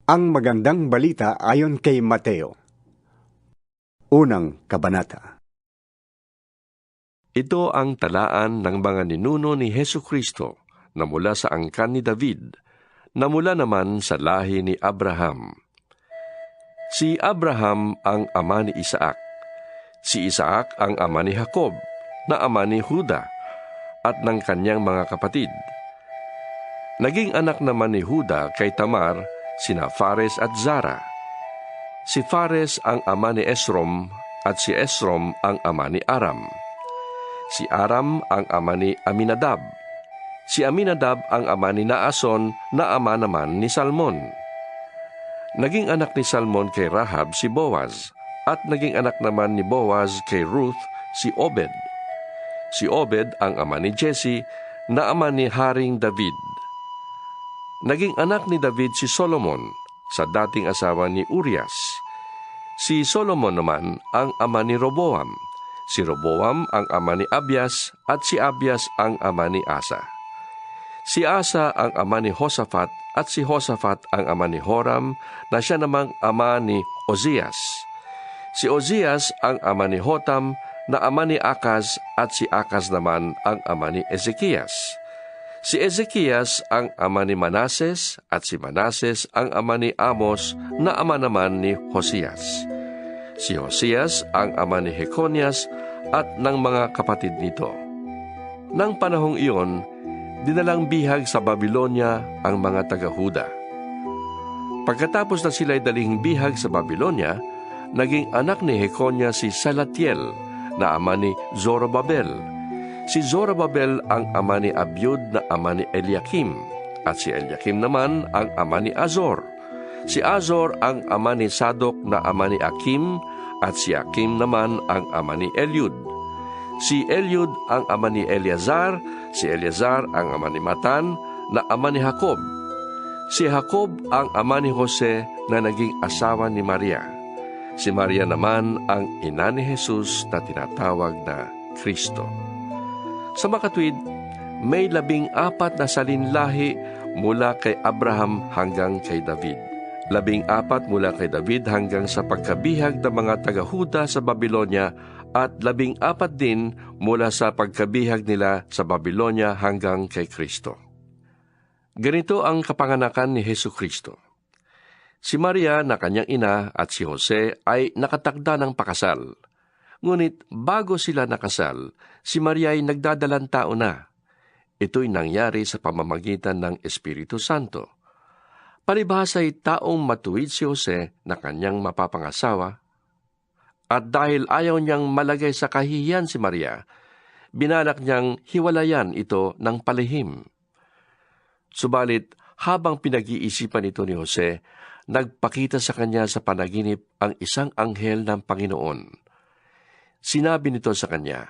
Ang magandang balita ayon kay Mateo. Unang kabanata. Ito ang talaan ng mga ninuno ni Hesukristo na mula sa angkan ni David, na mula naman sa lahi ni Abraham. Si Abraham ang ama ni Isaac. Si Isaac ang ama ni Jacob, na ama ni Juda, at ng kanyang mga kapatid. Naging anak naman ni Juda kay Tamar, sina Fares at Zara. Si Fares ang ama ni Esrom, at si Esrom ang ama ni Aram. Si Aram ang ama ni Aminadab. Si Aminadab ang ama ni Naason, na ama naman ni Salmon. Naging anak ni Salmon kay Rahab si Boaz, at naging anak naman ni Boaz kay Ruth si Obed. Si Obed ang ama ni Jesse, na ama ni Haring David. Naging anak ni David si Solomon, sa dating asawa ni Urias. Si Solomon naman ang ama ni Roboam. Si Roboam ang ama ni Abias, at si Abias ang ama ni Asa. Si Asa ang ama ni Josaphat, at si Josaphat ang ama ni Joram, na siya namang ama ni Ozias. Si Ozias ang ama ni Jotam, na ama ni Akaz, at si Akaz naman ang ama ni Ezekias. Si Ezekias ang ama ni Manases, at si Manases ang ama ni Amos, na ama naman ni Hosias. Si Hosias ang ama ni Jeconias, at ng mga kapatid nito. Nang panahong iyon, dinalang bihag sa Babylonia ang mga taga-Huda. Pagkatapos na sila'y daling bihag sa Babylonia, naging anak ni Jeconias si Salatiel, na ama ni Zorobabel. Si Zorobabel ang ama ni Abiud, na ama ni Eliakim, at si Eliakim naman ang ama ni Azor. Si Azor ang ama ni Sadok, na ama ni Akim, at si Akim naman ang ama ni Eliud. Si Eliud ang ama ni Eleazar, si Eleazar ang ama ni Matan, na ama ni Jacob. Si Jacob ang ama ni Jose, na naging asawa ni Maria. Si Maria naman ang ina ni Jesus, na tinatawag na Kristo. Sa makatwid, may 14 na salinlahi mula kay Abraham hanggang kay David. 14 mula kay David hanggang sa pagkabihag ng mga taga-Huda sa Babylonia, at 14 din mula sa pagkabihag nila sa Babylonia hanggang kay Kristo. Ganito ang kapanganakan ni Hesukristo. Si Maria na kanyang ina at si Jose ay nakatakda ng pakasal. Ngunit bago sila nakasal, si Maria ay nagdadalang tao na. Ito'y nangyari sa pamamagitan ng Espiritu Santo. Palibhasa ay taong matuwid si Jose na kanyang mapapangasawa, at dahil ayaw niyang malagay sa kahihiyan si Maria, binalak niyang hiwalayan ito ng palihim. Subalit, habang pinag-iisipan ito ni Jose, nagpakita sa kanya sa panaginip ang isang anghel ng Panginoon. Sinabi nito sa kanya,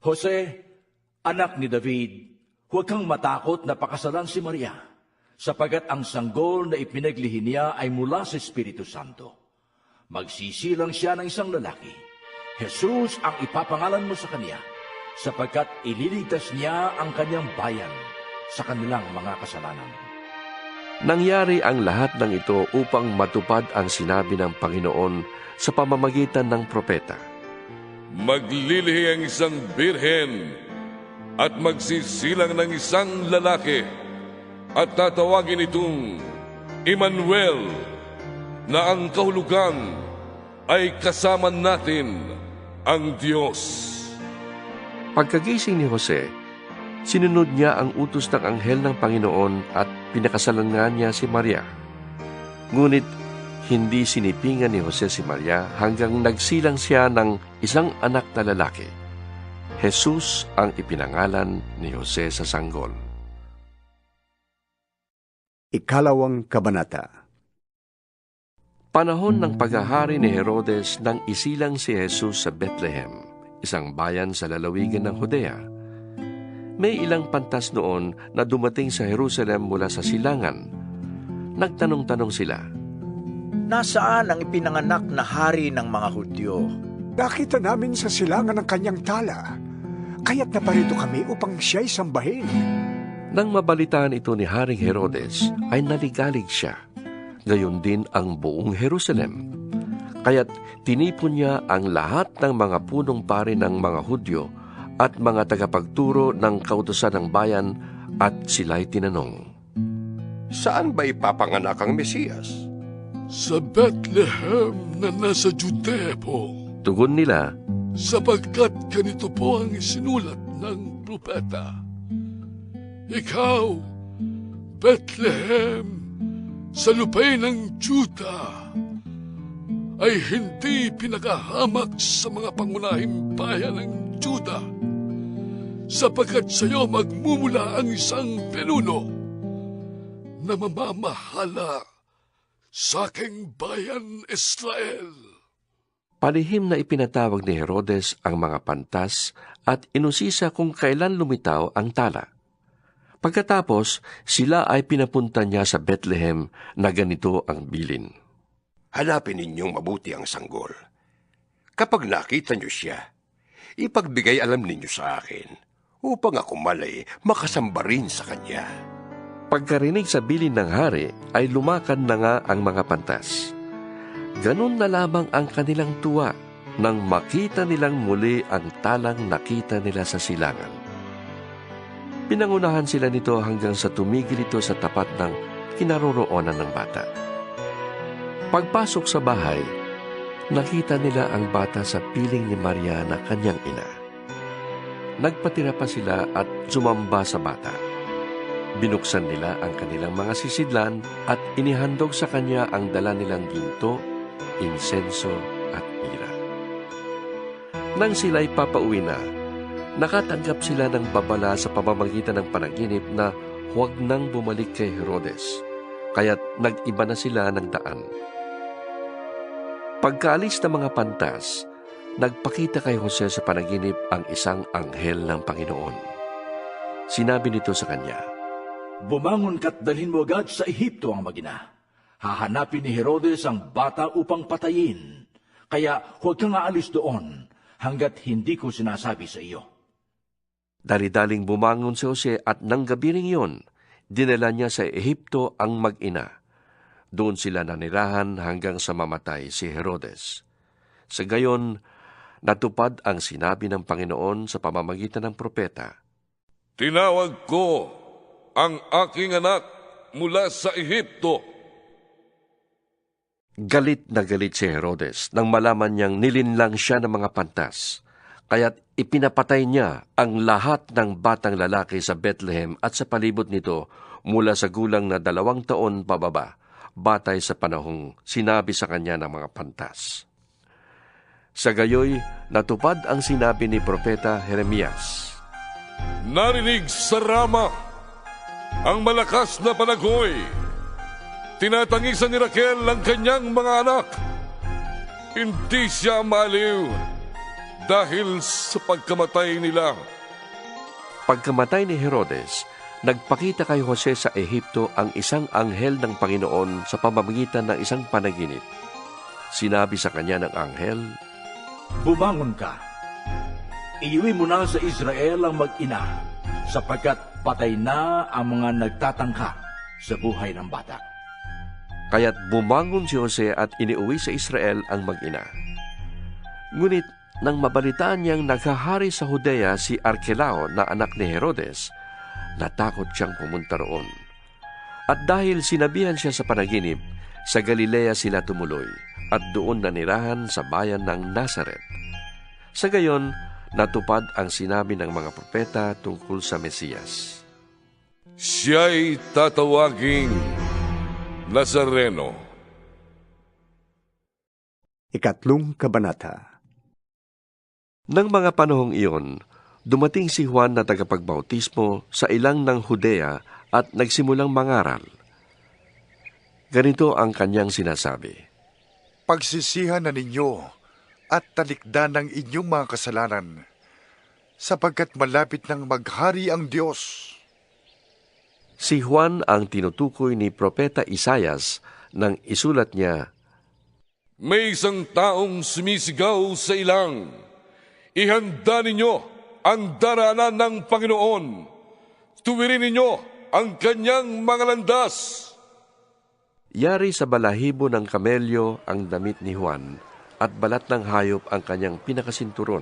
Jose, anak ni David, huwag kang matakot na pakasalan si Maria, sapagat ang sanggol na ipinaglihi niya ay mula sa Espiritu Santo. Magsisilang siya ng isang lalaki. Jesus ang ipapangalan mo sa kanya, sapagkat ililigtas niya ang kanyang bayan sa kanilang mga kasalanan. Nangyari ang lahat ng ito upang matupad ang sinabi ng Panginoon sa pamamagitan ng propeta. Maglilihi ang isang birhen at magsisilang ng isang lalaki at tatawagin itong Emmanuel, na ang kahulugan ay kasama natin ang Diyos. Pagkagising ni Jose, sinunod niya ang utos ng anghel ng Panginoon at pinakasalan nga niya si Maria. Ngunit hindi sinipingan ni Jose si Maria hanggang nagsilang siya ng isang anak na lalaki. Jesus ang ipinangalan ni Jose sa sanggol. Ikalawang kabanata. Panahon ng paghahari ni Herodes nang isilang si Jesus sa Bethlehem, isang bayan sa lalawigan ng Judea. May ilang pantas noon na dumating sa Jerusalem mula sa silangan. Nagtanong-tanong sila, Nasaan ang ipinanganak na hari ng mga Hudyo? Nakita namin sa silangan ng kanyang tala, kaya't naparito kami upang siya'y sambahin. Nang mabalitaan ito ni Haring Herodes, ay naligalig siya. gayon din ang buong Jerusalem. Kaya't tinipon niya ang lahat ng mga punong pari ng mga Hudyo at mga tagapagturo ng kautusan ng bayan at sila'y tinanong, Saan ba ipapanganak ang Mesiyas? Sa Bethlehem na nasa Judea po, Tugon nila, sapagkat ganito po ang isinulat ng propeta. Ikaw, Bethlehem, sa lupay ng Juda, ay hindi pinakahamak sa mga pangunahing bayan ng Juda, sapagkat sa iyo magmumula ang isang pinuno na mamamahala sa aking bayan Israel. palihim na ipinatawag ni Herodes ang mga pantas at inusisa kung kailan lumitaw ang tala. Pagkatapos, sila ay pinapunta niya sa Bethlehem na ganito ang bilin. Hanapin ninyong mabuti ang sanggol. Kapag nakita niyo siya, ipagbigay alam ninyo sa akin, upang ako malay makasamba rin sa kanya. Pagkarinig sa bilin ng hari, ay lumakad na nga ang mga pantas. Ganun na lamang ang kanilang tuwa nang makita nilang muli ang talang nakita nila sa silangan. Pinangunahan sila nito hanggang sa tumigil ito sa tapat ng kinaroroonan ng bata. Pagpasok sa bahay, nakita nila ang bata sa piling ni Maria na kanyang ina. Nagpatira pa sila at sumamba sa bata. Binuksan nila ang kanilang mga sisidlan at inihandog sa kanya ang dala nilang ginto, insenso at mira. Nang sila'y papauwi na, nakatanggap sila ng babala sa pamamagitan ng panaginip na huwag nang bumalik kay Herodes, kaya't nag-iba na sila ng daan. Pagkaalis ng mga pantas, nagpakita kay Jose sa panaginip ang isang anghel ng Panginoon. Sinabi nito sa kanya, Bumangon ka't dalhin mo agad sa Ehipto ang mag-ina. Hahanapin ni Herodes ang bata upang patayin. Kaya huwag kang aalis doon hanggat hindi ko sinasabi sa iyo. Dali-daling bumangon si Jose at nang gabi ring yun, dinala niya sa Ehipto ang mag-ina. Doon sila nanirahan hanggang sa mamatay si Herodes. Sa gayon, natupad ang sinabi ng Panginoon sa pamamagitan ng propeta. Tinawag ko ang aking anak mula sa Ehipto. Galit na galit si Herodes nang malaman niyang nilinlang siya ng mga pantas. Kaya't ipinapatay niya ang lahat ng batang lalaki sa Bethlehem at sa palibot nito mula sa gulang na 2 taon pababa, batay sa panahong sinabi sa kanya ng mga pantas. Sa gayoy, natupad ang sinabi ni Propeta Jeremias. Narinig sa Rama ang malakas na panagoy. Tinatangisan ni Raquel ang kanyang mga anak. Hindi siya maaliw dahil sa pagkamatay nila. Pagkamatay ni Herodes, nagpakita kay Jose sa Ehipto ang isang anghel ng Panginoon sa pamamagitan ng isang panaginip. Sinabi sa kanya ng anghel, Bumangon ka. Iuwi mo na sa Israel ang mag-ina, sapagkat patay na ang mga nagtatangka sa buhay ng bata. Kaya't bumangon si Jose at iniuwi sa Israel ang mag-ina. Ngunit nang mabalitaan niyang naghahari sa Judea si Arkelao na anak ni Herodes, natakot siyang pumunta roon. At dahil sinabihan siya sa panaginip, sa Galilea sila tumuloy at doon nanirahan sa bayan ng Nazaret. Sa gayon, natupad ang sinabi ng mga propeta tungkol sa Mesiyas. Siya'y tatawaging Nazareno. 3 Kabanata. Nang mga panahong iyon, dumating si Juan na tagapagbautismo sa ilang ng Judea at nagsimulang mangaral. Ganito ang kanyang sinasabi. Pagsisihan na ninyo at talikdan ng inyong mga kasalanan, sapagkat malapit nang maghari ang Diyos. Si Juan ang tinutukoy ni Propeta Isaias nang isulat niya, May isang taong sumisigaw sa ilang, ihanda ninyo ang daranan ng Panginoon. Tuwirin ninyo ang kanyang mga landas. Yari sa balahibo ng kamelyo ang damit ni Juan at balat ng hayop ang kanyang pinakasinturon.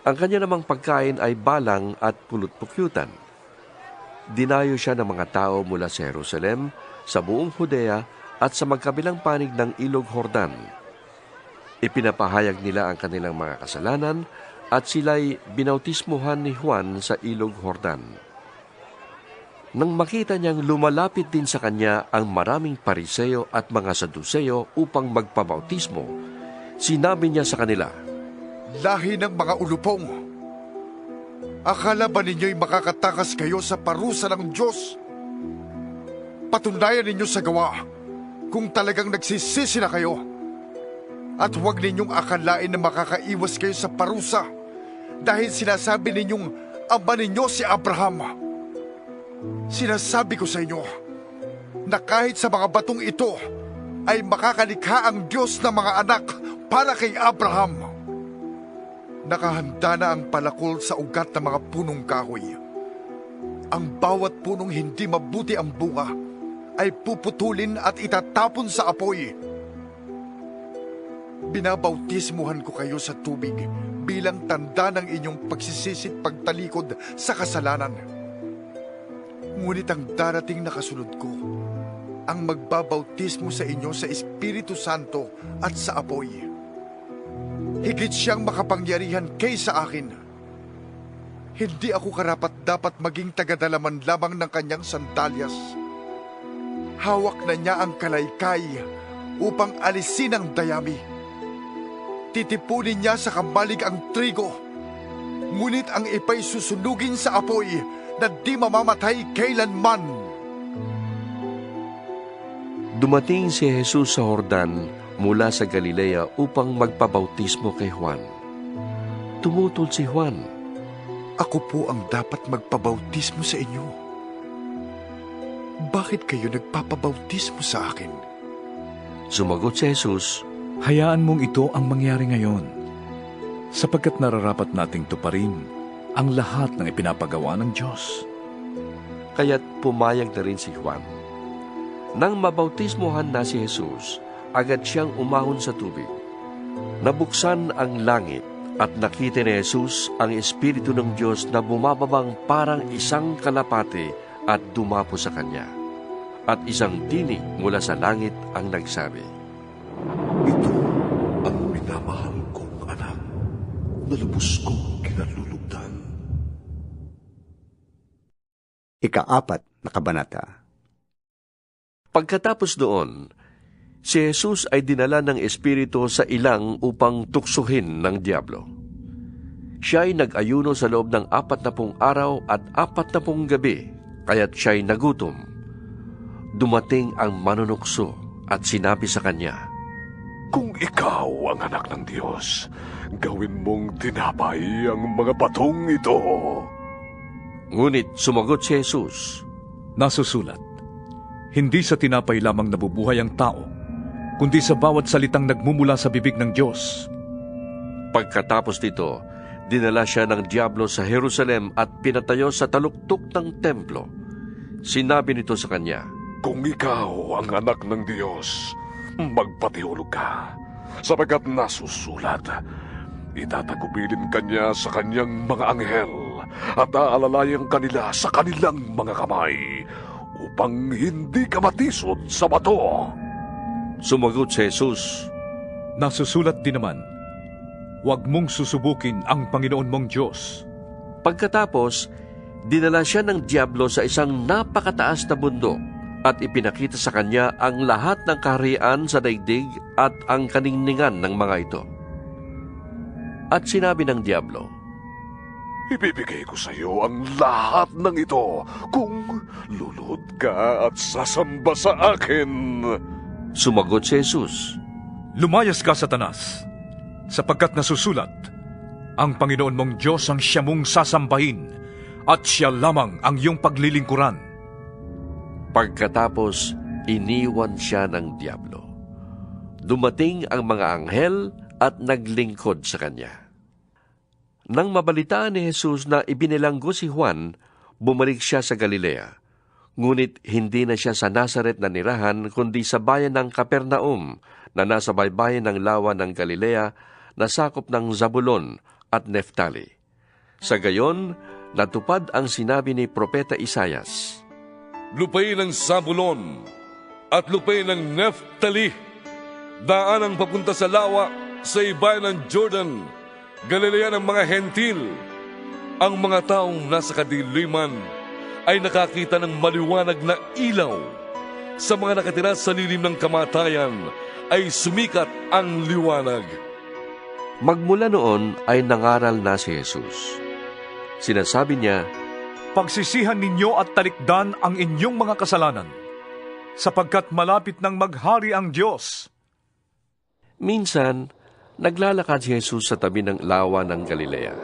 Ang kanya namang pagkain ay balang at pulot-pukyutan. Dinayo siya ng mga tao mula sa Jerusalem, sa buong Judea at sa magkabilang panig ng Ilog Jordan. Ipinapahayag nila ang kanilang mga kasalanan at sila'y binautismuhan ni Juan sa Ilog Jordan. Nang makita niyang lumalapit din sa kanya ang maraming Pariseo at mga Saduseo upang magpabautismo, sinabi niya sa kanila, Lahi ng mga ulupong! Akala ba ninyo'y makakatakas kayo sa parusa ng Diyos? Patunayan ninyo sa gawa kung talagang nagsisisi na kayo. At huwag ninyong akalain na makakaiwas kayo sa parusa dahil sinasabi ninyong ama ninyo si Abraham. Sinasabi ko sa inyo na kahit sa mga batong ito ay makakalikha ang Diyos ng mga anak para kay Abraham. Nakahanda na ang palakol sa ugat ng mga punong kahoy. Ang bawat punong hindi mabuti ang bunga ay puputulin at itatapon sa apoy. Binabautismuhan ko kayo sa tubig bilang tanda ng inyong pagsisisit pagtalikod sa kasalanan. Ngunit ang darating na kasunod ko, ang magbabautismo sa inyo sa Espiritu Santo at sa apoy. Higit siyang makapangyarihan kaysa akin. Hindi ako karapat-dapat maging tagadalaman lamang ng kanyang sandalyas. Hawak na niya ang kalaykay upang alisin ang dayami. Titipunin niya sa kamalig ang trigo, ngunit ang ipay susunugin sa apoy na di mamamatay kailanman. Dumating si Jesus sa Jordan mula sa Galilea upang magpabautismo kay Juan. Tumutol si Juan, Ako po ang dapat magpabautismo sa inyo. Bakit kayo nagpapabautismo sa akin? Sumagot si Jesus, Hayaan mong ito ang mangyari ngayon, sapagkat nararapat nating tuparin ang lahat ng ipinapagawa ng Diyos. kaya't pumayag na rin si Juan. Nang mabautismohan na si Jesus, agad siyang umahon sa tubig. Nabuksan ang langit at nakita ni Jesus ang Espiritu ng Diyos na bumababang parang isang kalapate at dumapo sa kanya. At isang tinig mula sa langit ang nagsabi, Ito ang minamahal kong anak na lubos kong kinalulugdan. Ika-4 na kabanata. Pagkatapos doon, si Jesus ay dinala ng Espiritu sa ilang upang tuksuhin ng Diablo. Siya ay nag-ayuno sa loob ng 40 araw at 40 gabi, kaya't siya'y nagutom. Dumating ang manunukso at sinabi sa kanya, Kung ikaw ang anak ng Diyos, gawin mong tinapay ang mga batong ito. Ngunit sumagot si Jesus, Nasusulat, hindi sa tinapay lamang nabubuhay ang tao, kundi sa bawat salitang nagmumula sa bibig ng Diyos. Pagkatapos nito, dinala siya ng Diablo sa Jerusalem at pinatayo sa taluktok ng templo. Sinabi nito sa kanya, Kung ikaw ang anak ng Diyos, magpatihulog ka, sapagkat nasusulat, itatagubilin kanya sa kanyang mga anghel at aalalayan kanila sa kanilang mga kamay upang hindi ka matisod sa bato. Sumagot si Jesus, Nasusulat din naman, huwag mong susubukin ang Panginoon mong Diyos. Pagkatapos, dinala siya ng Diablo sa isang napakataas na bundok at ipinakita sa kanya ang lahat ng kaharian sa daigdig at ang kaningningan ng mga ito. At sinabi ng Diablo, Ibibigay ko sa iyo ang lahat ng ito kung lulod ka at sasamba sa akin. Sumagot si Jesus, Lumayas ka, Satanas, sapagkat nasusulat, ang Panginoon mong Diyos ang siya mong sasambahin at siya lamang ang iyong paglilingkuran. Pagkatapos, iniwan siya ng Diablo. Dumating ang mga anghel at naglingkod sa kanya. Nang mabalitaan ni Jesus na ibinilanggo si Juan, bumalik siya sa Galilea. Ngunit hindi na siya sa Nazaret na nirahan, kundi sa bayan ng Capernaum, na nasa baybayin ng lawa ng Galilea, na sakop ng Zabulon at Neftali. Sa gayon, natupad ang sinabi ni Propeta Isayas. Lupain ng Zabulon at lupain ng Neftali, daan ang papunta sa lawa, sa ibayan ng Jordan, Galilea ng mga Hentil. Ang mga taong nasa kadiliman ay nakakita ng maliwanag na ilaw. Sa mga nakatira sa lilim ng kamatayan ay sumikat ang liwanag. Magmula noon ay nangaral na si Jesus. Sinasabi niya, Pagsisihan ninyo at talikdan ang inyong mga kasalanan, sapagkat malapit nang maghari ang Diyos. Minsan, naglalakad si Jesus sa tabi ng lawa ng Galilea.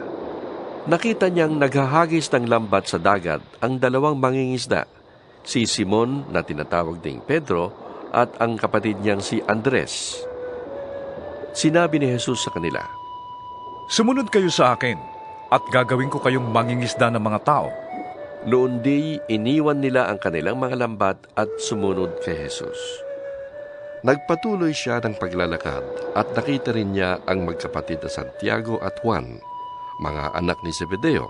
Nakita niyang naghahagis ng lambat sa dagat ang dalawang mangingisda, si Simon na tinatawag ding Pedro at ang kapatid niyang si Andres. Sinabi ni Jesus sa kanila, Sumunod kayo sa akin, at gagawin ko kayong mangingisda ng mga tao. Noon di iniwan nila ang kanilang mga lambat at sumunod kay Jesus. Nagpatuloy siya ng paglalakad at nakita rin niya ang magkapatid na Santiago at Juan, mga anak ni Zebedeo.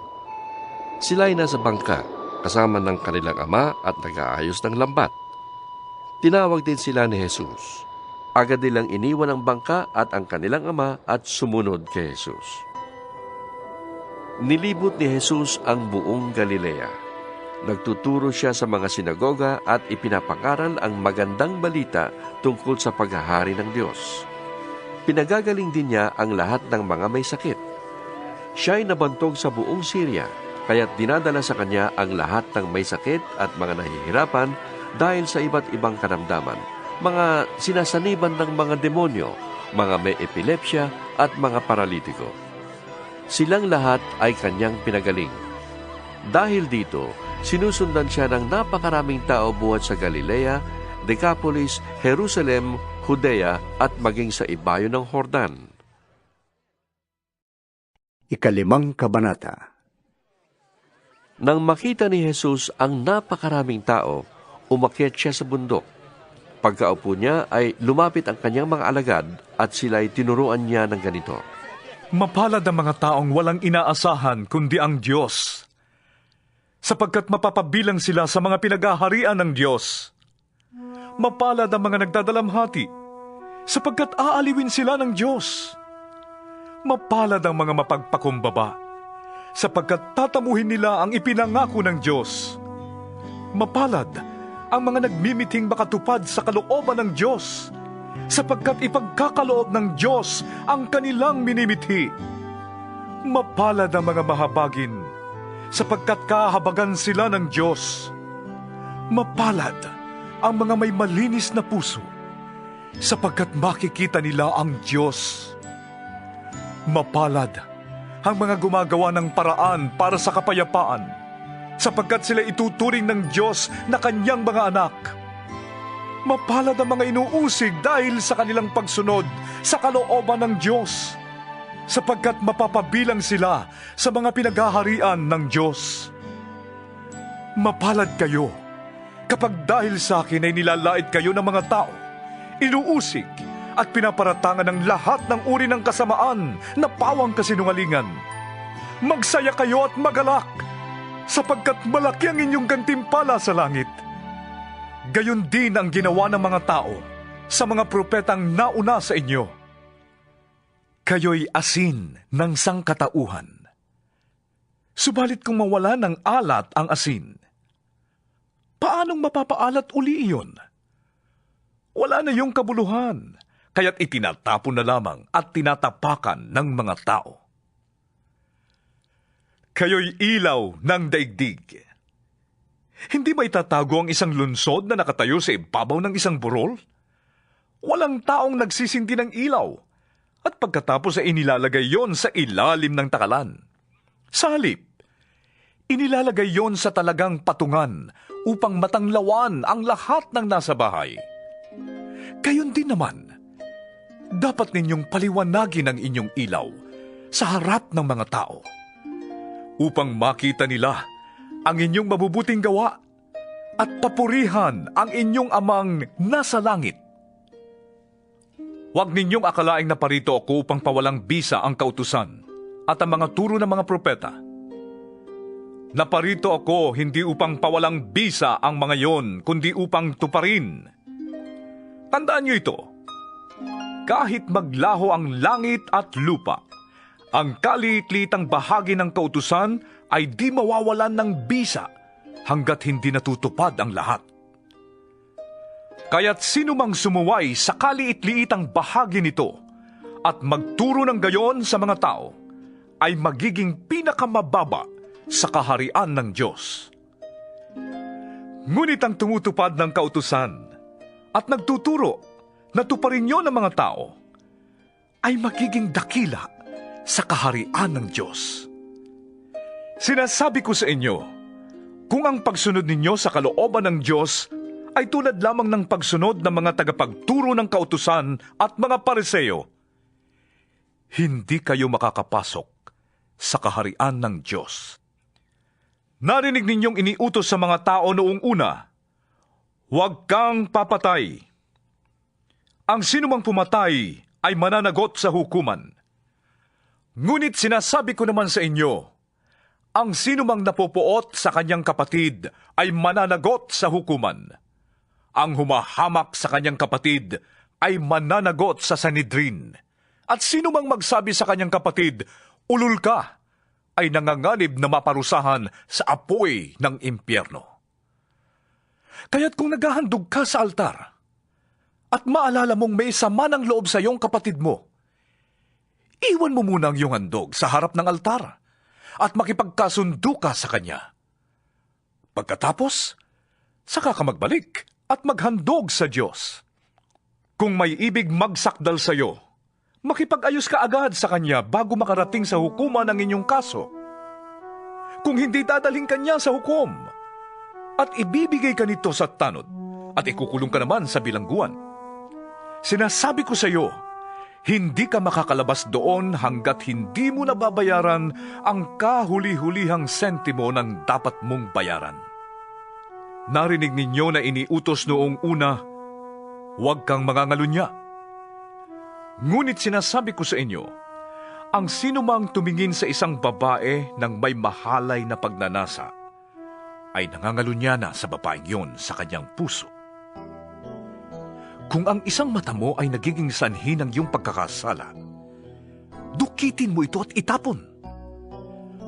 Sila'y nasa bangka kasama ng kanilang ama at nag-aayos ng lambat. Tinawag din sila ni Jesus. Agad nilang iniwan ang bangka at ang kanilang ama at sumunod kay Jesus. Nilibot ni Jesus ang buong Galilea. Nagtuturo siya sa mga sinagoga at ipinapangaral ang magandang balita tungkol sa paghahari ng Diyos. Pinagagaling din niya ang lahat ng mga may sakit. Siya'y nabantog sa buong Syria, kaya't dinadala sa kanya ang lahat ng may sakit at mga nahihirapan dahil sa iba't ibang karamdaman, mga sinasaniban ng mga demonyo, mga may epilepsya at mga paralitiko. Silang lahat ay kanyang pinagaling. Dahil dito, sinusundan siya ng napakaraming tao buhat sa Galilea, Decapolis, Jerusalem, Judea at maging sa ibayo ng Jordan. 5 Kabanata. Nang makita ni Jesus ang napakaraming tao, umakyat siya sa bundok. Pagkaupo niya ay lumapit ang kanyang mga alagad at sila'y tinuruan niya ng ganito. Mapalad ang mga taong walang inaasahan kundi ang Diyos, sapagkat mapapabilang sila sa mga pinaghaharian ng Diyos. Mapalad ang mga nagdadalamhati, sapagkat aaliwin sila ng Diyos. Mapalad ang mga mapagpakumbaba, sapagkat tatamuhin nila ang ipinangako ng Diyos. Mapalad ang mga nagmimiting makatupad sa kalooban ng Diyos, sapagkat ipagkakaloob ng Diyos ang kanilang minimithi. Mapalad ang mga mahabagin, sapagkat kahabagan sila ng Diyos. Mapalad ang mga may malinis na puso, sapagkat makikita nila ang Diyos. Mapalad ang mga gumagawa ng paraan para sa kapayapaan, sapagkat sila ituturing ng Diyos na kanyang mga anak. Mapalad ang mga inuusig dahil sa kanilang pagsunod sa kalooban ng Diyos, sapagkat mapapabilang sila sa mga pinaghaharian ng Diyos. Mapalad kayo kapag dahil sa akin ay nilalait kayo ng mga tao, inuusig at pinaparatangan ng lahat ng uri ng kasamaan na pawang kasinungalingan. Magsaya kayo at magalak, sapagkat malaki ang inyong gantimpala sa langit. Gayon din ang ginawa ng mga tao sa mga propetang nauna sa inyo. Kayo'y asin ng sangkatauhan. Subalit kung mawala ng alat ang asin, paanong mapapaalat uli iyon? Wala na yung kabuluhan, kaya't itinatapon na lamang at tinatapakan ng mga tao. Kayo'y ilaw ng daigdig. Hindi ba itatago ang isang lunsod na nakatayo sa ibabaw ng isang burol? Walang taong nagsisindi ng ilaw, at pagkatapos ay inilalagay yon sa ilalim ng takalan. Sa halip, inilalagay yon sa talagang patungan upang matanglawan ang lahat ng nasa bahay. Gayon din naman, dapat ninyong paliwanagin ang inyong ilaw sa harap ng mga tao, upang makita nila ang inyong mabubuting gawa at papurihan ang inyong amang nasa langit. Huwag ninyong akalaing naparito ako upang pawalang bisa ang kautusan at ang mga turo ng mga propeta. Naparito ako hindi upang pawalang bisa ang mga yon, kundi upang tuparin. Tandaan niyo ito, kahit maglaho ang langit at lupa, ang kaliit-litang bahagi ng kautusan ay di mawawalan ng bisa hanggat hindi natutupad ang lahat. Kaya't sino mang sumuway sa kaliit-liitang bahagi nito at magturo ng gayon sa mga tao, ay magiging pinakamababa sa kaharian ng Diyos. Ngunit ang tumutupad ng kautusan at nagtuturo na tuparin nyo ng mga tao, ay magiging dakila sa kaharian ng Diyos. Sinasabi ko sa inyo, kung ang pagsunod ninyo sa kalooban ng Diyos ay tulad lamang ng pagsunod ng mga tagapagturo ng kautusan at mga Pariseo, hindi kayo makakapasok sa kaharian ng Diyos. Narinig ninyong iniutos sa mga tao noong una, huwag kang papatay. Ang sinumang pumatay ay mananagot sa hukuman. Ngunit sinasabi ko naman sa inyo, ang sinumang napupuot sa kanyang kapatid ay mananagot sa hukuman. Ang humahamak sa kanyang kapatid ay mananagot sa Sanhedrin. At sinumang magsabi sa kanyang kapatid, ulul ka, ay nanganganib na maparusahan sa apoy ng impyerno. Kaya't kung naghahandog ka sa altar, at maalala mong may sama ng loob sa iyong kapatid mo, iwan mo muna ang iyong handog sa harap ng altar at makipagkasundo ka sa kanya. Pagkatapos, saka ka magbalik at maghandog sa Diyos. Kung may ibig magsakdal sa iyo, makipag-ayos ka agad sa kanya bago makarating sa hukuman ang inyong kaso. Kung hindi, dadalhin ka niya sa hukom at ibibigay ka nito sa tanod at ikukulong ka naman sa bilangguan. Sinasabi ko sa iyo, hindi ka makakalabas doon hanggat hindi mo nababayaran ang kahuli-hulihang sentimo ng dapat mong bayaran. Narinig ninyo na iniutos noong una, huwag kang mangangalunya. Ngunit sinasabi ko sa inyo, ang sinumang tumingin sa isang babae ng may mahalay na pagnanasa, ay nangangalunya na sa babaeng yon sa kanyang puso. Kung ang isang mata mo ay nagiging sanhi ng iyong pagkakasala, dukitin mo ito at itapon.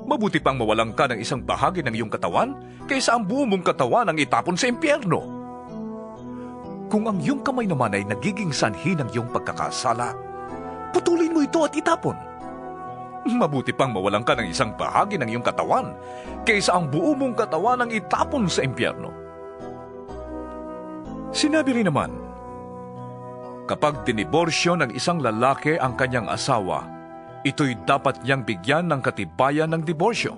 Mabuti pang mawalan ka ng isang bahagi ng iyong katawan kaysa ang buong mong katawan ang itapon sa impyerno. Kung ang iyong kamay naman ay nagiging sanhi ng iyong pagkakasala, putulin mo ito at itapon. Mabuti pang mawalan ka ng isang bahagi ng iyong katawan kaysa ang buong mong katawan ang itapon sa impyerno. Sinabi rin naman, kapag diniborsyo ng isang lalaki ang kanyang asawa, ito'y dapat niyang bigyan ng katibayan ng diborsyo.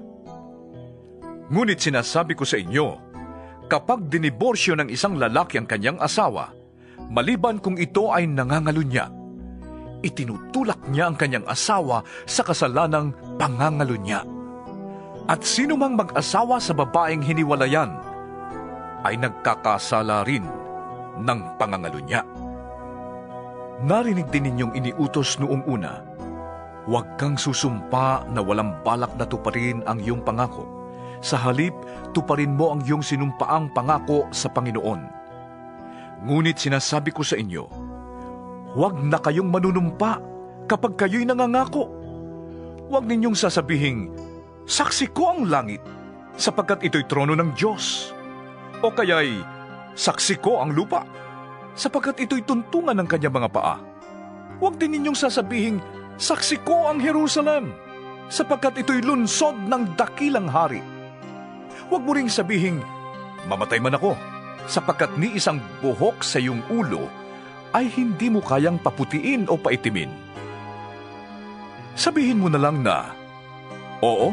Ngunit sinasabi ko sa inyo, kapag diniborsyo ng isang lalaki ang kanyang asawa, maliban kung ito ay nangangalunya, itinutulak niya ang kanyang asawa sa kasalanang pangangalunya. At sino mang mag-asawa sa babaeng hiniwalayan, ay nagkakasala rin ng pangangalunya. Narinig din ninyong iniutos noong una, huwag kang susumpa na walang balak na tuparin ang iyong pangako. Sa halip, tuparin mo ang iyong sinumpaang pangako sa Panginoon. Ngunit sinasabi ko sa inyo, huwag na kayong manunumpa kapag kayo'y nangangako. Huwag ninyong sasabihing, saksi ko ang langit, sapagkat ito'y trono ng Diyos. O kaya'y, saksi ko ang lupa, sapagkat ito'y tuntungan ng kanyang mga paa. Huwag din ninyong sasabihing, saksi ko ang Jerusalem, sapagkat ito'y lunsod ng dakilang hari. Huwag mo ring sabihing, mamatay man ako, sapagkat ni isang buhok sa iyong ulo ay hindi mo kayang paputiin o paitimin. Sabihin mo na lang na, oo,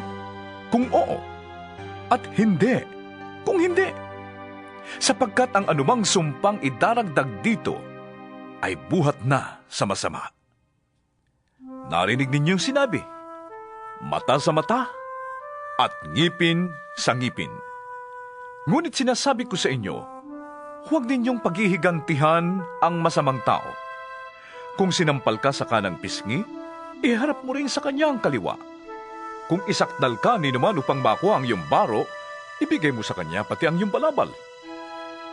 kung oo, at hindi, kung hindi. Sapagkat ang anumang sumpang idaragdag dito ay buhat na sa masama. Narinig ninyong sinabi, mata sa mata at ngipin sa ngipin. Ngunit sinasabi ko sa inyo, huwag ninyong paghihigantihan ang masamang tao. Kung sinampal ka sa kanang pisngi, iharap mo rin sa kanya ang kaliwa. Kung isakdal ka ni naman upang makuha ang iyong baro, ibigay mo sa kanya pati ang iyong balabal.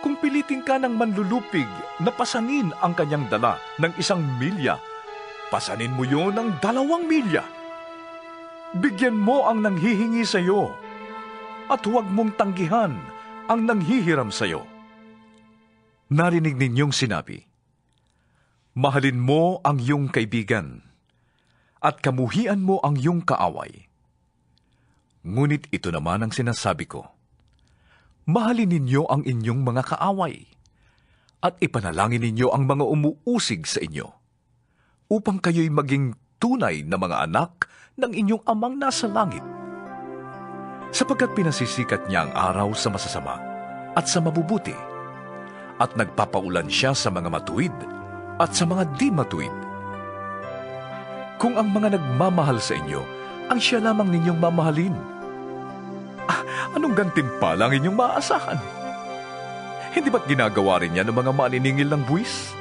Kung pilitin ka ng manlulupig na pasanin ang kanyang dala ng 1 milya, pasanin mo yon ng 2 milya. Bigyan mo ang nanghihingi sa iyo, at huwag mong tanggihan ang nanghihiram sa iyo. Narinig ninyong sinabi, mahalin mo ang iyong kaibigan, at kamuhian mo ang iyong kaaway. Ngunit ito naman ang sinasabi ko, mahalin ninyo ang inyong mga kaaway, at ipanalangin ninyo ang mga umuusig sa inyo, upang kayo'y maging tunay na mga anak ng inyong amang nasa langit. Sapagkat pinasisikat niya ang araw sa masasama at sa mabubuti, at nagpapaulan siya sa mga matuwid at sa mga di matuwid. Kung ang mga nagmamahal sa inyo, ang siya lamang ninyong mamahalin, anong gantimpala ang inyong maaasahan? Hindi ba't ginagawa rin niya ng mga maniningil ng buwis?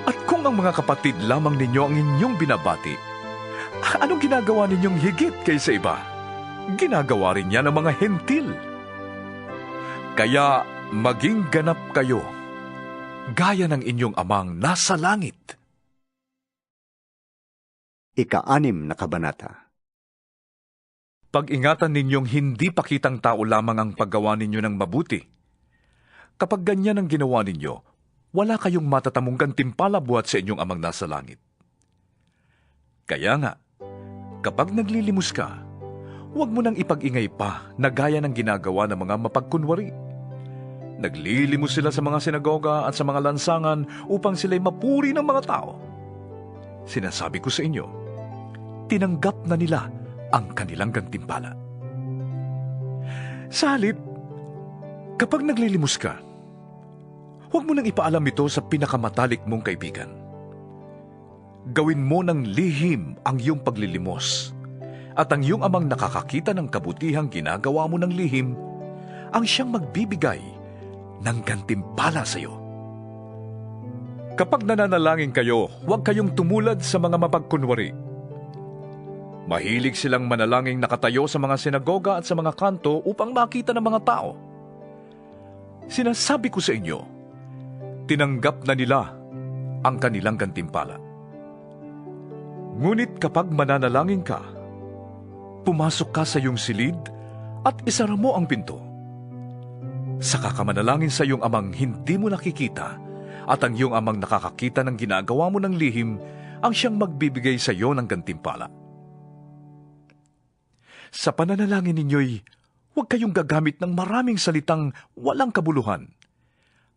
At kung ang mga kapatid lamang ninyo ang inyong binabati, anong ginagawa ninyong higit kaysa iba? Ginagawa rin niya ng mga hentil. Kaya maging ganap kayo, gaya ng inyong amang nasa langit. Ika-6 na kabanata. Pag-ingatan ninyong hindi pakitang tao lamang ang paggawa ninyo ng mabuti. Kapag ganyan ang ginawa ninyo, wala kayong matatamong gantimpala buhat sa inyong amang nasa langit. Kaya nga, kapag naglilimos ka, huwag mo nang ipag-ingay pa na gaya ng ginagawa ng mga mapagkunwari. Naglilimos sila sa mga sinagoga at sa mga lansangan upang sila'y mapuri ng mga tao. Sinasabi ko sa inyo, tinanggap na nila ang kanilang gantimpala. Sa halip, kapag naglilimos ka, huwag mo nang ipaalam ito sa pinakamatalik mong kaibigan. Gawin mo ng lihim ang iyong paglilimos, at ang iyong amang nakakakita ng kabutihang ginagawa mo ng lihim, ang siyang magbibigay ng gantimpala sa iyo. Kapag nananalangin kayo, huwag kayong tumulad sa mga mapagkunwari. Mahilig silang manalangin nakatayo sa mga sinagoga at sa mga kanto upang makita ng mga tao. Sinasabi ko sa inyo, tinanggap na nila ang kanilang gantimpala. Ngunit kapag mananalangin ka, pumasok ka sa iyong silid at isara mo ang pinto. Saka ka manalangin sa iyong amang hindi mo nakikita, at ang iyong amang nakakakita ng ginagawa mo ng lihim ang siyang magbibigay sa iyo ng gantimpala. Sa pananalangin ninyo'y huwag kayong gagamit ng maraming salitang walang kabuluhan,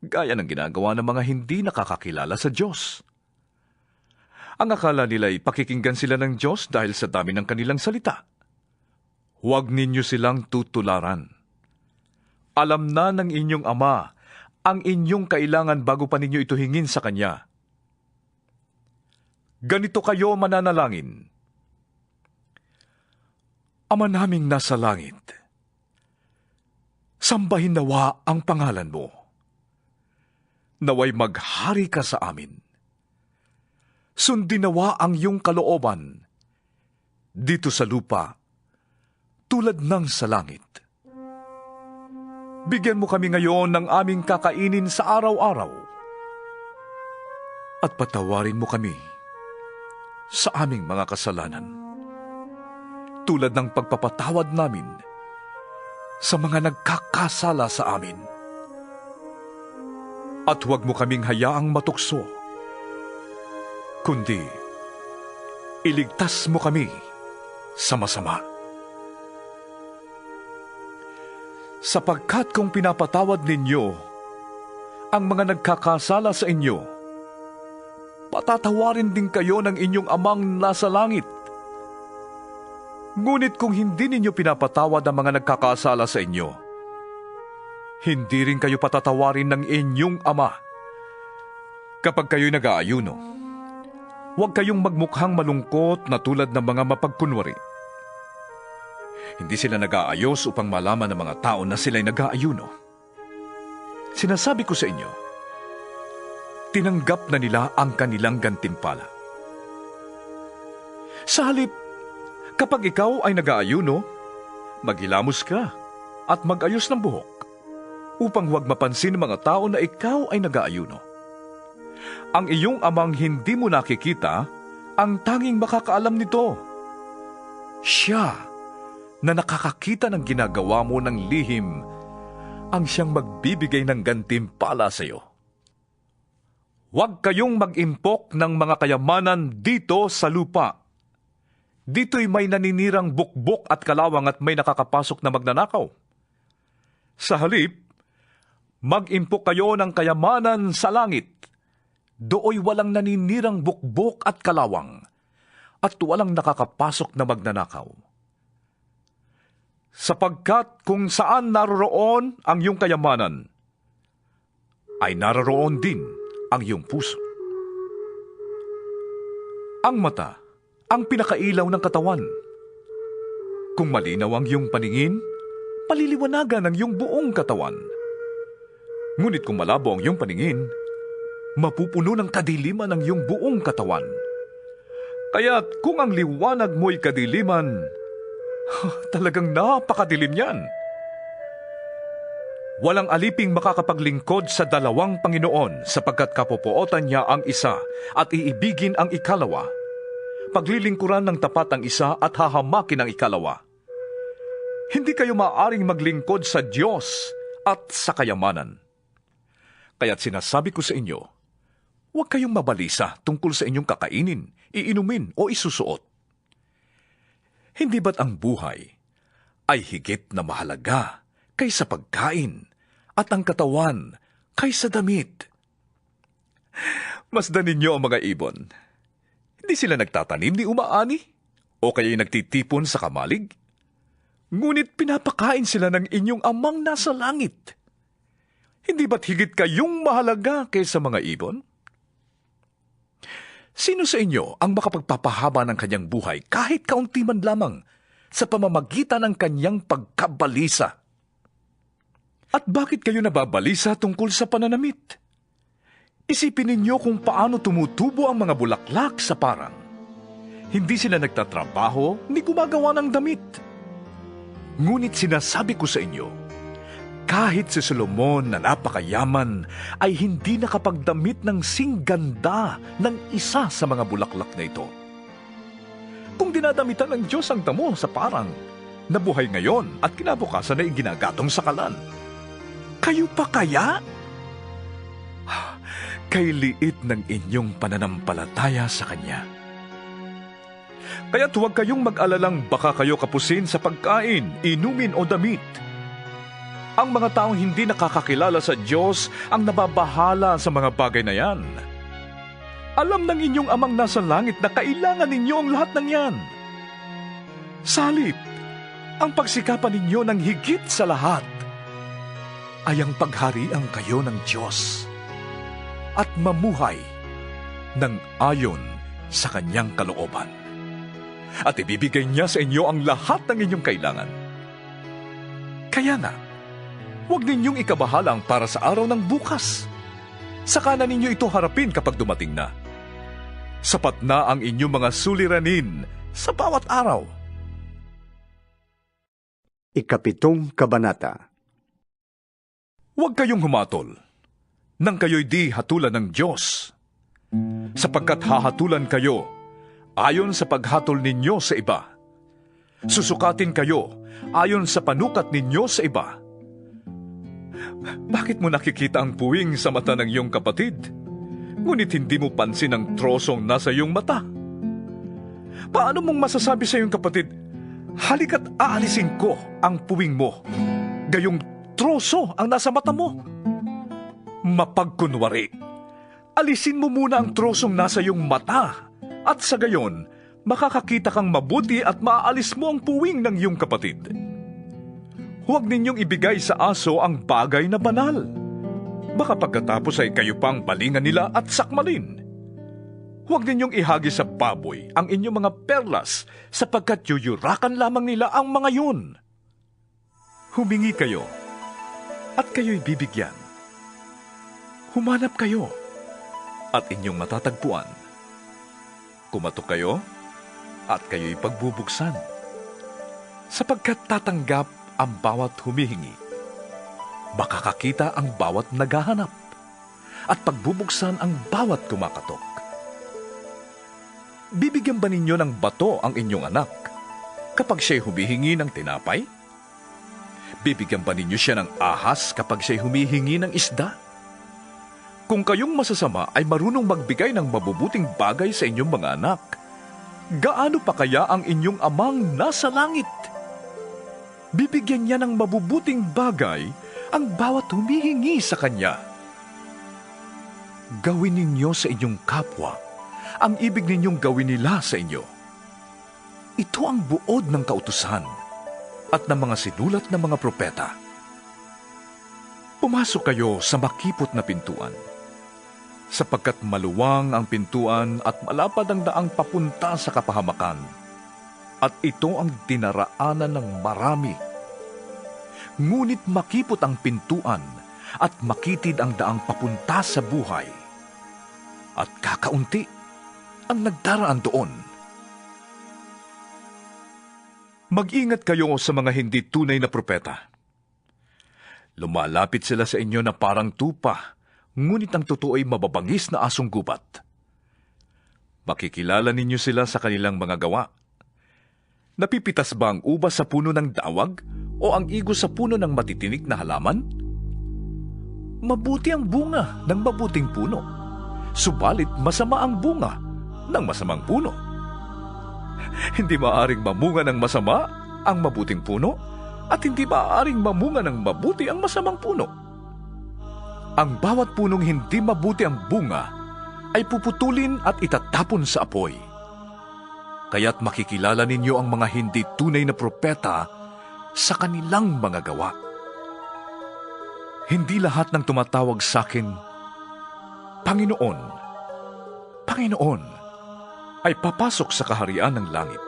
gaya ng ginagawa ng mga hindi nakakakilala sa Diyos. Ang akala nila'y pakikinggan sila ng Diyos dahil sa dami ng kanilang salita. Huwag ninyo silang tutularan. Alam na ng inyong Ama ang inyong kailangan bago pa ninyo ito hingin sa Kanya. Ganito kayo mananalangin. Ama naming nasa langit, sambahin nawa ang pangalan mo. Naway maghari ka sa amin. Sundin nawa ang iyong kalooban dito sa lupa tulad ng sa langit. Bigyan mo kami ngayon ng aming kakainin sa araw-araw, at patawarin mo kami sa aming mga kasalanan, tulad ng pagpapatawad namin sa mga nagkakasala sa amin. At huwag mo kaming hayaang matukso, kundi iligtas mo kami sa masama. Sapagkat kung pinapatawad ninyo ang mga nagkakasala sa inyo, patatawarin din kayo ng inyong Amang nasa langit. Ngunit kung hindi ninyo pinapatawad ang mga nagkakasala sa inyo, hindi rin kayo patatawarin ng inyong Ama. Kapag kayo'y nag-aayuno, huwag kayong magmukhang malungkot na tulad ng mga mapagkunwari. Hindi sila nag-aayos upang malaman ng mga tao na sila'y nag-aayuno. Sinasabi ko sa inyo, tinanggap na nila ang kanilang gantimpala. Sa halip, kapag ikaw ay nag-aayuno, maghilamos ka at mag-ayos ng buhok upang huwag mapansin ng mga tao na ikaw ay nag-aayuno. Ang iyong amang hindi mo nakikita, ang tanging makakaalam nito. Siya na nakakakita ng ginagawa mo ng lihim, ang siyang magbibigay ng gantimpala sa iyo. Huwag kayong mag-impok ng mga kayamanan dito sa lupa. Dito'y may naninirang bukbok at kalawang at may nakakapasok na magnanakaw. Sa halip, mag-impok kayo ng kayamanan sa langit. Dooy walang naninirang bukbok at kalawang, at walang nakakapasok na magnanakaw. Sapagkat kung saan naroroon ang iyong kayamanan, ay naroroon din ang iyong puso. Ang mata, ang pinakailaw ng katawan. Kung malinaw ang iyong paningin, paliliwanagan ang iyong buong katawan. Ngunit kung malabo ang iyong paningin, mapupuno ng kadiliman ang iyong buong katawan. Kaya't kung ang liwanag mo'y kadiliman, talagang napakadilim yan. Walang aliping makakapaglingkod sa dalawang Panginoon sapagkat kapopuotan niya ang isa at iibigin ang ikalawa. Paglilingkuran ng tapat ang isa at hahamakin ang ikalawa. Hindi kayo maaring maglingkod sa Diyos at sa kayamanan. Kaya't sinasabi ko sa inyo, huwag kayong mabalisa tungkol sa inyong kakainin, iinumin o isusuot. Hindi ba't ang buhay ay higit na mahalaga kaysa pagkain at ang katawan kaysa damit? Masdan ninyo ang mga ibon. Hindi sila nagtatanim ni umaani o kaya'y nagtitipon sa kamalig. Ngunit pinapakain sila ng inyong amang nasa langit. Hindi ba't higit kayong mahalaga kaysa mga ibon? Sino sa inyo ang makapagpapahaba ng kanyang buhay kahit kaunti man lamang sa pamamagitan ng kanyang pagkabalisa? At bakit kayo nababalisa tungkol sa pananamit? Isipin ninyo kung paano tumutubo ang mga bulaklak sa parang. Hindi sila nagtatrabaho ni gumagawa ng damit. Ngunit sinasabi ko sa inyo, kahit si Solomon na napakayaman ay hindi nakapagdamit ng singganda ng isa sa mga bulaklak na ito. Kung dinadamitan ng Diyos ang damo sa parang, nabuhay ngayon at kinabukasan ay ginagatong sa kalan, kayo pa kaya? Kay liit ng inyong pananampalataya sa Kanya. Kaya't huwag kayong mag-alalang baka kayo kapusin sa pagkain, inumin o damit. Ang mga taong hindi nakakakilala sa Diyos ang nababahala sa mga bagay na yan. Alam ng inyong amang nasa langit na kailangan ninyo ang lahat ng yan. Salip, ang pagsikapan ninyo ng higit sa lahat ay ang pagharian kayo ng Diyos at mamuhay ng ayon sa Kanyang kalooban. At ibibigay niya sa inyo ang lahat ng inyong kailangan. Kaya nga, huwag ninyong ikabahalang para sa araw ng bukas. Saka na ninyo ito harapin kapag dumating na. Sapat na ang inyong mga suliranin sa bawat araw. Ikapitong Kabanata. Huwag kayong humatol nang kayo'y di hatulan ng Diyos, sapagkat hahatulan kayo ayon sa paghatol ninyo sa iba. Susukatin kayo ayon sa panukat ninyo sa iba. Bakit mo nakikita ang puwing sa mata ng iyong kapatid, ngunit hindi mo pansin ang trosong nasa iyong mata? Paano mong masasabi sa iyong kapatid, halika't aalisin ko ang puwing mo, gayong troso ang nasa mata mo? Mapagkunwari, alisin mo muna ang trosong nasa iyong mata, at sa gayon, makakakita kang mabuti at maaalis mo ang puwing ng iyong kapatid. Huwag ninyong ibigay sa aso ang bagay na banal. Baka pagkatapos ay kayo pang balingan nila at sakmalin. Huwag ninyong ihagi sa baboy ang inyong mga perlas, sapagkat yuyurakan lamang nila ang mga yun. Humingi kayo, at kayo'y bibigyan. Humanap kayo, at inyong matatagpuan. Kumatok kayo, at kayo'y pagbubuksan. Sapagkat tatanggap ang bawat humihingi. Makakakita ang bawat naghahanap, at pagbubuksan ang bawat kumakatok. Bibigyan ba ninyo ng bato ang inyong anak kapag siya'y humihingi ng tinapay? Bibigyan ba ninyo siya ng ahas kapag siya'y humihingi ng isda? Kung kayong masasama ay marunong magbigay ng mabubuting bagay sa inyong mga anak, gaano pa kaya ang inyong amang nasa langit? Bibigyan niya ng mabubuting bagay ang bawat humihingi sa kanya. Gawin ninyo sa inyong kapwa ang ibig ninyong gawin nila sa inyo. Ito ang buod ng kautusan at ng mga sinulat ng mga propeta. Pumasok kayo sa makipot na pintuan, sapagkat maluwang ang pintuan at malapad ang daang papunta sa kapahamakan, at ito ang dinaraanan ng marami. Ngunit makipot ang pintuan at makitid ang daang papunta sa buhay, at kakaunti ang nagdaraan doon. Mag-ingat kayo sa mga hindi tunay na propeta. Lumalapit sila sa inyo na parang tupa, ngunit ang totoo ay mababangis na asong gubat. Makikilala ninyo sila sa kanilang mga gawa. Napipitas ba ang ubas sa puno ng dawag o ang igos sa puno ng matitinik na halaman? Mabuti ang bunga ng mabuting puno, subalit masama ang bunga ng masamang puno. Hindi maaaring mamunga ng masama ang mabuting puno, at hindi maaaring mamunga ng mabuti ang masamang puno. Ang bawat punong hindi mabuti ang bunga ay puputulin at itatapon sa apoy. Kaya't makikilala ninyo ang mga hindi tunay na propeta sa kanilang mga gawa. Hindi lahat ng tumatawag sa akin, Panginoon, Panginoon, ay papasok sa kaharian ng langit,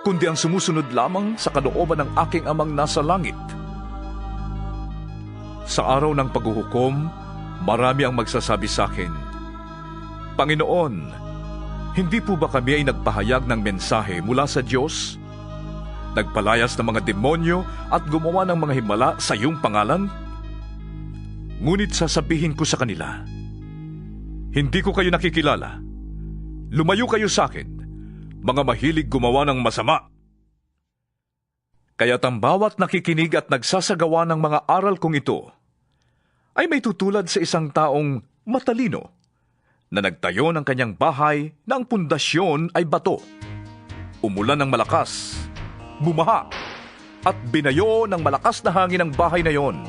kundi ang sumusunod lamang sa kalooban ng aking amang nasa langit. Sa araw ng paghuhukom, marami ang magsasabi sa akin, Panginoon, hindi po ba kami ay nagpahayag ng mensahe mula sa Diyos? Nagpalayas ng mga demonyo at gumawa ng mga himala sa iyong pangalan? Ngunit sasabihin ko sa kanila, hindi ko kayo nakikilala. Lumayo kayo sa akin, mga mahilig gumawa ng masama. Kaya't ang bawat nakikinig at nagsasagawa ng mga aral kong ito ay may tutulad sa isang taong matalino na nagtayo ng kanyang bahay na ang pundasyon ay bato. Umulan ng malakas, bumaha, at binayo ng malakas na hangin ang bahay na yon.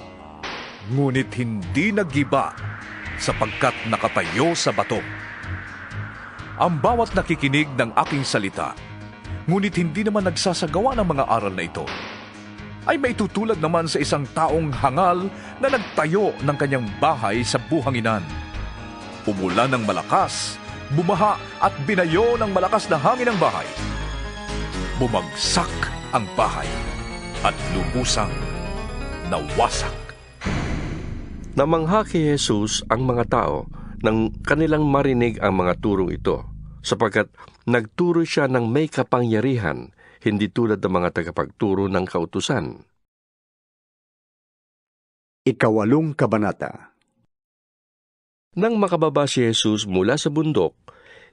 Ngunit hindi nagiba sapagkat nakatayo sa bato. Ang bawat nakikinig ng aking salita, ngunit hindi naman nagsasagawa ng mga aral na ito, ay may tutulad naman sa isang taong hangal na nagtayo ng kanyang bahay sa buhanginan. Umulan ng malakas, bumaha at binayo ng malakas na hangin ang bahay. Bumagsak ang bahay at lubusang nawasak. Namangha kay Jesus ang mga tao nang kanilang marinig ang mga turong ito, sapagkat nagturo siya ng may kapangyarihan, hindi tulad ng mga tagapagturo ng kautusan. 8 Kabanata. Nang makababa si Jesus mula sa bundok,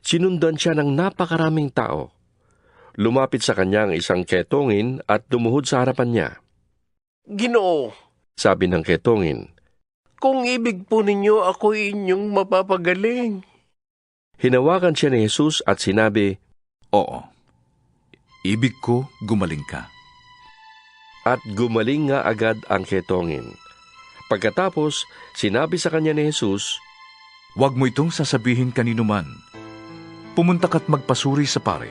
sinundan siya ng napakaraming tao. Lumapit sa kanya ang isang ketongin at lumuhod sa harapan niya. Ginoo, Sabi ng ketongin, kung ibig po ninyo, ako inyong mapapagaling. hinawakan siya ni Jesus at sinabi, Oo, ibig ko gumaling ka. at gumaling nga agad ang ketongin. Pagkatapos, sinabi sa kanya ni Jesus, Huwag mo itong sasabihin kanino man. Pumunta ka't magpasuri sa pare.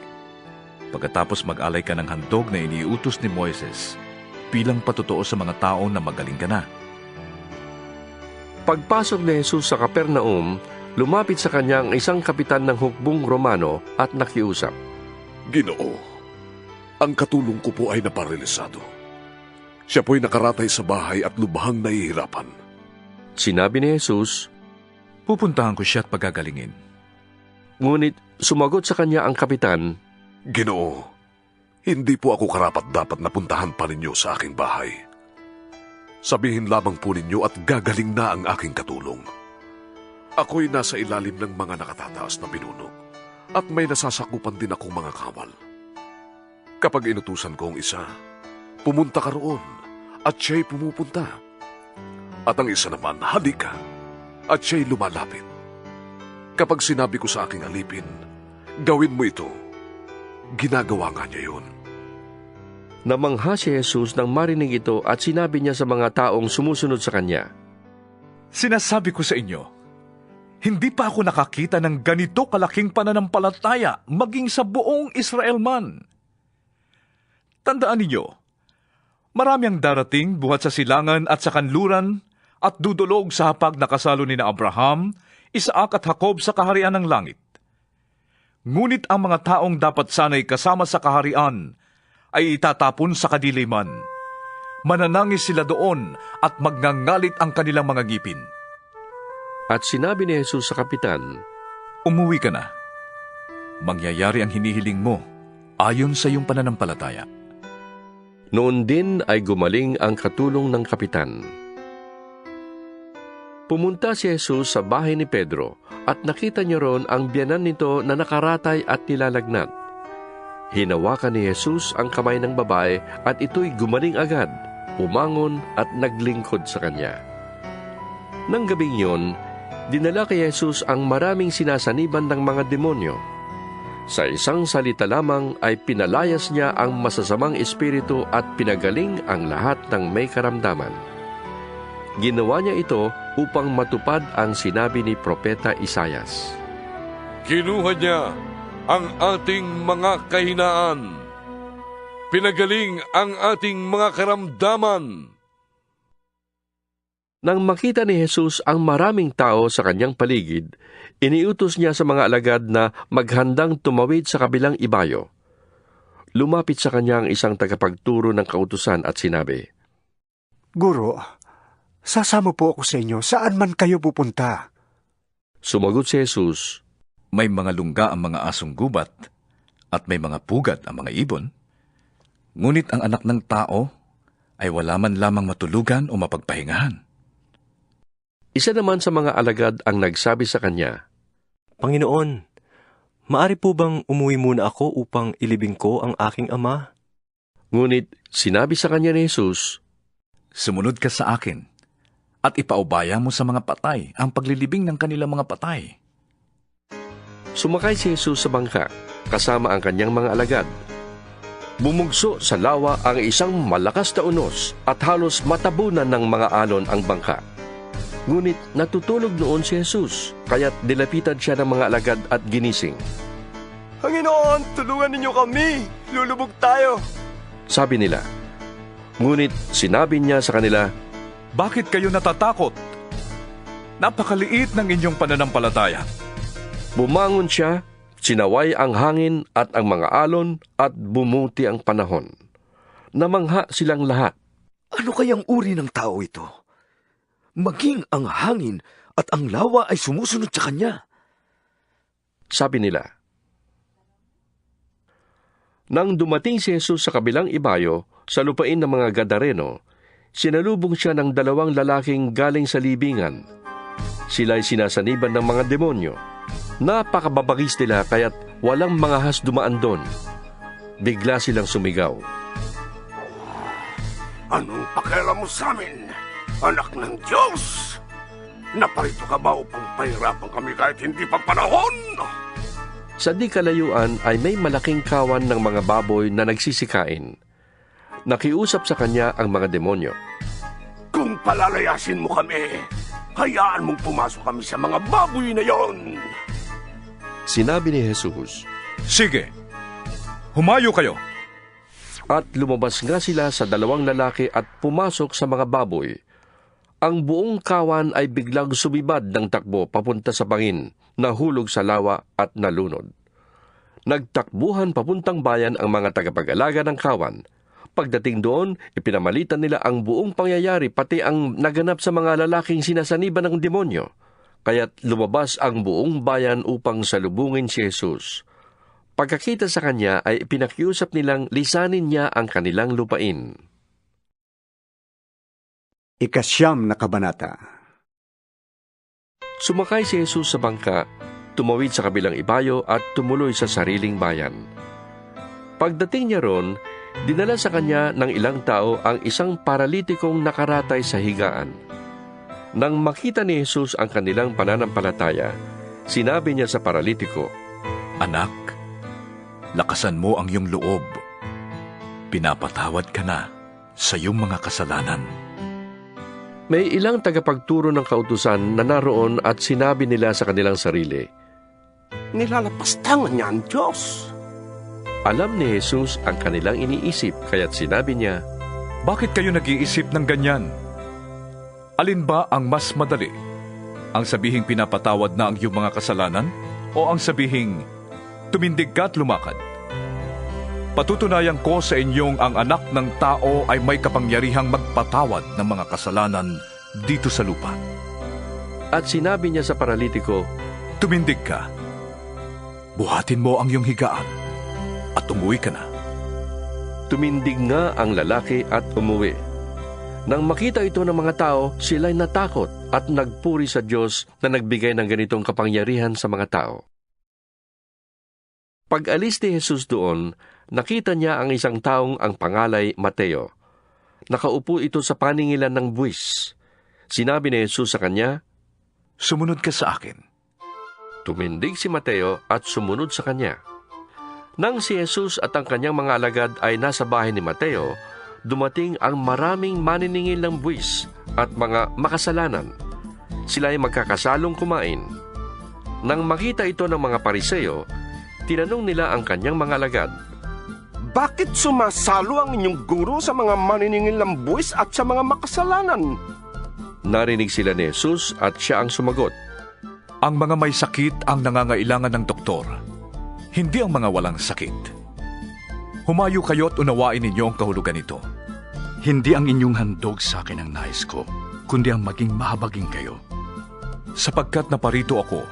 Pagkatapos mag-alay ka ng handog na iniutos ni Moises, bilang patotoo sa mga tao na magaling ka na. Pagpasok ni Jesus sa Kapernaum, lumapit sa kanya ang isang kapitan ng hukbong Romano at nakiusap. Ginoo, ang katulong ko po ay naparalisado. Siya po'y nakaratay sa bahay at lubhang nahihirapan. Sinabi ni Jesus, Pupuntahan ko siya at pagagalingin. ngunit sumagot sa kanya ang kapitan, Ginoo, hindi po ako karapat-dapat na puntahan pa ninyo sa aking bahay. Sabihin lamang po ninyo at gagaling na ang aking katulong. Ako'y nasa ilalim ng mga nakatataas na pinuno at may nasasakupan din akong mga kawal. Kapag inutusan ko ang isa, pumunta ka roon at siya'y pumupunta. At ang isa naman, halika at siya'y lumalapit. Kapag sinabi ko sa aking alipin, gawin mo ito, ginagawa nga niya yun. namangha si Jesus nang marinig ito at sinabi niya sa mga taong sumusunod sa kanya, Sinasabi ko sa inyo, hindi pa ako nakakita ng ganito kalaking pananampalataya maging sa buong Israel man. Tandaan ninyo, marami ang darating buhat sa silangan at sa kanluran at dudulog sa hapag na kasalo ni na Abraham, Isaac at Jacob sa kaharian ng langit. Ngunit ang mga taong dapat sana'y kasama sa kaharian ay itatapon sa kadiliman. Mananangis sila doon at magngangalit ang kanilang mga ngipin. At sinabi ni Jesus sa kapitan, Umuwi ka na. Mangyayari ang hinihiling mo ayon sa iyong pananampalataya. Noon din ay gumaling ang katulong ng kapitan. Pumunta si Jesus sa bahay ni Pedro at nakita niya ron ang biyanan nito na nakaratay at nilalagnat. Hinawakan ni Jesus ang kamay ng babae at ito'y gumaling agad, umangon at naglingkod sa kanya. Nang gabing yon, dinala kay Jesus ang maraming sinasaniban ng mga demonyo. Sa isang salita lamang ay pinalayas niya ang masasamang espiritu at pinagaling ang lahat ng may karamdaman. Ginawa niya ito upang matupad ang sinabi ni Propeta Isayas. Kinuha niya ang ating mga kahinaan. Pinagaling ang ating mga karamdaman. Nang makita ni Jesus ang maraming tao sa kanyang paligid, iniutos niya sa mga alagad na maghandang tumawid sa kabilang ibayo. Lumapit sa kanya ang isang tagapagturo ng kautusan at sinabi, Guro, sasama po ako sa inyo saan man kayo pupunta. Sumagot si Jesus, May mga lungga ang mga asong gubat at may mga pugad ang mga ibon. Ngunit ang anak ng tao ay wala man lamang matulugan o mapagpahingahan. Isa naman sa mga alagad ang nagsabi sa kanya, Panginoon, maari po bang umuwi muna ako upang ilibing ko ang aking ama? Ngunit sinabi sa kanya ni Jesus, Sumunod ka sa akin at ipaubaya mo sa mga patay ang paglilibing ng kanilang mga patay. Sumakay si Jesus sa bangka, kasama ang kanyang mga alagad. Bumugso sa lawa ang isang malakas na unos at halos matabunan ng mga alon ang bangka. Ngunit natutulog noon si Jesus, kaya't dilapitan siya ng mga alagad at ginising. Panginoon, tulungan ninyo kami! Lulubog tayo! Sabi nila. Ngunit sinabi niya sa kanila, Bakit kayo natatakot? Napakaliit ng inyong pananampalataya. Bumangon siya, sinaway ang hangin at ang mga alon at bumuti ang panahon. Namangha silang lahat. Ano kayang uri ng tao ito? Maging ang hangin at ang lawa ay sumusunod sa kanya. Sabi nila. Nang dumating si Jesus sa kabilang ibayo, sa lupain ng mga Gadareno, sinalubong siya ng 2 lalaking galing sa libingan. Sila'y sinasaniban ng mga demonyo. Napakababagis nila kaya't walang mga has dumaan doon. Bigla silang sumigaw. Anong pakialam mo sa amin, anak ng Diyos? Naparito ka ba upang pahirapan kami kahit hindi pa panahon? Sa di kalayuan ay may malaking kawan ng mga baboy na nagsisikain. Nakiusap sa kanya ang mga demonyo. Kung palalayasin mo kami, hayaan mong pumasok kami sa mga baboy na yon. Sinabi ni Jesus, Sige, humayo kayo. At lumabas nga sila sa 2 lalaki at pumasok sa mga baboy. ang buong kawan ay biglang sumibad ng takbo papunta sa bangin, nahulog sa lawa at nalunod. Nagtakbuhan papuntang bayan ang mga tagapag-alaga ng kawan. Pagdating doon, ipinamalitan nila ang buong pangyayari pati ang naganap sa mga lalaking sinasaniban ng demonyo. Kaya't lumabas ang buong bayan upang salubungin si Jesus. Pagkakita sa kanya ay pinakiusap nilang lisanin niya ang kanilang lupain. Ikasyam na kabanata. Sumakay si Jesus sa bangka, tumawid sa kabilang ibayo at tumuloy sa sariling bayan. Pagdating niya ron, dinala sa kanya ng ilang tao ang isang paralitikong nakaratay sa higaan. Nang makita ni Jesus ang kanilang pananampalataya, sinabi niya sa paralitiko, Anak, lakasan mo ang iyong loob. Pinapatawad ka na sa iyong mga kasalanan. May ilang tagapagturo ng kautusan na naroon at sinabi nila sa kanilang sarili, Nilalapastangan niya ang Diyos. Alam ni Jesus ang kanilang iniisip, kaya't sinabi niya, Bakit kayo nag-iisip ng ganyan? Alin ba ang mas madali? Ang sabihing pinapatawad na ang iyong mga kasalanan? O ang sabihing, tumindig ka at lumakad? Patutunayan ko sa inyong ang anak ng tao ay may kapangyarihang magpatawad ng mga kasalanan dito sa lupa. At sinabi niya sa paralitiko, Tumindig ka. Buhatin mo ang iyong higaan at umuwi ka na. Tumindig nga ang lalaki at umuwi. Nang makita ito ng mga tao, sila'y natakot at nagpuri sa Diyos na nagbigay ng ganitong kapangyarihan sa mga tao. Pag-alis ni Jesus doon, nakita niya ang isang taong ang pangalay Mateo. Nakaupo ito sa paningilan ng buwis. Sinabi ni Jesus sa kanya, Sumunod ka sa akin. Tumindig si Mateo at sumunod sa kanya. Nang si Jesus at ang kanyang mga alagad ay nasa bahay ni Mateo, dumating ang maraming maniningil ng buwis at mga makasalanan. Sila ay magkakasalong kumain. Nang makita ito ng mga Pariseo, tinanong nila ang kanyang mga alagad, Bakit sumasalo ang inyong guro sa mga maniningil ng buwis at sa mga makasalanan? Narinig sila ni Jesus at siya ang sumagot, Ang mga may sakit ang nangangailangan ng doktor, hindi ang mga walang sakit. Humayo kayo at unawain ninyo ang kahulugan nito. Hindi ang inyong handog sa akin ang nais ko, kundi ang maging mahabagin kayo. Sapagkat naparito ako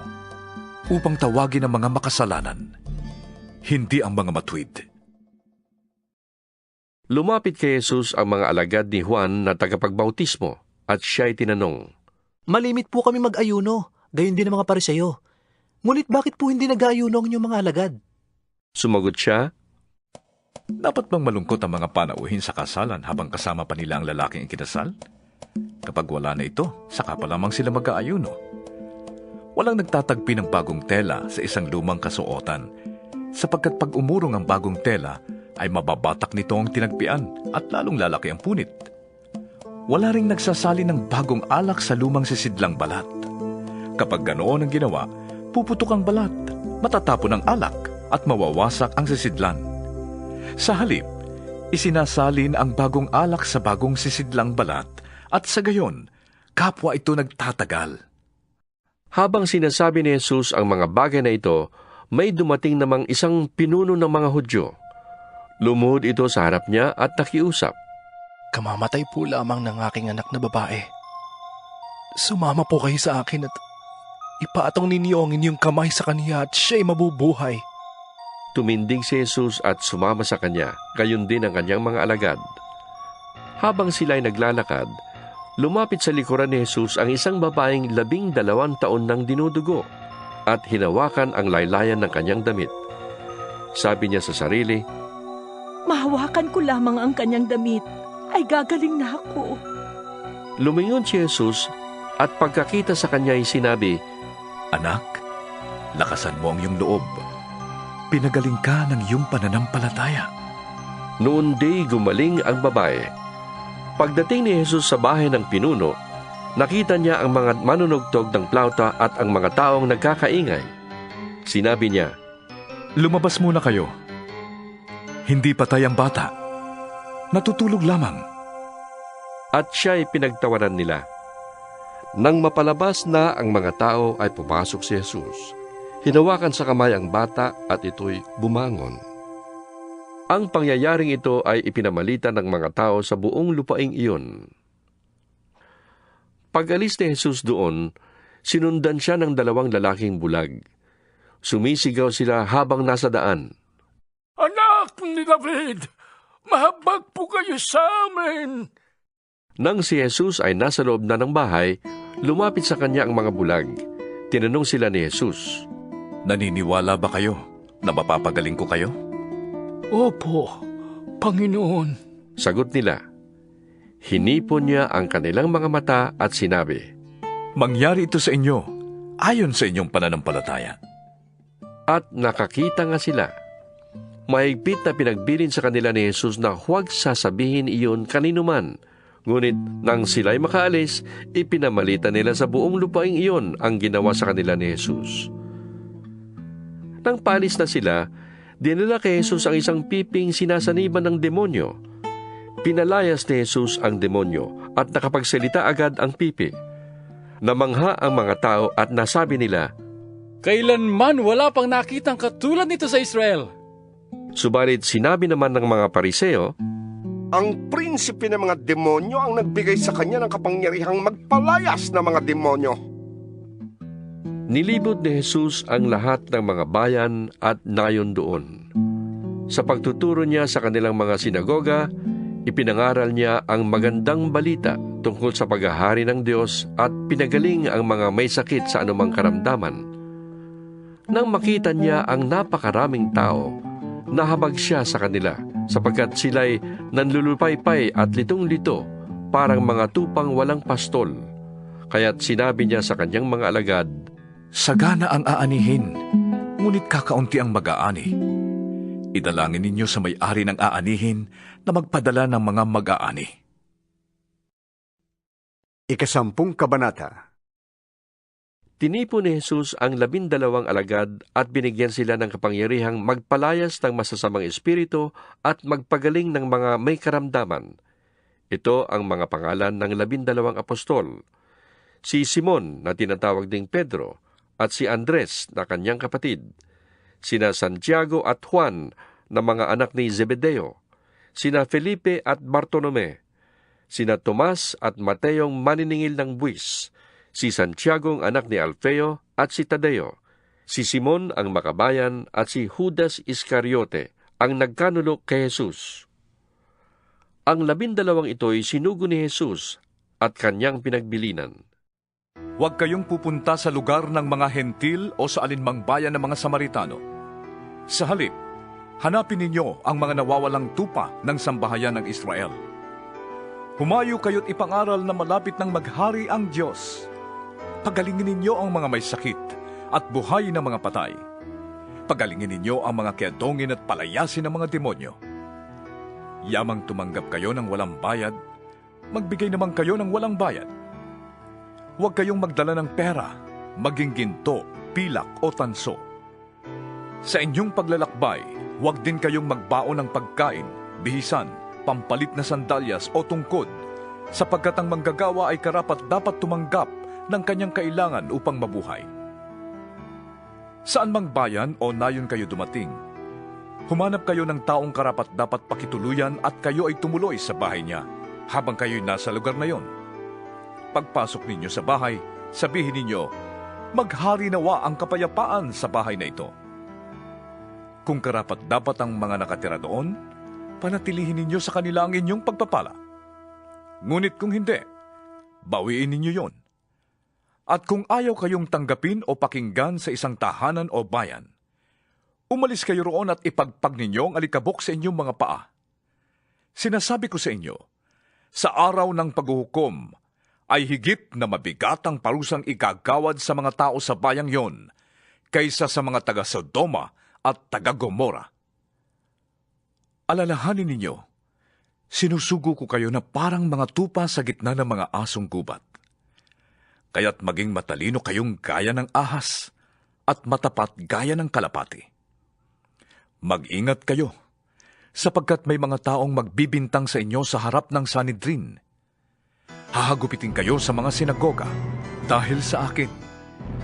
upang tawagin ang mga makasalanan, hindi ang mga matuwid. Lumapit kay Jesus ang mga alagad ni Juan na tagapagbautismo at siya'y tinanong, Malimit po kami mag-ayuno, gayon din ang mga Pariseo. Ngunit bakit po hindi nag-aayuno ang inyong mga alagad? Sumagot siya, Dapat bang malungkot ang mga panauhin sa kasalan habang kasama pa nila ang lalaking ikinasal? Kapag wala na ito, saka pa lamang sila mag-aayuno. Walang nagtatagpi ng bagong tela sa isang lumang kasuotan, sapagkat pag umurong ang bagong tela, ay mababatak nito ang tinagpian at lalong lalaki ang punit. Wala ring nagsasali ng bagong alak sa lumang sisidlang balat. Kapag ganoon ang ginawa, puputok ang balat, matatapon ang alak at mawawasak ang sisidlan. Sa halip, isinasalin ang bagong alak sa bagong sisidlang balat at sa gayon, kapwa ito nagtatagal. Habang sinasabi ni Jesus ang mga bagay na ito, may dumating namang isang pinuno ng mga Hudyo. Lumuhod ito sa harap niya at nakiusap. Kamamatay po lamang ng aking anak na babae. Sumama po kayo sa akin at ipaatong ninyo ang inyong kamay sa kaniya at siya'y mabubuhay. Tumindig si Jesus at sumama sa kanya, gayon din ang kanyang mga alagad. Habang sila'y naglalakad, lumapit sa likuran ni Jesus ang isang babaeng 12 taon nang dinudugo at hinawakan ang laylayan ng kanyang damit. Sabi niya sa sarili, Mahawakan ko lamang ang kanyang damit, ay gagaling na ako. Lumingon si Jesus at pagkakita sa kanya ay sinabi, Anak, lakasan mo ang iyong loob. Pinagaling ka ng iyong pananampalataya. Noon di gumaling ang babae. Pagdating ni Jesus sa bahay ng pinuno, nakita niya ang mga manunugtog ng plauta at ang mga taong nagkakaingay. Sinabi niya, Lumabas muna kayo. Hindi patay ang bata. Natutulog lamang. At siya'y pinagtawanan nila. Nang mapalabas na ang mga tao ay pumasok si Jesus. Hinawakan sa kamay ang bata at ito'y bumangon. Ang pangyayaring ito ay ipinamalita ng mga tao sa buong lupaing iyon. Pag-alis ni Jesus doon, sinundan siya ng 2 lalaking bulag. Sumisigaw sila habang nasa daan. Anak ni David, mahabag po kayo sa amin. Nang si Jesus ay nasa loob na ng bahay, lumapit sa kanya ang mga bulag. Tinanong sila ni Jesus, Naniniwala ba kayo na mapapagaling ko kayo? Opo, Panginoon. Sagot nila. Hinipon niya ang kanilang mga mata at sinabi, Mangyari ito sa inyo, ayon sa inyong pananampalataya. At nakakita nga sila. Mahigpit na pinagbilin sa kanila ni Jesus na huwag sasabihin iyon kaninuman. Ngunit nang sila'y makaalis, ipinamalita nila sa buong lupaing iyon ang ginawa sa kanila ni Jesus. Nang paalis na sila, dinala kay Jesus ang isang piping sinasaniban ng demonyo. Pinalayas ni Jesus ang demonyo at nakapagsalita agad ang pipi. Namangha ang mga tao at nasabi nila, Kailanman wala pang nakitang katulad nito sa Israel. Subalit sinabi naman ng mga Pariseo, Ang prinsipe ng mga demonyo ang nagbigay sa kanya ng kapangyarihang magpalayas ng mga demonyo. Nilibot ni Jesus ang lahat ng mga bayan at nayon doon. Sa pagtuturo niya sa kanilang mga sinagoga, ipinangaral niya ang magandang balita tungkol sa paghahari ng Diyos at pinagaling ang mga may sakit sa anumang karamdaman. Nang makita niya ang napakaraming tao, nahabag siya sa kanila sapagkat sila'y nanlulupaypay at litong-lito parang mga tupang walang pastol. Kaya't sinabi niya sa kanyang mga alagad, Sagana ang aanihin, ngunit kakaunti ang mag-aani. Idalangin ninyo sa may-ari ng aanihin na magpadala ng mga mag-aani. 10 Kabanata. Tinipon ni Jesus ang 12 alagad at binigyan sila ng kapangyarihang magpalayas ng masasamang espiritu at magpagaling ng mga may karamdaman. Ito ang mga pangalan ng 12 apostol. Si Simon na tinatawag ding Pedro at si Andres na kanyang kapatid. Sina Santiago at Juan na mga anak ni Zebedeo. Sina Felipe at Bartolome. Sina Tomas at Mateong maniningil ng buwis. Si Santiago ang anak ni Alfeo at si Tadeo, si Simon ang makabayan at si Judas Iscariote ang nagkanulok kay Jesus. Ang 12 ito'y sinugo ni Jesus at kanyang pinagbilinan. Huwag kayong pupunta sa lugar ng mga hentil o sa alinmang bayan ng mga Samaritano. Sa halip, hanapin ninyo ang mga nawawalang tupa ng sambahayan ng Israel. Humayo kayo't ipangaral na malapit ng maghari ang Diyos. Pagalingin ninyo ang mga may sakit at buhayin ang mga patay. Pagalingin ninyo ang mga kiadongin at palayasin ang mga demonyo. Yamang tumanggap kayo ng walang bayad, magbigay naman kayo ng walang bayad. Huwag kayong magdala ng pera, maging ginto, pilak o tanso. Sa inyong paglalakbay, huwag din kayong magbaon ng pagkain, bihisan, pampalit na sandalyas o tungkod, sapagkat ang manggagawa ay karapat-dapat tumanggap ng kanyang kailangan upang mabuhay. Saan mang bayan o nayon kayo dumating, humanap kayo ng taong karapat-dapat pakituluyan at kayo ay tumuloy sa bahay niya habang kayo'y nasa lugar na yon. Pagpasok ninyo sa bahay, sabihin ninyo, maghari nawa ang kapayapaan sa bahay na ito. Kung karapat-dapat ang mga nakatira doon, panatilihin ninyo sa kanila ang inyong pagpapala. Ngunit kung hindi, bawiin ninyo yon. At kung ayaw kayong tanggapin o pakinggan sa isang tahanan o bayan, umalis kayo roon at ipagpag ninyo ang alikabok sa inyong mga paa. Sinasabi ko sa inyo, sa araw ng paghuhukom, ay higit na mabigat ang parusang igagawad sa mga tao sa bayang yon, kaysa sa mga taga-Sodoma at taga-Gomora. Alalahanin ninyo, sinusugo ko kayo na parang mga tupa sa gitna ng mga asong gubat. Kaya't maging matalino kayong gaya ng ahas at matapat gaya ng kalapati. Mag-ingat kayo, sapagkat may mga taong magbibintang sa inyo sa harap ng Sanhedrin. Hahagupitin kayo sa mga sinagoga dahil sa akin.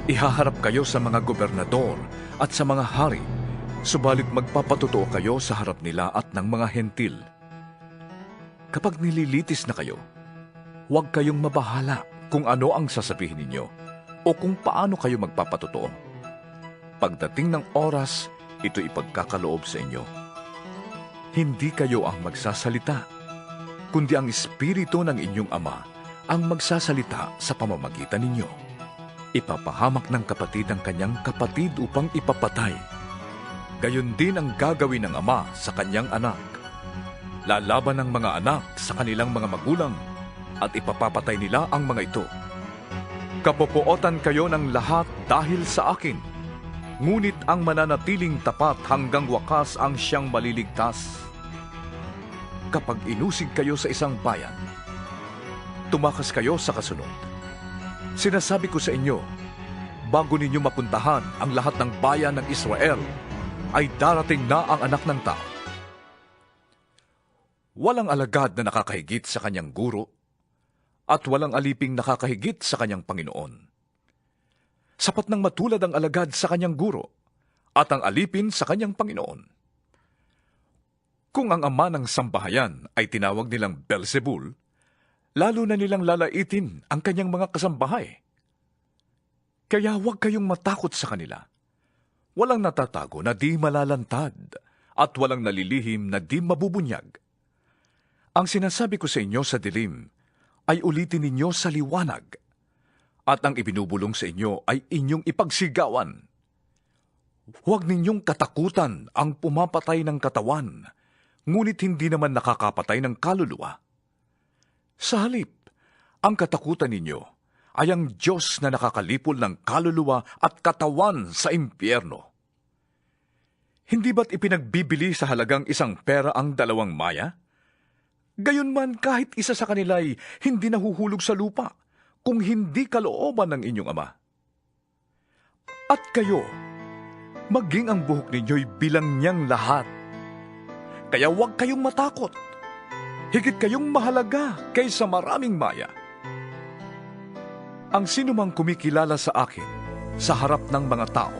Ihaharap kayo sa mga gobernador at sa mga hari, subalit magpapatotoo kayo sa harap nila at ng mga hentil. Kapag nililitis na kayo, huwag kayong mabahala kung ano ang sasabihin ninyo o kung paano kayo magpapatotoo. Pagdating ng oras, ito ipagkakaloob sa inyo. Hindi kayo ang magsasalita, kundi ang Espiritu ng inyong Ama ang magsasalita sa pamamagitan ninyo. Ipapahamak ng kapatid ang kanyang kapatid upang ipapatay. Gayon din ang gagawin ng ama sa kanyang anak. Lalaban ng mga anak sa kanilang mga magulang at ipapapatay nila ang mga ito. Kapopuotan kayo ng lahat dahil sa akin, ngunit ang mananatiling tapat hanggang wakas ang siyang maliligtas. Kapag inusig kayo sa isang bayan, tumakas kayo sa kasunod. Sinasabi ko sa inyo, bago ninyo mapuntahan ang lahat ng bayan ng Israel, ay darating na ang Anak ng Tao. Walang alagad na nakakahigit sa kanyang guro, at walang aliping nakakahigit sa kanyang Panginoon. Sapat nang matulad ang alagad sa kanyang guro, at ang alipin sa kanyang Panginoon. Kung ang ama ng sambahayan ay tinawag nilang Beelzebul, lalo na nilang lalaitin ang kanyang mga kasambahay. Kaya huwag kayong matakot sa kanila. Walang natatago na di malalantad at walang nalilihim na di mabubunyag. Ang sinasabi ko sa inyo sa dilim ay ulitin ninyo sa liwanag, at ang ibinubulong sa inyo ay inyong ipagsigawan. Huwag ninyong katakutan ang pumapatay ng katawan, ngunit hindi naman nakakapatay ng kaluluwa. Sa halip, ang katakutan ninyo ay ang Diyos na nakakalipol ng kaluluwa at katawan sa impyerno. Hindi ba't ipinagbibili sa halagang 1 pera ang 2 maya? Gayunman kahit isa sa kanila'y hindi nahuhulog sa lupa kung hindi kalooban ng inyong Ama. At kayo, maging ang buhok ninyo'y bilang niyang lahat. Kaya huwag kayong matakot. Higit kayong mahalaga kaysa maraming maya. Ang sinumang kumikilala sa akin sa harap ng mga tao,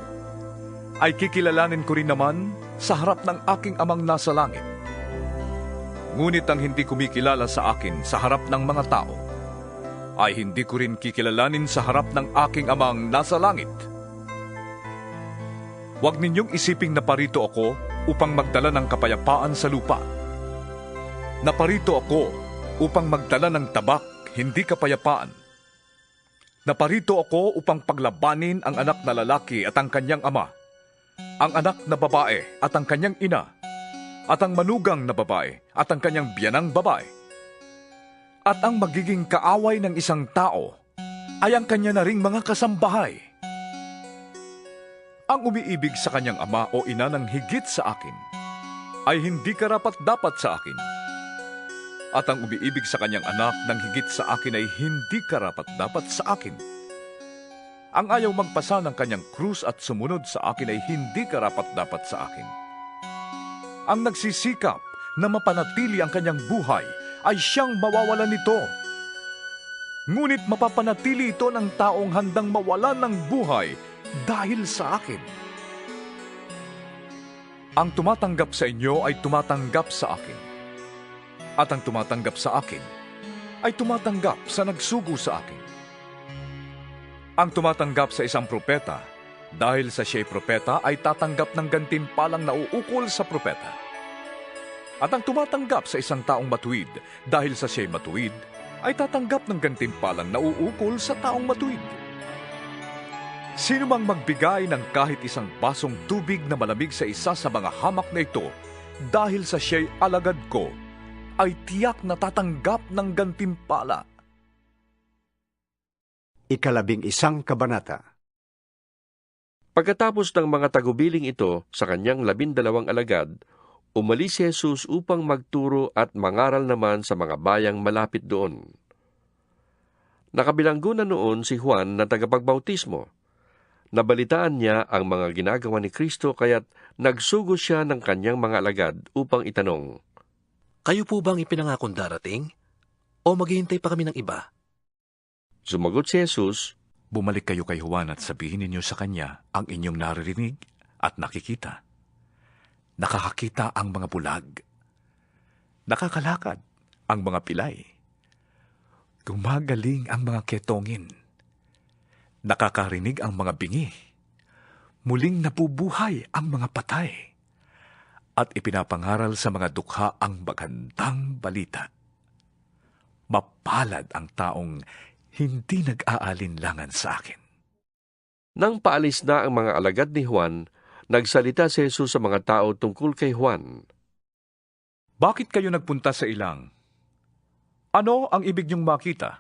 ay kikilalanin ko rin naman sa harap ng aking Amang nasa langit. Ngunit ang hindi kumikilala sa akin sa harap ng mga tao, ay hindi ko rin kikilalanin sa harap ng aking Amang nasa langit. Huwag ninyong isiping naparito ako upang magdala ng kapayapaan sa lupa. Naparito ako upang magdala ng tabak, hindi kapayapaan. Naparito ako upang paglabanin ang anak na lalaki at ang kanyang ama, ang anak na babae at ang kanyang ina, at ang manugang na babae at ang kanyang biyanang babae. At ang magiging kaaway ng isang tao ay ang kanya na ring mga kasambahay. Ang umiibig sa kanyang ama o ina ng higit sa akin ay hindi karapat-dapat sa akin. At ang umiibig sa kanyang anak ng higit sa akin ay hindi karapat-dapat sa akin. Ang ayaw magpasa ng kanyang krus at sumunod sa akin ay hindi karapat-dapat sa akin. Ang nagsisikap na mapanatili ang kanyang buhay ay siyang mawawalan nito. Ngunit mapapanatili ito ng taong handang mawalan ng buhay dahil sa akin. Ang tumatanggap sa inyo ay tumatanggap sa akin. At ang tumatanggap sa akin ay tumatanggap sa nagsugo sa akin. Ang tumatanggap sa isang propeta, dahil sa siya'y propeta ay tatanggap ng gantimpalang nauukol sa propeta. At ang tumatanggap sa isang taong matuwid, dahil sa siya'y matuwid, ay tatanggap ng gantimpalang nauukol sa taong matuwid. Sino mang magbigay ng kahit isang basong tubig na malamig sa isa sa mga hamak na ito, dahil sa siya'y alagad ko, ay tiyak na tatanggap ng gantimpala. 11 kabanata. Pagkatapos ng mga tagubiling ito sa kanyang 12 alagad, umalis si Jesus upang magturo at mangaral naman sa mga bayang malapit doon. Nakabilanggo na noon si Juan na tagapagbautismo. Nabalitaan niya ang mga ginagawa ni Kristo kaya't nagsugo siya ng kanyang mga alagad upang itanong, Kayo po bang ipinangakong darating? O maghihintay pa kami ng iba? Sumagot si Jesus, Bumalik kayo kay Juan at sabihin ninyo sa kanya ang inyong naririnig at nakikita. Nakakakita ang mga bulag. Nakakalakad ang mga pilay. Gumagaling ang mga ketongin. Nakakarinig ang mga bingi. Muling nabubuhay ang mga patay. At ipinapangaral sa mga dukha ang magandang balita. Mapalad ang taong hindi nag-aalinlangan sa akin. Nang paalis na ang mga alagad ni Juan, nagsalita si Jesus sa mga tao tungkol kay Juan. Bakit kayo nagpunta sa ilang? Ano ang ibig niyong makita?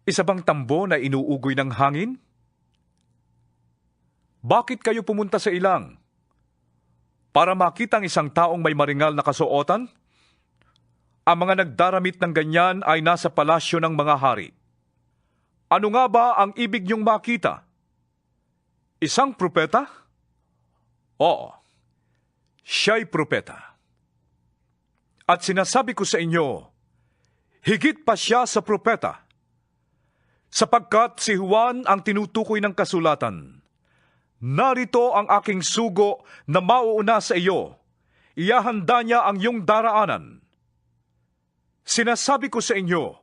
Isa bang tambo na inuugoy ng hangin? Bakit kayo pumunta sa ilang? Para makita ang isang taong may maringal na kasuotan? Ang mga nagdaramit ng ganyan ay nasa palasyo ng mga hari. Ano nga ba ang ibig niyong makita? Isang propeta? Oo, siya'y propeta. At sinasabi ko sa inyo, higit pa siya sa propeta. Sapagkat si Juan ang tinutukoy ng kasulatan. Narito ang aking sugo na mauuna sa iyo. Iyahanda niya ang iyong daraanan. Sinasabi ko sa inyo,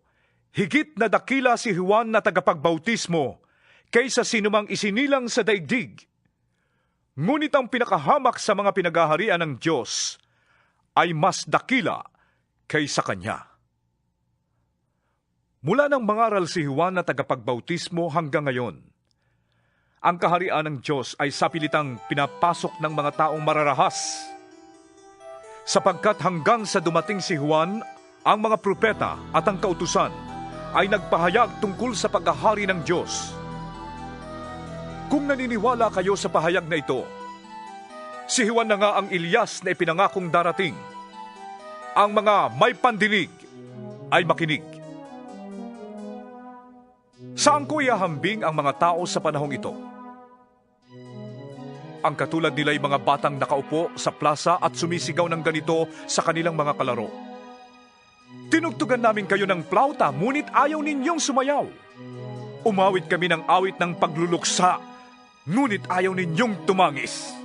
higit na dakila si Juan na tagapagbautismo kaysa sinumang isinilang sa daigdig. Ngunit ang pinakahamak sa mga pinaghaharian ng Diyos ay mas dakila kaysa kanya. Mula nang mangaral si Juan na tagapagbautismo hanggang ngayon, ang kaharian ng Diyos ay sapilitang pinapasok ng mga taong mararahas. Sapagkat hanggang sa dumating si Juan, ang mga propeta at ang kautusan ay nagpahayag tungkol sa paghahari ng Diyos. Kung naniniwala kayo sa pahayag na ito, si Juan na nga ang Elias na ipinangakong darating. Ang mga may pandinig ay makinig. Saan ko ihahambing ang mga tao sa panahong ito? Ang katulad nila ay mga batang nakaupo sa plaza at sumisigaw ng ganito sa kanilang mga kalaro. Tinugtugan namin kayo ng plauta, ngunit ayaw ninyong sumayaw. Umawit kami ng awit ng pagluluksa, ngunit ayaw ninyong tumangis.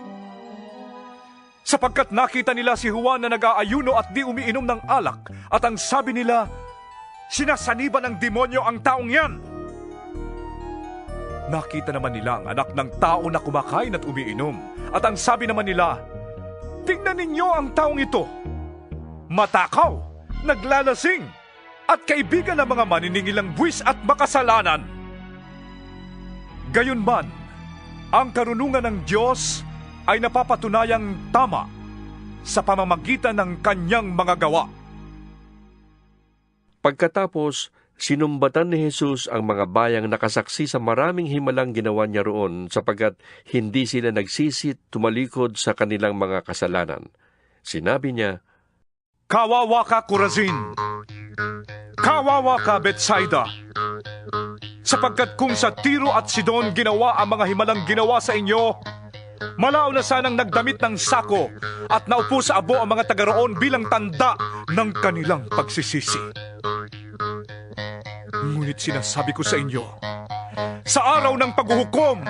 Sapagkat nakita nila si Juan na nag-aayuno at di umiinom ng alak, at ang sabi nila, sinasaniban ng demonyo ang taong yan. Nakita naman nila ang anak ng tao na kumakain at umiinom, at ang sabi naman nila, tingnan ninyo ang taong ito. Matakaw, naglalasing, at kaibigan ng mga maniningilang buwis at makasalanan. Gayunman, ang karunungan ng Diyos ay napapatunayang tama sa pamamagitan ng kanyang mga gawa. Pagkatapos, sinumbatan ni Jesus ang mga bayang nakasaksi sa maraming himalang ginawa niya roon sapagkat hindi sila nagsisit tumalikod sa kanilang mga kasalanan. Sinabi niya, Kawawa ka, Corazin! Kawawa ka, Bethsaida! Sapagkat kung sa Tiro at Sidon ginawa ang mga himalang ginawa sa inyo, malao na sanang nagdamit ng sako at naupo sa abo ang mga taga roon bilang tanda ng kanilang pagsisisi. Ngunit sinasabi ko sa inyo, sa araw ng paghuhukom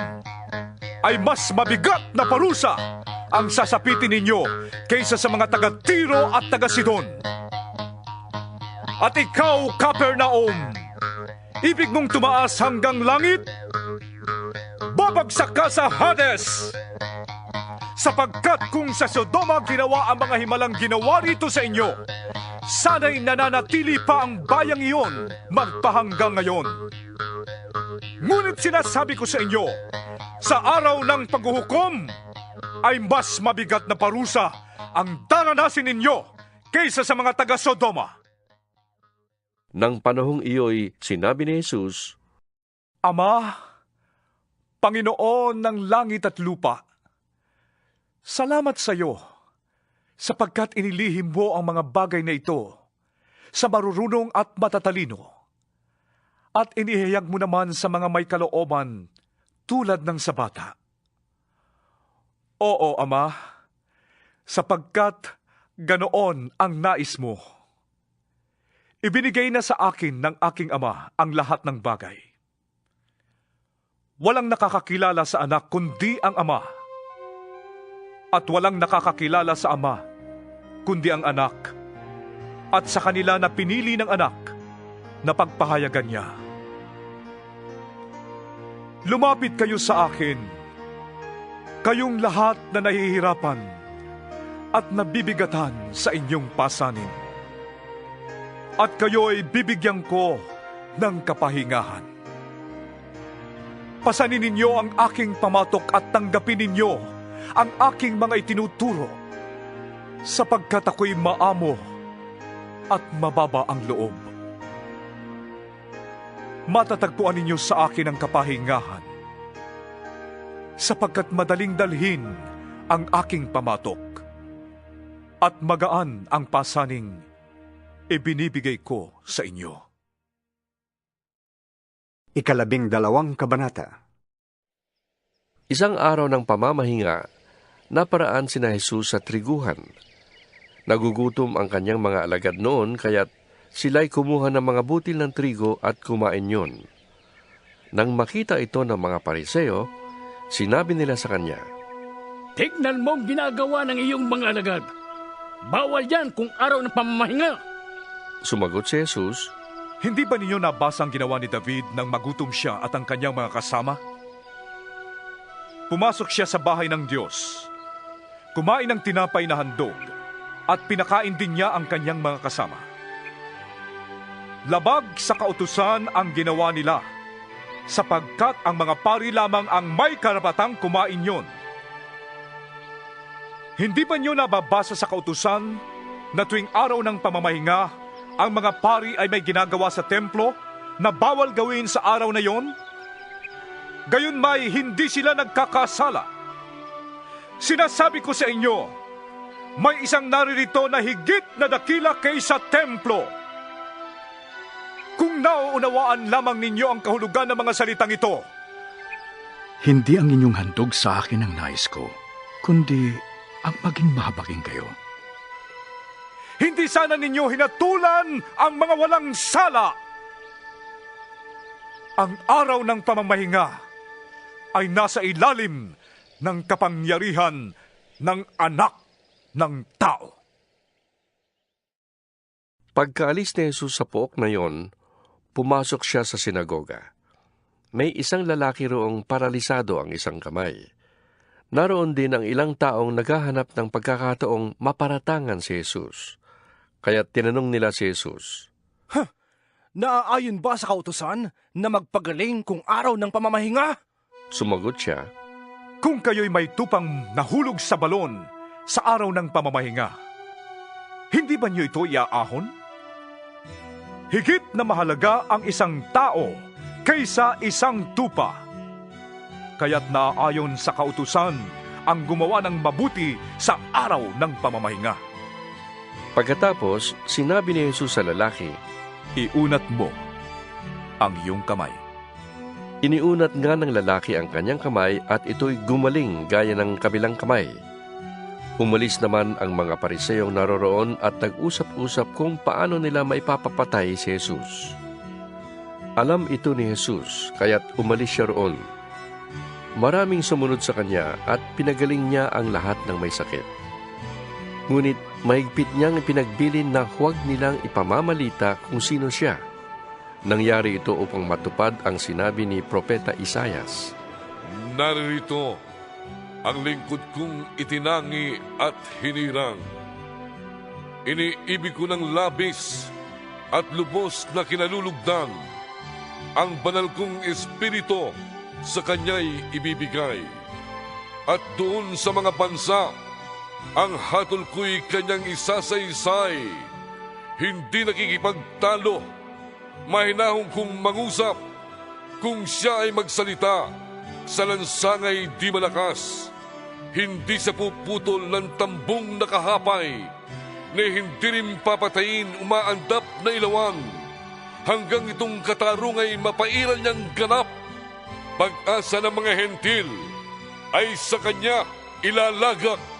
ay mas mabigat na parusa ang sasapitin ninyo kaysa sa mga taga-Tiro at taga-Sidon. At ikaw, Capernaum, ibig mong tumaas hanggang langit? Babagsak ka sa Hades! Sapagkat kung sa Sodoma ginawa ang mga himalang ginawa rito sa inyo, sana'y nananatili pa ang bayang iyon magpahanggang ngayon. Ngunit sinasabi ko sa inyo, sa araw ng paghuhukom, ay mas mabigat na parusa ang daranasin ninyo kaysa sa mga taga-Sodoma. Nang panahong iyo'y sinabi ni Jesus, Ama, Panginoon ng langit at lupa, salamat sa iyo sapagkat inilihim mo ang mga bagay na ito sa marurunong at matatalino at inihayag mo naman sa mga may kalooban tulad ng sa bata. Oo, Ama, sapagkat ganoon ang nais mo. Ibinigay na sa akin ng aking ama ang lahat ng bagay. Walang nakakakilala sa anak kundi ang ama. At walang nakakakilala sa ama kundi ang anak. At sa kanila na pinili ng anak na pagpahayagan niya. Lumapit kayo sa akin, kayong lahat na nahihirapan at nabibigatan sa inyong pasanin. At kayo'y bibigyan ko ng kapahingahan. Pasanin ninyo ang aking pamatok at tanggapin ninyo ang aking mga itinuturo, sapagkat ako'y maamo at mababa ang loob. Matatagpuan ninyo sa akin ang kapahingahan, sapagkat madaling dalhin ang aking pamatok, at magaan ang pasaning ibinibigay ko sa inyo. 12 kabanata. Isang araw ng pamamahinga, naparaan sina Jesus sa triguhan. Nagugutom ang kanyang mga alagad noon, kaya't sila'y kumuha ng mga butil ng trigo at kumain yun. Nang makita ito ng mga Pariseo, sinabi nila sa kanya, Tignan mo ang ginagawa ng iyong mga alagad. Bawal yan kung araw ng pamamahinga. Sumagot si Jesus, Hindi ba ninyo nabasa ang ginawa ni David nang magutom siya at ang kanyang mga kasama? Pumasok siya sa bahay ng Diyos, kumain ng tinapay na handog, at pinakain din niya ang kanyang mga kasama. Labag sa kautusan ang ginawa nila, sapagkat ang mga pari lamang ang may karapatang kumain yon. Hindi ba niyo nababasa sa kautusan na tuwing araw ng pamamahinga, ang mga pari ay may ginagawa sa templo na bawal gawin sa araw na yon? Gayon may hindi sila nagkakasala. Sinasabi ko sa inyo, may isang naririto na higit na dakila kaysa templo. Kung nauunawaan lamang ninyo ang kahulugan ng mga salitang ito. Hindi ang inyong handog sa akin ang nais ko, kundi ang maging mahabagin kayo. Hindi sana ninyo hinatulan ang mga walang sala. Ang araw ng pamamahinga ay nasa ilalim ng kapangyarihan ng anak ng tao. Pagkaalis ni Jesus sa pook na yon, pumasok siya sa sinagoga. May isang lalaki roong paralisado ang isang kamay. Naroon din ang ilang taong naghahanap ng pagkakataong maparatangan si Jesus. Kaya tinanong nila si Jesus, Naaayon ba sa kautusan na magpagaling kung araw ng pamamahinga? Sumagot siya, Kung kayo'y may tupang nahulog sa balon sa araw ng pamamahinga, hindi ba niyo ito iaahon? Higit na mahalaga ang isang tao kaysa isang tupa. Kaya't naaayon sa kautusan ang gumawa ng mabuti sa araw ng pamamahinga. Pagkatapos, sinabi ni Jesus sa lalaki, Iunat mo ang iyong kamay. Iniunat nga ng lalaki ang kanyang kamay at ito'y gumaling gaya ng kabilang kamay. Umalis naman ang mga Pariseyong naroroon at nag-usap-usap kung paano nila maipapapatay si Jesus. Alam ito ni Jesus, kaya't umalis siya roon. Maraming sumunod sa kanya at pinagaling niya ang lahat ng may sakit. Ngunit mahigpit niyang pinagbilin na huwag nilang ipamamalita kung sino siya. Nangyari ito upang matupad ang sinabi ni Propeta Isaias. Naririto ang lingkod kong itinangi at hinirang. Iniibig ko ng labis at lubos na kinalulugdan. Ang banal kong espiritu sa kanya'y ibibigay. At doon sa mga bansa, ang hatol ko'y kanyang isasaysay. Hindi nakikipagtalo, mahinahong kung mangusap. Kung siya ay magsalita, sa lansangay di malakas. Hindi sa puputol ng tambong nakahapay, na hindi rin papatayin umaandap na ilawan. Hanggang itong katarungay mapairal niyang ganap. Pag-asa ng mga hentil ay sa kanya ilalagak.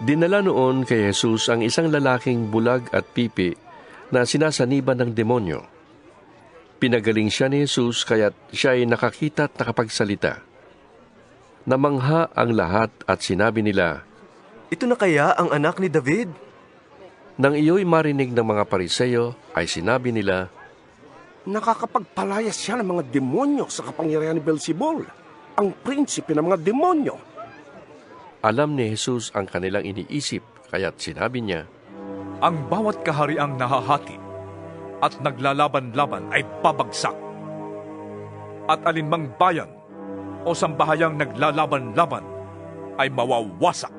Dinala noon kay Jesus ang isang lalaking bulag at pipi na sinasaniban ng demonyo. Pinagaling siya ni Jesus kaya't siya ay nakakita at nakapagsalita. Namangha ang lahat at sinabi nila, "Ito na kaya ang anak ni David?" Nang iyo'y marinig ng mga Pariseo, ay sinabi nila, "Nakakapagpalayas siya ng mga demonyo sa kapangyarihan ni Beelzebul, ang prinsipe ng mga demonyo." Alam ni Jesus ang kanilang iniisip, kaya't sinabi niya, "Ang bawat kahariang nahahati at naglalaban-laban ay babagsak. At alinmang bayan o sambahayang naglalaban-laban ay mawawasak.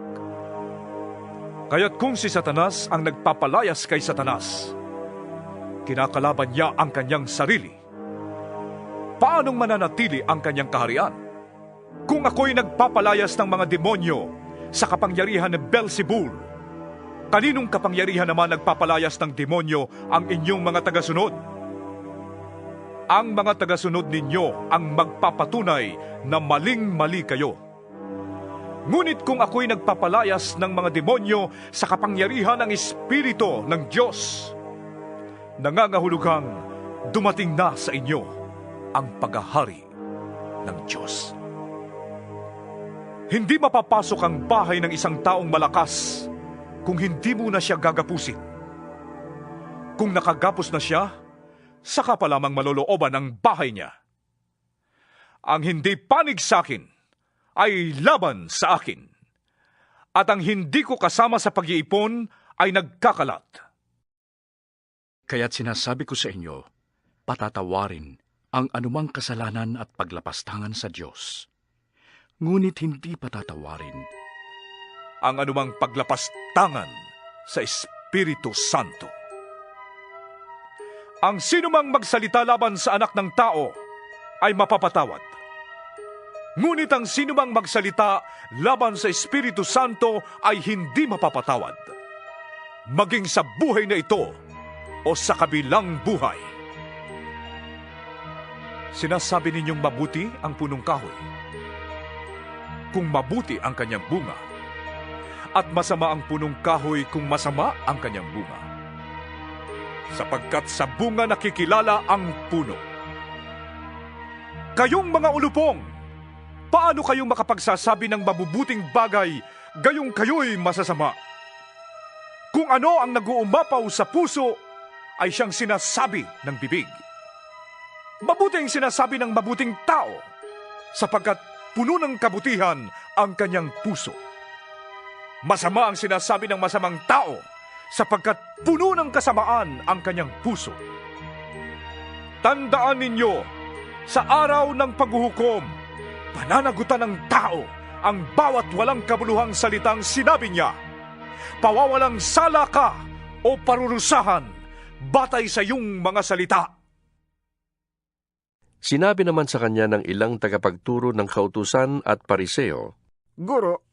Kaya't kung si Satanas ang nagpapalayas kay Satanas, kinakalaban niya ang kanyang sarili. Paanong mananatili ang kanyang kaharian? Kung ako'y nagpapalayas ng mga demonyo sa kapangyarihan ng Beelzebul, kaninong kapangyarihan naman nagpapalayas ng demonyo ang inyong mga tagasunod? Ang mga tagasunod ninyo ang magpapatunay na maling-mali kayo. Ngunit kung ako'y nagpapalayas ng mga demonyo sa kapangyarihan ng Espiritu ng Diyos, nangangahulugang dumating na sa inyo ang paghahari ng Diyos. Hindi mapapasok ang bahay ng isang taong malakas kung hindi mo na siya gagapusin. Kung nakagapos na siya, saka pa lamang malolooban ang bahay niya. Ang hindi panig sa akin ay laban sa akin, at ang hindi ko kasama sa pag-iipon ay nagkakalat. Kaya't sinasabi ko sa inyo, patatawarin ang anumang kasalanan at paglapastangan sa Diyos. Ngunit hindi patatawarin ang anumang paglapastangan sa Espiritu Santo. Ang sinumang magsalita laban sa anak ng tao ay mapapatawad. Ngunit ang sinumang magsalita laban sa Espiritu Santo ay hindi mapapatawad, maging sa buhay na ito o sa kabilang buhay. Sinasabi ninyong mabuti ang punong kahoy kung mabuti ang kanyang bunga, at masama ang punong kahoy kung masama ang kanyang bunga. Sapagkat sa bunga nakikilala ang puno. Kayong mga ulupong, paano kayong makapagsasabi ng mabubuting bagay gayong kayo'y masasama? Kung ano ang nag-uumapaw sa puso ay siyang sinasabi ng bibig. Mabuti ang sinasabi ng mabuting tao, sapagkat puno ng kabutihan ang kanyang puso. Masama ang sinasabi ng masamang tao, sapagkat puno ng kasamaan ang kanyang puso. Tandaan ninyo, sa araw ng paghuhukom, pananagutan ng tao ang bawat walang kabuluhang salitang sinabi niya. Pawawalang sala ka o parurusahan batay sa iyong mga salita. Sinabi naman sa kanya ng ilang tagapagturo ng kautusan at pariseo, "Guro,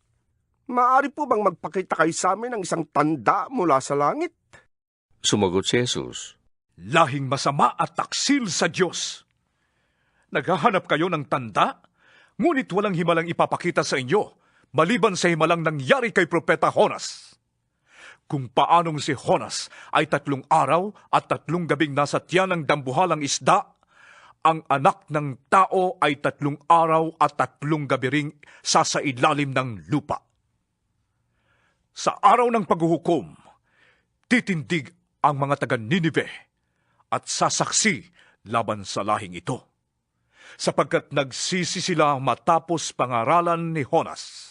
maaari po bang magpakita kayo sa amin ng isang tanda mula sa langit?" Sumagot si Jesus, "Lahing masama at taksil sa Diyos. Naghahanap kayo ng tanda, ngunit walang himalang ipapakita sa inyo, maliban sa himalang nangyari kay Propeta Jonas. Kung paanong si Jonas ay 3 araw at 3 gabing nasa tiyan ng dambuhalang isda, ang anak ng tao ay 3 araw at 3 gabi ring sasailalim ng lupa. Sa araw ng paghuhukom, titindig ang mga taga-Ninive at sasaksi laban sa lahing ito, sapagkat nagsisi sila matapos pangaralan ni Jonas.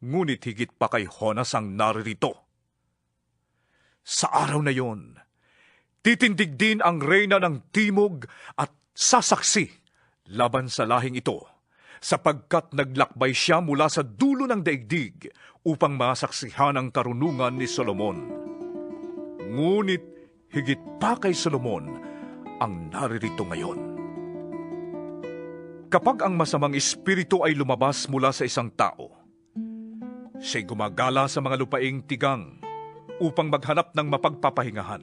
Ngunit higit pa kay Jonas ang naririto. Sa araw na yon, titindig din ang reyna ng timog at sasaksi laban sa lahing ito, sapagkat naglakbay siya mula sa dulo ng daigdig upang masaksihan ang karunungan ni Solomon. Ngunit higit pa kay Solomon ang naririto ngayon. Kapag ang masamang espiritu ay lumabas mula sa isang tao, siya'y gumagala sa mga lupaing tigang upang maghanap ng mapagpapahingahan.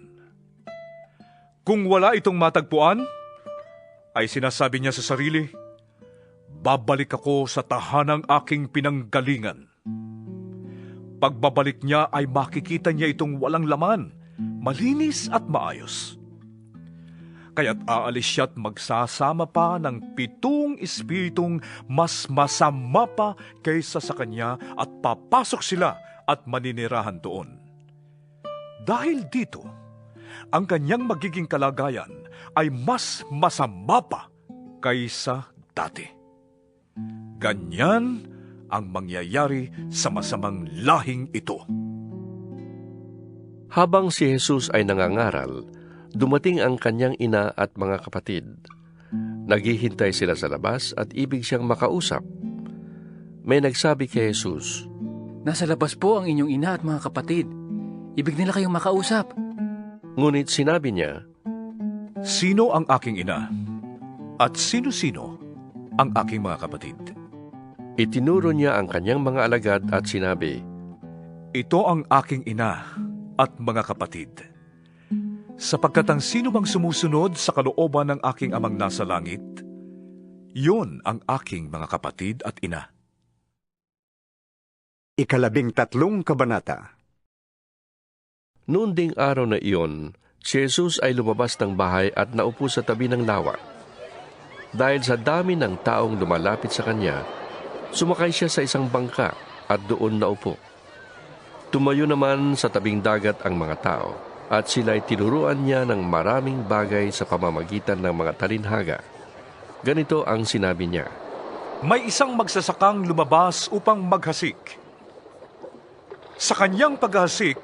Kung wala itong matagpuan, ay sinasabi niya sa sarili, babalik ako sa tahanang aking pinanggalingan. Pagbabalik niya ay makikita niya itong walang laman, malinis at maayos. Kaya't aalis siya at magsasama pa ng 7 espiritong mas masama pa kaysa sa kanya at papasok sila at maninirahan doon. Dahil dito, ang kanyang magiging kalagayan ay mas masama pa kaysa dati. Ganyan ang mangyayari sa masamang lahing ito. Habang si Jesus ay nangangaral, dumating ang kanyang ina at mga kapatid. Naghihintay sila sa labas at ibig siyang makausap. May nagsabi kay Jesus, "Nasa labas po ang inyong ina at mga kapatid. Ibig nila kayong makausap." Ngunit sinabi niya, "Sino ang aking ina? At sino-sino ang aking mga kapatid?" Itinuro niya ang kanyang mga alagad at sinabi, "Ito ang aking ina at mga kapatid. Sapagkat ang sino mang sumusunod sa kalooban ng aking amang nasa langit, yun ang aking mga kapatid at ina." 13 kabanata. Noon ding araw na iyon, si Jesus ay lumabas ng bahay at naupo sa tabi ng lawa. Dahil sa dami ng taong lumalapit sa kanya, sumakay siya sa isang bangka at doon naupo. Tumayo naman sa tabing dagat ang mga tao at sila'y tinuruan niya ng maraming bagay sa pamamagitan ng mga talinhaga. Ganito ang sinabi niya, "May isang magsasakang lumabas upang maghasik. Sa kanyang paghasik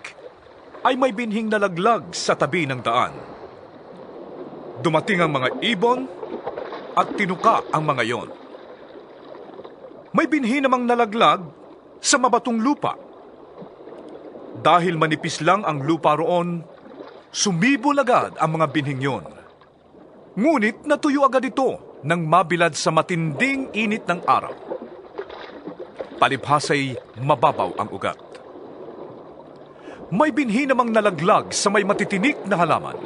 ay may binhing nalaglag sa tabi ng daan. Dumating ang mga ibon at tinuka ang mga iyon. May binhi namang nalaglag sa mabatong lupa. Dahil manipis lang ang lupa roon, sumibol agad ang mga binhing yon. Ngunit natuyo agad ito nang mabilad sa matinding init ng araw. Palibhasa'y mababaw ang ugat. May binhi namang nalaglag sa may matitinik na halaman.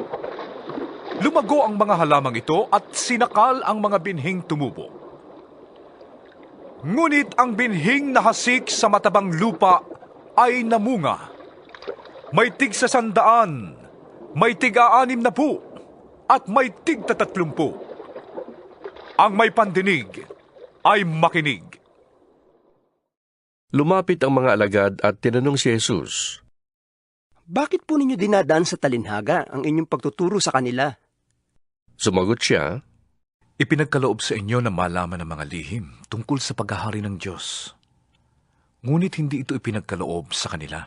Lumago ang mga halamang ito at sinakal ang mga binhing tumubo. Ngunit ang binhing nahasik sa matabang lupa ay namunga. May tig 100, may tig 60, at may tig 30. Ang may pandinig ay makinig." Lumapit ang mga alagad at tinanong si Jesus, "Bakit po ninyo dinadaan sa talinhaga ang inyong pagtuturo sa kanila?" Sumagot siya, "Ipinagkaloob sa inyo na malaman ang mga lihim tungkol sa paghahari ng Diyos. Ngunit hindi ito ipinagkaloob sa kanila,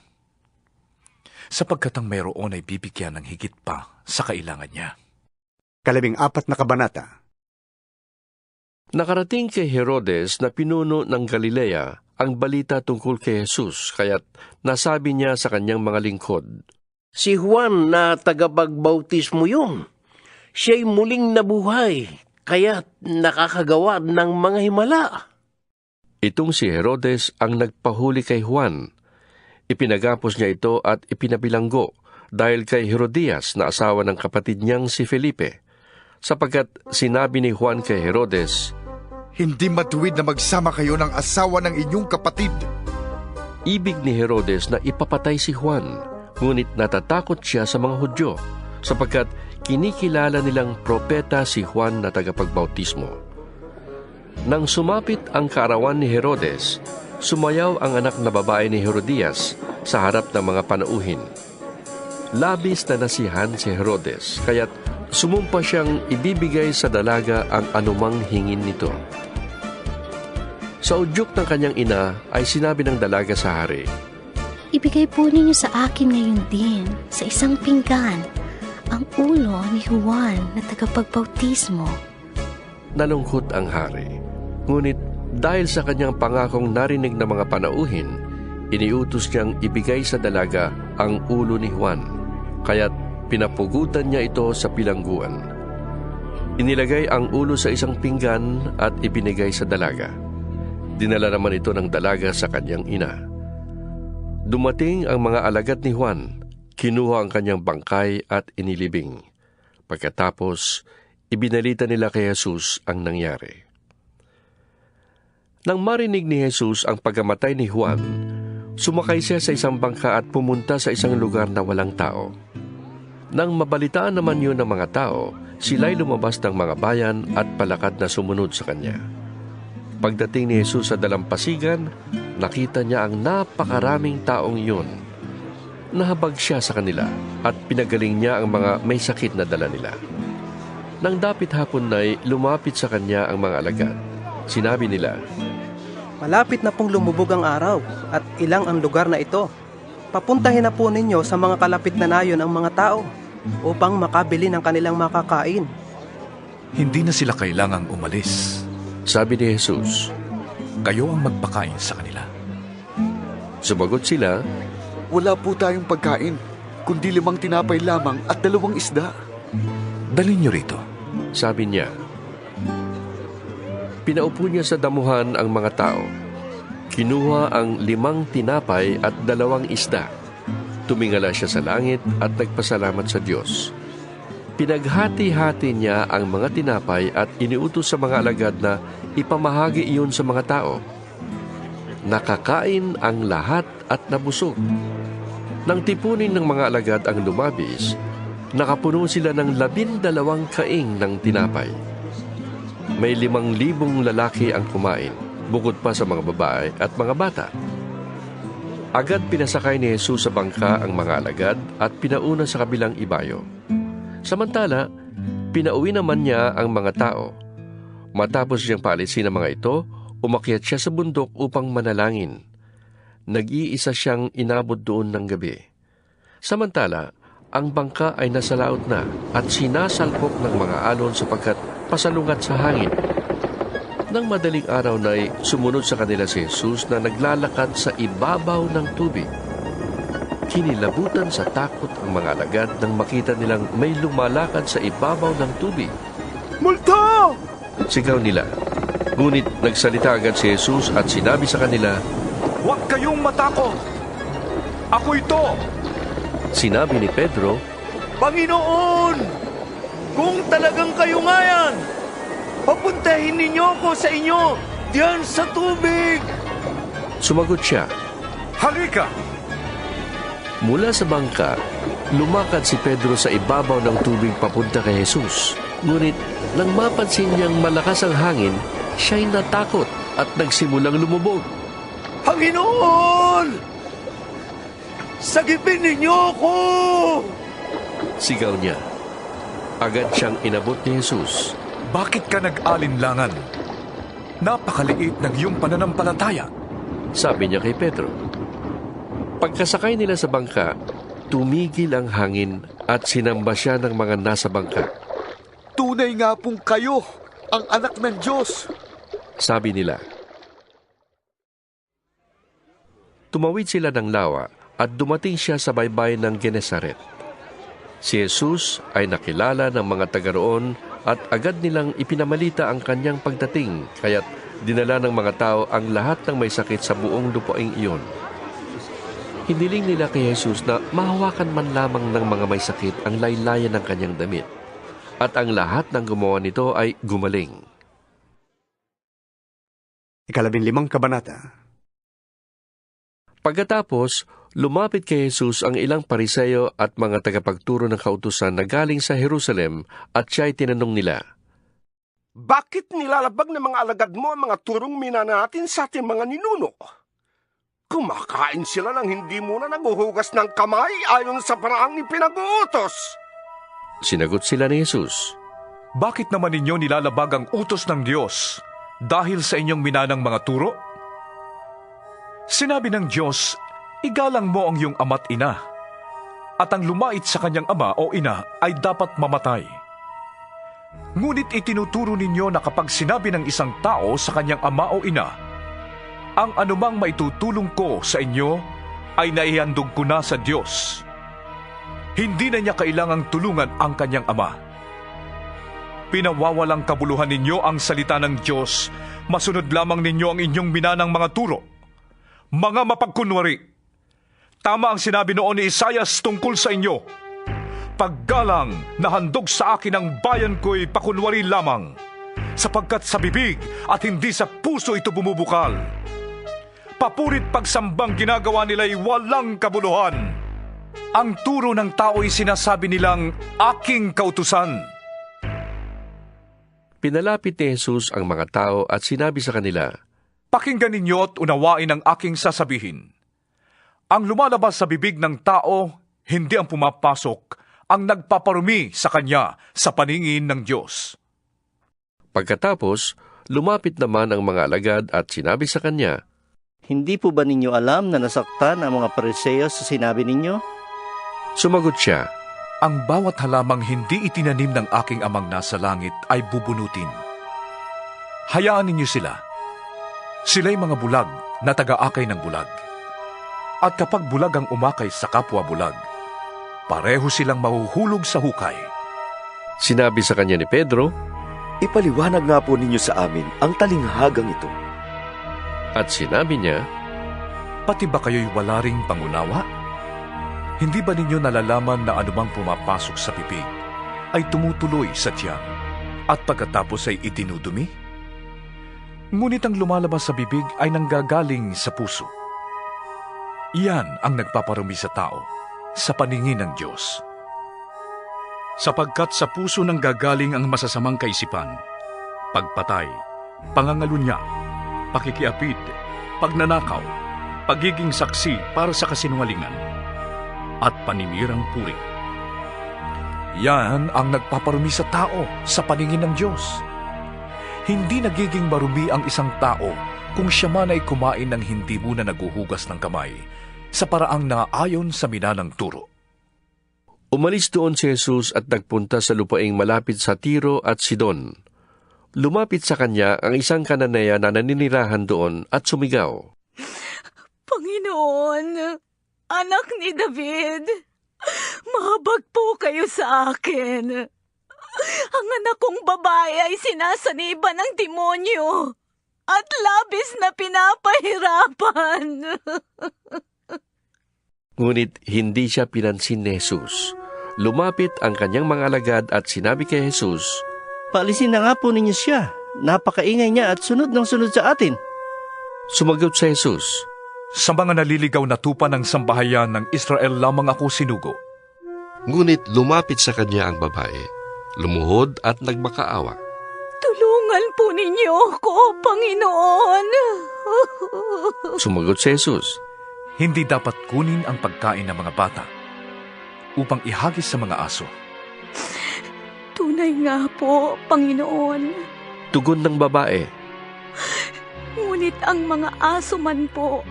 sapagkat ang mayroon ay bibigyan ng higit pa sa kailangan niya." 14 kabanata. Nakarating kay Herodes na pinuno ng Galilea ang balita tungkol kay Jesus, kaya't nasabi niya sa kanyang mga lingkod, "Si Juan na tagapagbautismo yun. Siya'y muling nabuhay, kaya't nakakagawa ng mga himala." Itong si Herodes ang nagpahuli kay Juan. Ipinagapos niya ito at ipinabilanggo dahil kay Herodias na asawa ng kapatid niyang si Felipe, sapagkat sinabi ni Juan kay Herodes, "Hindi matuwid na magsama kayo ng asawa ng inyong kapatid." Ibig ni Herodes na ipapatay si Juan, ngunit natatakot siya sa mga Hudyo, sapagkat kinikilala nilang propeta si Juan na tagapagbautismo. Nang sumapit ang kaarawan ni Herodes, sumayaw ang anak na babae ni Herodias sa harap ng mga panauhin. Labis na nasihan si Herodes, kaya't sumumpa siyang ibibigay sa dalaga ang anumang hingin nito. Sa udyok ng kanyang ina ay sinabi ng dalaga sa hari, "Ibigay po ninyo sa akin ngayon din, sa isang pinggan, ang ulo ni Juan na tagapagbautismo." Nalungkot ang hari. Ngunit dahil sa kanyang pangakong narinig ng mga panauhin, iniutos niyang ibigay sa dalaga ang ulo ni Juan, kaya't pinapugutan niya ito sa bilangguan. Inilagay ang ulo sa isang pinggan at ibinigay sa dalaga. Dinala naman ito ng dalaga sa kanyang ina. Dumating ang mga alagad ni Juan, kinuha ang kanyang bangkay at inilibing. Pagkatapos, ibinalita nila kay Jesus ang nangyari. Nang marinig ni Jesus ang pagkamatay ni Juan, Sumakay siya sa isang bangka at pumunta sa isang lugar na walang tao. Nang mabalitaan naman yun ng mga tao, sila'y lumabas ng mga bayan at palakad na sumunod sa kanya. Pagdating ni Jesus sa dalampasigan, nakita niya ang napakaraming taong iyon. Nahabag siya sa kanila at pinagaling niya ang mga may sakit na dala nila. Nang dapit hapon na'y lumapit sa kanya ang mga alagad. Sinabi nila, "Malapit na pong lumubog ang araw at ilang ang lugar na ito. Papuntahin na po ninyo sa mga kalapit na nayon ang mga tao upang makabili ng kanilang makakain." Hindi na sila kailangang umalis. Sabi ni Jesus, "Kayo ang magpakain sa kanila." Sumagot sila, "Wala po tayong pagkain, kundi 5 tinapay lamang at 2 isda." "Dalhin niyo rito," sabi niya. Pinaupo niya sa damuhan ang mga tao. Kinuha ang 5 tinapay at 2 isda. Tumingala siya sa langit at nagpasalamat sa Diyos. Pinaghati-hati niya ang mga tinapay at iniutos sa mga alagad na ipamahagi iyon sa mga tao. Nakakain ang lahat at nabusog. Nang tipunin ng mga alagad ang lumabis, nakapuno sila ng 12 kaing ng tinapay. May 5,000 lalaki ang kumain, bukod pa sa mga babae at mga bata. Agad pinasakay ni Jesus sa bangka ang mga alagad at pinauna sa kabilang ibayo. Samantala, pinauwi naman niya ang mga tao. Matapos niyang paalisin ang mga ito, umakyat siya sa bundok upang manalangin. Nag-iisa siyang inabot doon ng gabi. Samantala, ang bangka ay nasa laot na at sinasalpok ng mga alon sapagkat pasalungat sa hangin. Nang madaling araw na'y sumunod sa kanila si Jesus na naglalakad sa ibabaw ng tubig. Kinilabutan sa takot ang mga alagad nang makita nilang may lumalakad sa ibabaw ng tubig. "Multo!" Sigaw nila. Ngunit nagsalita agad si Jesus at sinabi sa kanila, "Huwag kayong matakot! Ako ito!" Sinabi ni Pedro, "Panginoon, kung talagang kayo nga yan, papuntahin ninyo ako sa inyo diyan sa tubig." Sumagot siya, "Halika!" Mula sa bangka, lumakad si Pedro sa ibabaw ng tubig papunta kay Jesus. Ngunit nang mapansin niyang malakas ang hangin, siya'y natakot at nagsimulang lumubog. "Panginoon, sagipin ninyo ako!" Sigaw niya. Agad siyang inabot ni Jesus. "Bakit ka nag-alinlangan? Napakaliit ng iyong pananampalataya," sabi niya kay Pedro. Pagkasakay nila sa bangka, tumigil ang hangin at sinamba siya ng mga nasa bangka. "Tunay nga pong kayo, ang anak ng Diyos," sabi nila. Tumawid sila ng lawa at dumating siya sa baybay ng Genesaret. Si Jesus ay nakilala ng mga taga roon at agad nilang ipinamalita ang kanyang pagdating, kaya't dinala ng mga tao ang lahat ng may sakit sa buong lupaing iyon. Hiniling nila kay Jesus na mahawakan man lamang ng mga may sakit ang laylayan ng kanyang damit. At ang lahat ng gumawa nito ay gumaling. 15 kabanata. Pagkatapos, lumapit kay Jesus ang ilang Pariseo at mga tagapagturo ng kautusan na galing sa Jerusalem at siya'y tinanong nila, "Bakit nilalabag ng mga alagad mo ang mga turong minana natin sa ating mga ninuno? Kumakain sila nang hindi muna naguhugas ng kamay ayon sa paraang ipinag-uutos." Sinagot sila ni Jesus, "Bakit naman ninyo nilalabag ang utos ng Diyos dahil sa inyong minanang mga turo? Sinabi ng Diyos, igalang mo ang iyong ama't ina, at ang lumait sa kanyang ama o ina ay dapat mamatay. Ngunit itinuturo ninyo na kapag sinabi ng isang tao sa kanyang ama o ina, ang anumang maitutulong ko sa inyo ay naihandog ko na sa Diyos. Hindi na niya kailangang tulungan ang kanyang ama. Pinawawalang kabuluhan ninyo ang salita ng Diyos, masunod lamang ninyo ang inyong minanang mga turo. Mga mapagkunwari, tama ang sinabi noon ni Isaias tungkol sa inyo, paggalang na handog sa akin ang bayan ko'y pakunwari lamang, sapagkat sa bibig at hindi sa puso ito bumubukal. Papurit pagsambang ginagawa nila'y walang kabuluhan. Ang turo ng tao'y sinasabi nilang aking kautusan. Pinalapit ni Jesus ang mga tao at sinabi sa kanila, Pakinggan ninyo at unawain ang aking sasabihin. Ang lumalabas sa bibig ng tao, hindi ang pumapasok, ang nagpaparumi sa kanya sa paningin ng Diyos. Pagkatapos, lumapit naman ang mga alagad at sinabi sa kanya, Hindi po ba ninyo alam na nasaktan ang mga Pariseo sa sinabi ninyo? Sumagot siya, Ang bawat halamang hindi itinanim ng aking amang nasa langit ay bubunutin. Hayaan ninyo sila. Sila'y mga bulag na taga-akay ng bulag. At kapag bulag ang umakay sa kapwa bulag, pareho silang mahuhulog sa hukay. Sinabi sa kanya ni Pedro, Ipaliwanag nga po ninyo sa amin ang talinghagang ito. At sinabi niya, Pati ba kayo'y wala ring pangunawa? Hindi ba ninyo nalalaman na anumang pumapasok sa bibig ay tumutuloy sa tiyan at pagkatapos ay itinudumi? Ngunit ang lumalabas sa bibig ay nanggagaling sa puso. Iyan ang nagpaparumi sa tao sa paningin ng Diyos. Sapagkat sa puso nang gagaling ang masasamang kaisipan, pagpatay, pangangalunya, pakikiapid, pagnanakaw, pagiging saksi para sa kasinungalingan, at panimirang puri. Yan ang nagpaparumi sa tao sa paningin ng Diyos. Hindi nagiging marumi ang isang tao kung siya man ay kumain ng hindi muna naguhugas ng kamay sa paraang naayon sa minanang turo. Umalis doon si Jesus at nagpunta sa lupaing malapit sa Tiro at Sidon. Lumapit sa kanya ang isang Kananea na naninirahan doon at sumigaw, Panginoon, anak ni David, mahabag po kayo sa akin. Ang anak kong babae ay sinasaniba ng demonyo at labis na pinapahirapan. Ngunit hindi siya pinansin ni Jesus. Lumapit ang kanyang mga alagad at sinabi kay Jesus, Paalisin na nga po ninyo siya. Napakaingay niya at sunod ng sunod sa atin. Sumagot si Jesus, Sa mga naliligaw na tupa ng sambahayan ng Israel lamang ako sinugo. Ngunit lumapit sa kanya ang babae, lumuhod at nagmakaawa. Tulungan po ninyo ako, Panginoon. Sumagot si Jesus, Hindi dapat kunin ang pagkain ng mga bata upang ihagis sa mga aso. Tunay nga po, Panginoon. Tugon ng babae, Ngunit ang mga aso man po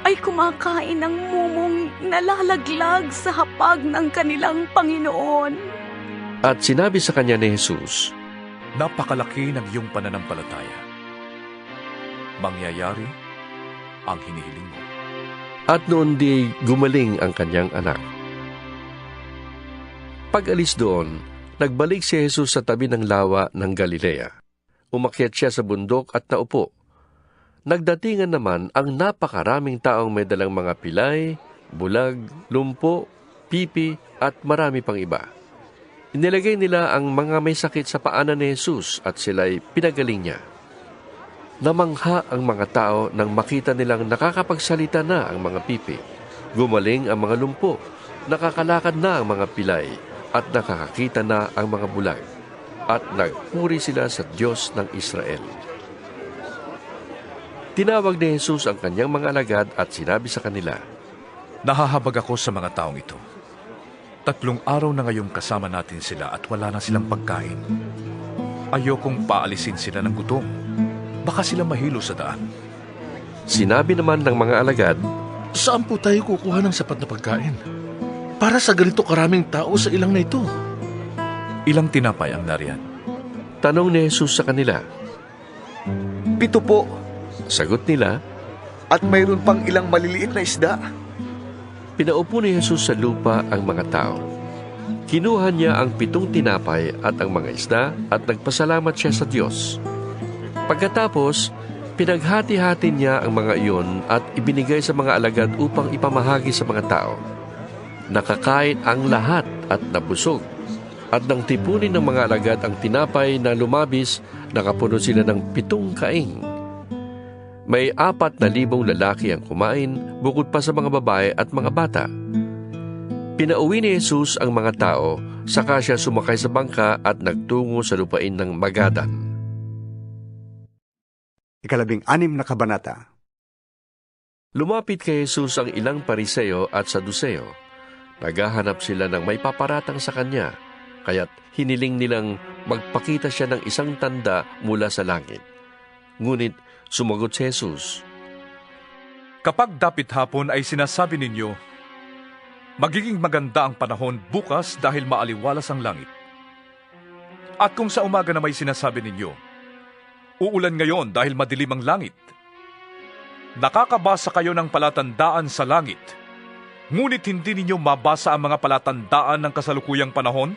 ay kumakain ng mumong nalalaglag sa hapag ng kanilang Panginoon. At sinabi sa kanya ni Jesus, Napakalaki ng iyong pananampalataya. Mangyayari ang hinihiling mo. At noon di gumaling ang kanyang anak. Pag-alis doon, nagbalik si Jesus sa tabi ng lawa ng Galilea. Umakyat siya sa bundok at naupo. Nagdatingan naman ang napakaraming taong may dalang mga pilay, bulag, lumpo, pipi at marami pang iba. Inilagay nila ang mga may sakit sa paanan ni Jesus at sila'y pinagaling niya. Namangha ang mga tao nang makita nilang nakakapagsalita na ang mga pipi. Gumaling ang mga lumpo, nakakalakad na ang mga pilay, at nakakakita na ang mga bulag. At nagpuri sila sa Diyos ng Israel. Tinawag ni Jesus ang kanyang mga alagad at sinabi sa kanila, Nahahabag ako sa mga taong ito. 3 araw na ngayong kasama natin sila at wala na silang pagkain. Ayokong paalisin sila ng gutom. Baka sila mahilo sa daan. Sinabi naman ng mga alagad, Saan po tayo kukuha ng sapat na pagkain? Para sa ganito karaming tao sa ilang na ito. Ilang tinapay ang nariyan? Tanong ni Jesus sa kanila. 7 po. Sagot nila, At mayroon pang ilang maliliit na isda. Pinaupo ni Jesus sa lupa ang mga tao. Kinuha niya ang 7 tinapay at ang mga isda at nagpasalamat siya sa Diyos. Pagkatapos, pinaghati-hati niya ang mga iyon at ibinigay sa mga alagad upang ipamahagi sa mga tao. Nakakain ang lahat at nabusog. At nang tipunin ng mga alagad ang tinapay na lumabis, nakapuno sila ng 7 kaing. May 4,000 lalaki ang kumain bukod pa sa mga babae at mga bata. Pinauwi ni Jesus ang mga tao, saka siya sumakay sa bangka at nagtungo sa lupain ng Magadan. 16 na kabanata. Lumapit kay Jesus ang ilang Pariseo at Saduseo. Naghahanap sila ng may paparatang sa kanya, kaya't hiniling nilang magpakita siya ng isang tanda mula sa langit. Ngunit sumagot si Jesus, Kapag dapit hapon ay sinasabi ninyo, magiging maganda ang panahon bukas dahil maaliwalas ang langit. At kung sa umaga na may sinasabi ninyo, uulan ngayon dahil madilim ang langit. Nakakabasa kayo ng palatandaan sa langit, ngunit hindi ninyo mabasa ang mga palatandaan ng kasalukuyang panahon?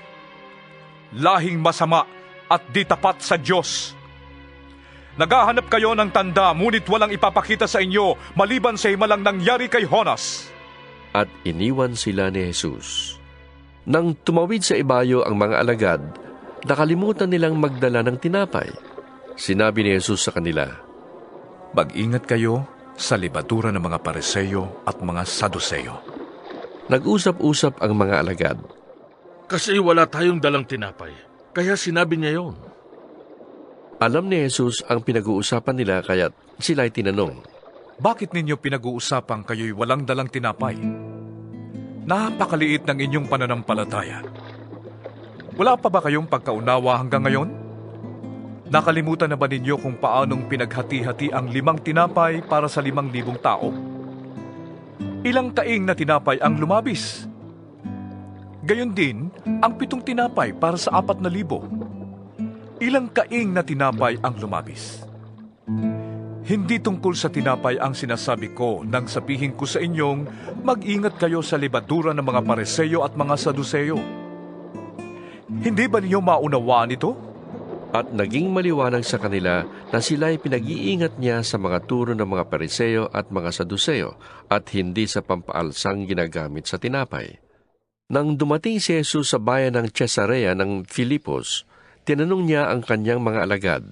Lahing masama at di tapat sa Diyos. Naghahanap kayo ng tanda, ngunit walang ipapakita sa inyo maliban sa himalang nangyari kay Jonas. At iniwan sila ni Jesus. Nang tumawid sa ibayo ang mga alagad, nakalimutan nilang magdala ng tinapay. Sinabi ni Jesus sa kanila, Mag-ingat kayo sa libadura ng mga Pariseo at mga Saduseo. Nag-usap-usap ang mga alagad. Kasi wala tayong dalang tinapay, kaya sinabi niya yon. Alam ni Jesus ang pinag-uusapan nila kaya't sila'y tinanong, Bakit ninyo pinag-uusapan kayo'y walang dalang tinapay? Napakaliit ng inyong pananampalataya. Wala pa ba kayong pagkaunawa hanggang ngayon? Nakalimutan na ba ninyo kung paanong pinaghati-hati ang 5 tinapay para sa 5,000 tao? Ilang taing na tinapay ang lumabis? Gayon din, ang 7 tinapay para sa 4,000. Ilang kaing na tinapay ang lumabis? Hindi tungkol sa tinapay ang sinasabi ko nang sabihin ko sa inyong mag-ingat kayo sa libadura ng mga Pariseo at mga Saduseo. Hindi ba ninyo maunawaan ito? At naging maliwanag sa kanila na sila'y pinag-iingat niya sa mga turo ng mga Pariseo at mga Saduseo at hindi sa pampaalsang ginagamit sa tinapay. Nang dumating si Jesus sa bayan ng Cesarea ng Filipos, tinanong niya ang kanyang mga alagad,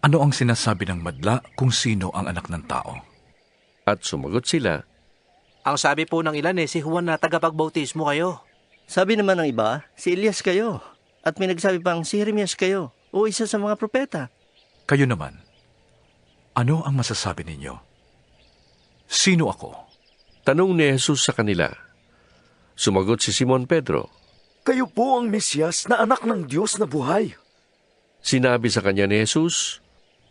Ano ang sinasabi ng madla kung sino ang anak ng tao? At sumagot sila, Ang sabi po ng ilan si Juan na tagapagbautismo kayo. Sabi naman ng iba, si Elias kayo. At may nagsabi pang si Jeremias kayo o isa sa mga propeta. Kayo naman, ano ang masasabi ninyo? Sino ako? Tanong ni Jesus sa kanila. Sumagot si Simon Pedro, Kayo po ang Mesyas na anak ng Diyos na buhay. Sinabi sa kanya ni Jesus,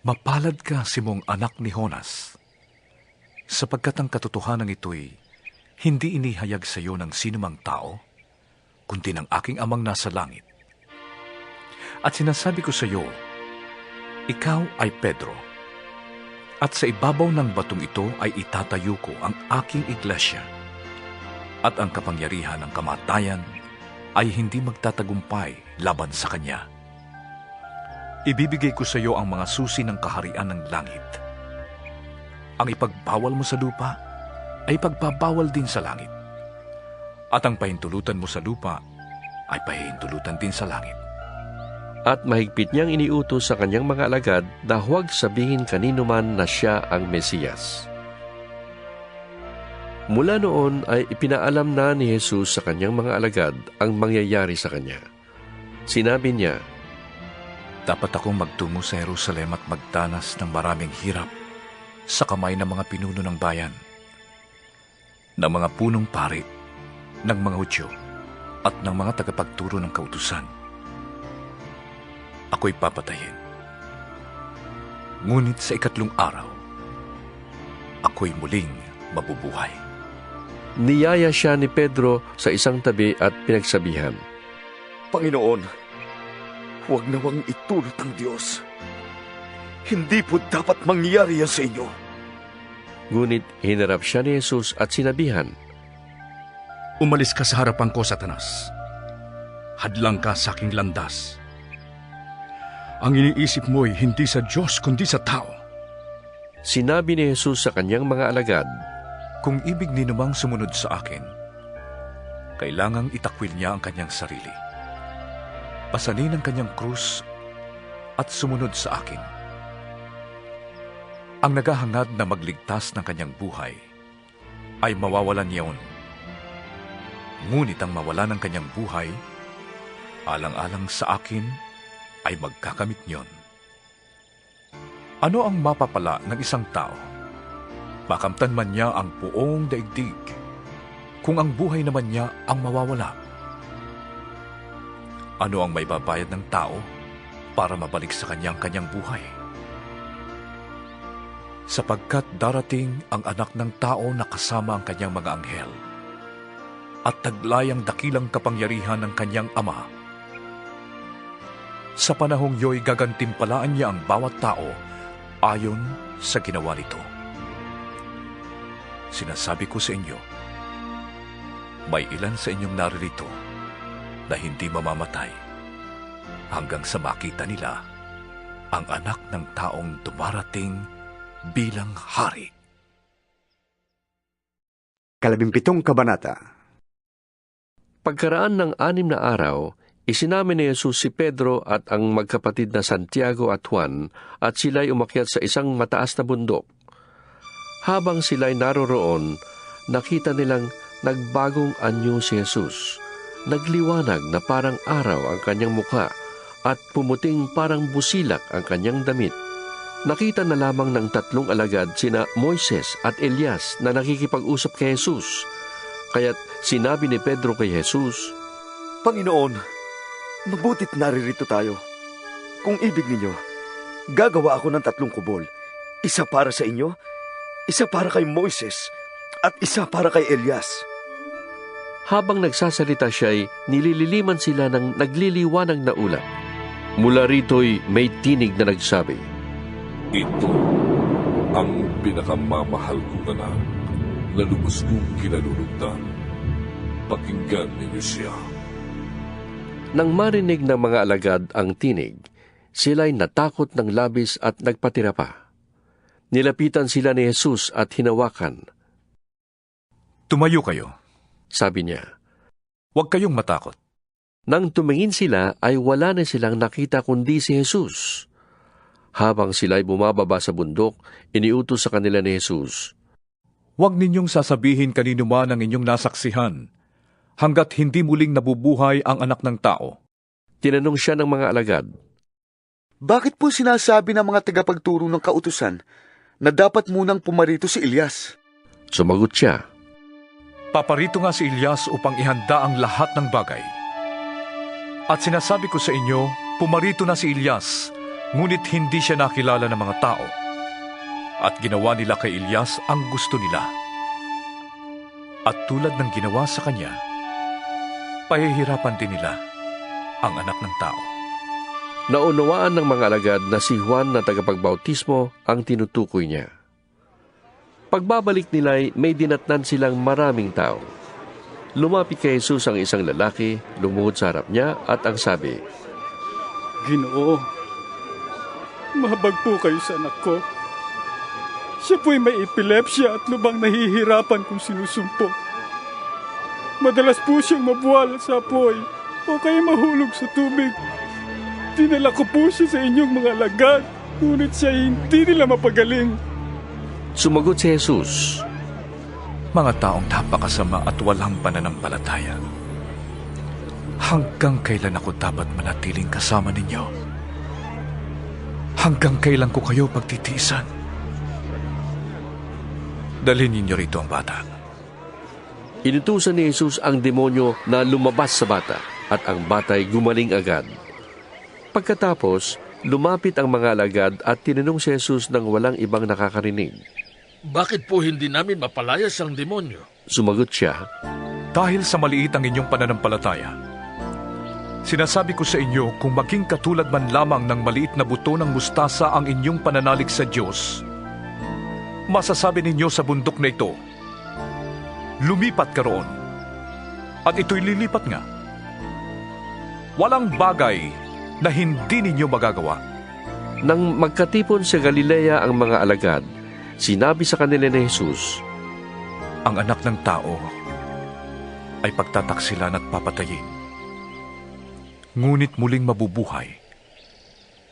Mapalad ka, Simong anak ni Jonas, sapagkat ang katotohanan ito'y hindi inihayag sa iyo ng sinumang tao, kundi ng aking amang nasa langit. At sinasabi ko sa iyo, ikaw ay Pedro, at sa ibabaw ng batong ito ay itatayo ko ang aking iglesia, at ang kapangyarihan ng kamatayan ay hindi magtatagumpay laban sa kanya. Ibibigay ko sa iyo ang mga susi ng kaharian ng langit. Ang ipagbawal mo sa lupa ay pagbabawal din sa langit. At ang pahintulutan mo sa lupa ay pahintulutan din sa langit. At mahigpit niyang iniutos sa kanyang mga alagad na huwag sabihin kanino man na siya ang Mesiyas. Mula noon ay ipinaalam na ni Jesus sa kanyang mga alagad ang mangyayari sa kanya. Sinabi niya, Dapat akong magtungo sa Jerusalem at magdanas ng maraming hirap sa kamay ng mga pinuno ng bayan, ng mga punong parit, ng mga Hudyo, at ng mga tagapagturo ng kautusan. Ako'y papatayin. Ngunit sa 3 araw, ako'y muling mabubuhay. Niyaya siya ni Pedro sa isang tabi at pinagsabihan, Panginoon, huwag nawang itulot ang Diyos. Hindi po dapat mangyari yan sa inyo. Ngunit hinarap siya ni Jesus at sinabihan, Umalis ka sa harapan ko, Satanas. Hadlang ka sa aking landas. Ang iniisip mo'y hindi sa Diyos kundi sa tao. Sinabi ni Jesus sa kanyang mga alagad, Kung ibig ninumang sumunod sa akin, kailangang itakwil niya ang kanyang sarili. Pasanin ang kanyang krus at sumunod sa akin. ang naghahangad na magligtas ng kanyang buhay ay mawawalan niyon. Ngunit ang mawala ng kanyang buhay, alang-alang sa akin, ay magkakamit niyon. Ano ang mapapala ng isang tao? Makamtan man niya ang buong daigdig, kung ang buhay naman niya ang mawawala. Ano ang maibabayad ng tao para mabalik sa kanyang buhay? Sapagkat darating ang anak ng tao na kasama ang kanyang mga anghel at taglay ang dakilang kapangyarihan ng kanyang ama. Sa panahong yo'y gagantimpalaan niya ang bawat tao ayon sa ginawa nito. Sinasabi ko sa inyo, may ilan sa inyong naririto na hindi mamamatay hanggang sa makita nila ang anak ng taong dumarating bilang hari. 17 kabanata. Pagkaraan ng 6 na araw, isinamin ni Jesus si Pedro at ang magkapatid na Santiago at Juan at sila'y umakyat sa isang mataas na bundok. Habang sila'y naroroon, nakita nilang nagbagong anyo si Jesus. Nagliwanag na parang araw ang kanyang mukha at pumuting parang busilak ang kanyang damit. Nakita na lamang ng 3 alagad sina Moises at Elias na nakikipag-usap kay Jesus. Kaya't sinabi ni Pedro kay Jesus, Panginoon, mabutit naririto tayo. Kung ibig ninyo, gagawa ako ng 3 kubol. Isa para sa inyo, isa para kay Moises, at isa para kay Elias. Habang nagsasalita siya'y nilililiman sila ng nagliliwanag na ulap. Mula rito'y may tinig na nagsabi, Ito ang pinakamamahal kong anak na lubos kong kinalulugdan. Pakinggan ninyo siya. Nang marinig ng mga alagad ang tinig, sila'y natakot ng labis at nagpatira pa. Nilapitan sila ni Jesus at hinawakan. Tumayo kayo, sabi niya. Huwag kayong matakot. Nang tumingin sila ay wala na silang nakita kundi si Jesus. Habang sila'y bumababa sa bundok, iniutos sa kanila ni Jesus, Huwag ninyong sasabihin kanino man ang inyong nasaksihan, hanggat hindi muling nabubuhay ang anak ng tao. Tinanong siya ng mga alagad, Bakit po sinasabi ng mga tagapagturo ng kautusan na dapat munang pumarito si Elias? Sumagot siya, Paparito nga si Elias upang ihanda ang lahat ng bagay. At sinasabi ko sa inyo, pumarito na si Elias, ngunit hindi siya nakilala ng mga tao. At ginawa nila kay Elias ang gusto nila. At tulad ng ginawa sa kanya, pahihirapan din nila ang anak ng tao. Naunawaan ng mga alagad na si Juan na tagapagbautismo ang tinutukoy niya. Pagbabalik nila'y may dinatnan silang maraming tao. Lumapit kay Jesus ang isang lalaki, lumuhod sa harap niya at ang sabi, Ginoo, mahabag po kayo sa anak ko. Siya po'y may epilepsya at lubang nahihirapan kung sinusumpo. Madalas po siyang mabuwal sa apoy o kaya mahulog sa tubig. Dinala ko po siya sa inyong mga alagad, ngunit siya hindi nila mapagaling. Sumagot si Jesus, Mga taong napakasama at walang pananampalataya. Hanggang kailan ako dapat manatiling kasama ninyo? Hanggang kailan ko kayo pagtitiisan? Dalhin ninyo rito ang bata. Inutusan ni Jesus ang demonyo na lumabas sa bata at ang bata'y gumaling agad. Pagkatapos, lumapit ang mga alagad at tinanong si Jesus ng walang ibang nakakarinig, Bakit po hindi namin mapalayas ang demonyo? Sumagot siya, Dahil sa maliit ang inyong pananampalataya. Sinasabi ko sa inyo, kung maging katulad man lamang ng maliit na buto ng mustasa ang inyong pananalig sa Diyos, masasabi ninyo sa bundok na ito, lumipat ka roon, at ito'y lilipat nga. Walang bagay na hindi ninyo magagawa. Nang magkatipon sa Galilea ang mga alagad, sinabi sa kanila ni Jesus, Ang anak ng tao ay pagtataksilan at papatayin, ngunit muling mabubuhay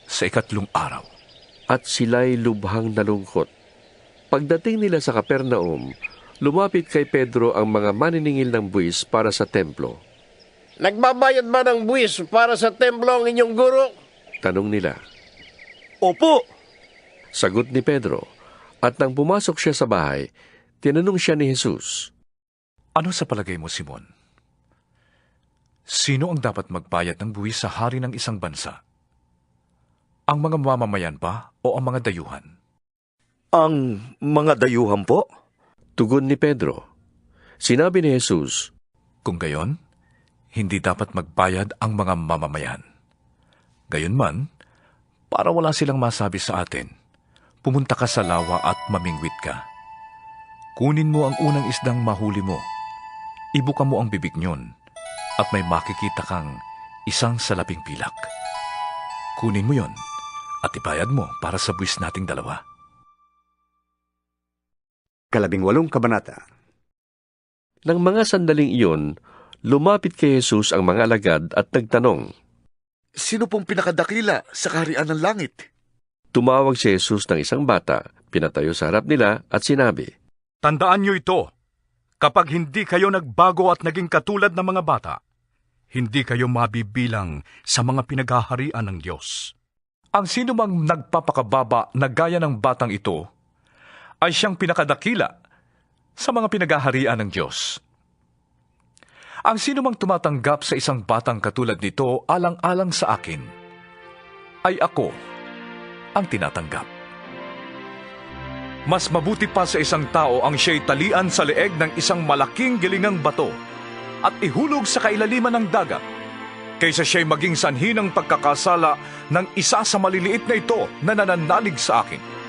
sa 3 araw. At sila'y lubhang nalungkot. Pagdating nila sa Kapernaum, lumapit kay Pedro ang mga maniningil ng buwis para sa templo. Nagbabayad ba ng buwis para sa templo ang inyong guro? Tanong nila. Opo. Sagot ni Pedro, at nang pumasok siya sa bahay, tinanong siya ni Jesus. Ano sa palagay mo, Simon? Sino ang dapat magbayad ng buwis sa hari ng isang bansa? Ang mga mamamayan ba o ang mga dayuhan? Ang mga dayuhan po? Tugon ni Pedro. Sinabi ni Jesus, Kung gayon, hindi dapat magbayad ang mga mamamayan. Gayunman, para wala silang masabi sa atin, pumunta ka sa lawa at mamingwit ka. Kunin mo ang unang isdang mahuli mo, ibuka mo ang bibig niyon, at may makikita kang isang salaping pilak. Kunin mo yon at ibayad mo para sa buwis nating dalawa. 18 kabanata. Nang mga sandaling iyon, lumapit kay Jesus ang mga alagad at nagtanong, Sino pong pinakadakila sa kaharian ng langit? Tumawag si Jesus ng isang bata, pinatayo sa harap nila at sinabi, Tandaan niyo ito, kapag hindi kayo nagbago at naging katulad ng mga bata, hindi kayo mabibilang sa mga pinaghaharian ng Diyos. Ang sino mang nagpapakababa na gaya ng batang ito, ay siyang pinakadakila sa mga pinaghaharian ng Diyos. Ang sino mang tumatanggap sa isang batang katulad nito alang-alang sa akin, ay ako ang tinatanggap. Mas mabuti pa sa isang tao ang siya'y talian sa leeg ng isang malaking gilingang bato at ihulog sa kailaliman ng dagat, kaysa siya'y maging sanhi ng pagkakasala ng isa sa maliliit na ito na nananalig sa akin.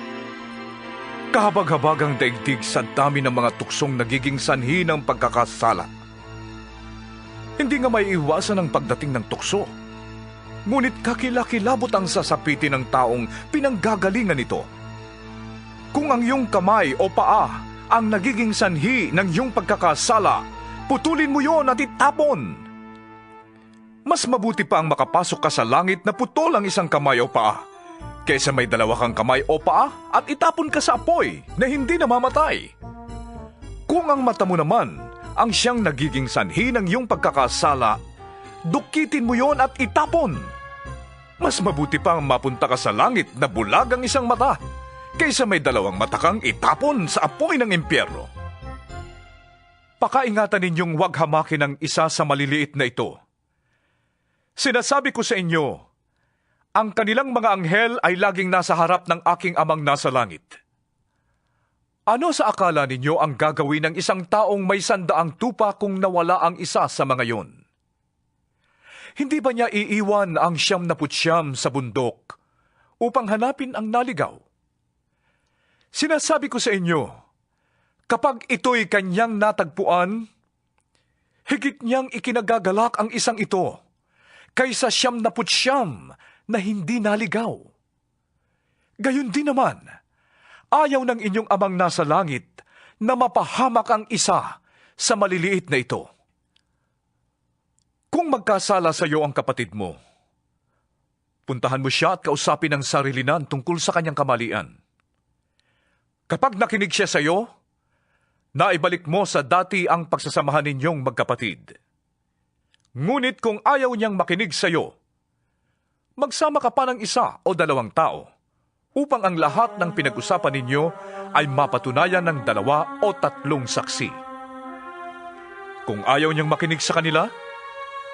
Kahabag-habagang daigdig sa dami ng mga tuksong nagiging sanhi ng pagkakasala. Hindi nga may iwasan ang pagdating ng tukso. Ngunit kakilakilabot ang sasapitin ng taong pinanggagalingan nito. Kung ang iyong kamay o paa ang nagiging sanhi ng iyong pagkakasala, putulin mo yon at itapon. Mas mabuti pa ang makapasok ka sa langit na putol ang isang kamay o paa, kaysa may dalawa kang kamay o paa at itapon ka sa apoy na hindi namamatay. Kung ang mata mo naman ang siyang nagiging sanhi ng iyong pagkakasala, dukitin mo yon at itapon. Mas mabuti pa ang mapunta ka sa langit na bulag ang isang mata, kaysa may dalawang mata kang itapon sa apoy ng impyerno. Pakaingatan ninyong huwag hamakin ang isa sa maliliit na ito. Sinasabi ko sa inyo, ang kanilang mga anghel ay laging nasa harap ng aking amang nasa langit. Ano sa akala ninyo ang gagawin ng isang taong may 100 tupa kung nawala ang isa sa mga yon? Hindi ba niya iiwan ang 99 sa bundok upang hanapin ang naligaw? Sinasabi ko sa inyo, kapag ito'y kanyang natagpuan, higit niyang ikinagagalak ang isang ito kaysa 99 na hindi naligaw. Gayon din naman, ayaw ng inyong amang nasa langit na mapahamak ang isa sa maliliit na ito. Kung magkasala sa iyo ang kapatid mo, puntahan mo siya at kausapin ang sarilinan tungkol sa kanyang kamalian. Kapag nakinig siya sa iyo, naibalik mo sa dati ang pagsasamahan ninyong magkapatid. Ngunit kung ayaw niyang makinig sa iyo, magsama ka pa ng 1 o 2 tao upang ang lahat ng pinag-usapan ninyo ay mapatunayan ng 2 o 3 saksi. Kung ayaw niyang makinig sa kanila,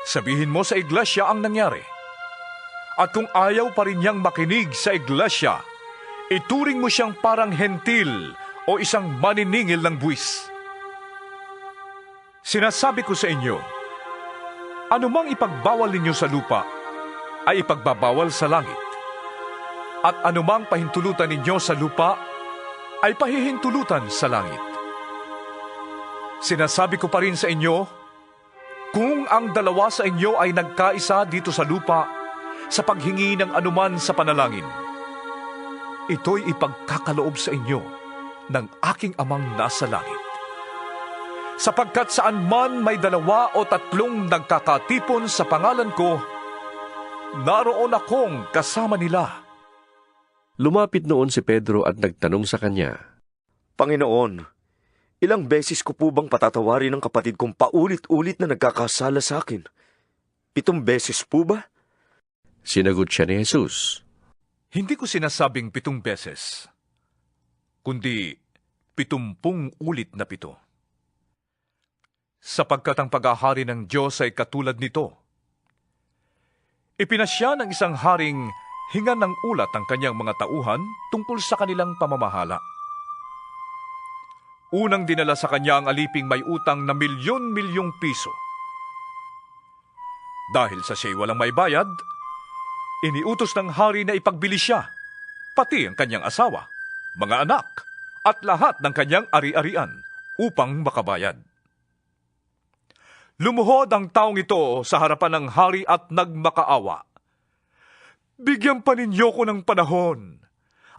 sabihin mo sa iglesia ang nangyari. At kung ayaw pa rin niyang makinig sa iglesia, ituring mo siyang parang hentil o isang maniningil ng buwis. Sinasabi ko sa inyo, anumang ipagbawal ninyo sa lupa, ay ipagbabawal sa langit. At anumang pahintulutan ninyo sa lupa, ay pahihintulutan sa langit. Sinasabi ko pa rin sa inyo, kung ang 2 sa inyo ay nagkaisa dito sa lupa sa paghingi ng anuman sa panalangin, ito'y ipagkakaloob sa inyo ng aking amang nasa langit. Sapagkat saan man may 2 o 3 nagkakatipon sa pangalan ko, naroon akong kasama nila. Lumapit noon si Pedro at nagtanong sa kanya, Panginoon, ilang beses ko po bang patatawarin ng kapatid kong paulit-ulit na nagkakasala sa akin? 7 beses po ba? Sinagot siya ni Jesus. Hindi ko sinasabing 7 beses, kundi 70 ulit na 7. Sapagkat ang paghahari ng Diyos ay katulad nito. Ipinasya ng isang haring hingan ng ulat ang kanyang mga tauhan tungkol sa kanilang pamamahala. Unang dinala sa kanya ang aliping may utang na milyon-milyong piso. Dahil sa siya'y walang may bayad, iniutos ng hari na ipagbili siya, pati ang kanyang asawa, mga anak, at lahat ng kanyang ari-arian upang makabayad. Lumuhod ang taong ito sa harapan ng hari at nagmakaawa. Bigyan pa ninyo ko ng panahon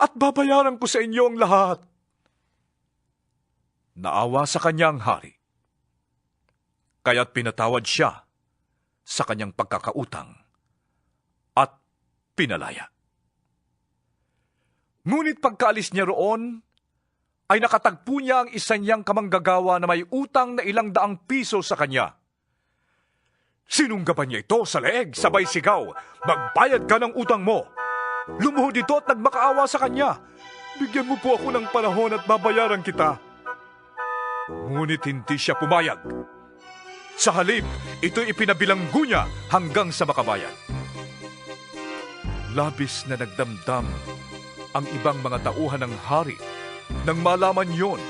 at babayaran ko sa inyo ang lahat. Naawa sa kanya ang hari, kaya't pinatawad siya sa kanyang pagkakautang at pinalaya. Ngunit pagkaalis niya roon, ay nakatagpo niya ang isa niyang kamanggagawa na may utang na 200 piso sa kanya. Sinunggaban niya ito sa leeg, sabay sigaw, "Magbayad ka ng utang mo!" Lumuhod ito at nagmakaawa sa kanya, "Bigyan mo po ako ng panahon at babayaran kita." Ngunit hindi siya pumayag. Sa halip, ito'y ipinabilanggo niya hanggang sa makabayad. Labis na nagdamdam ang ibang mga tauhan ng hari nang malaman yon,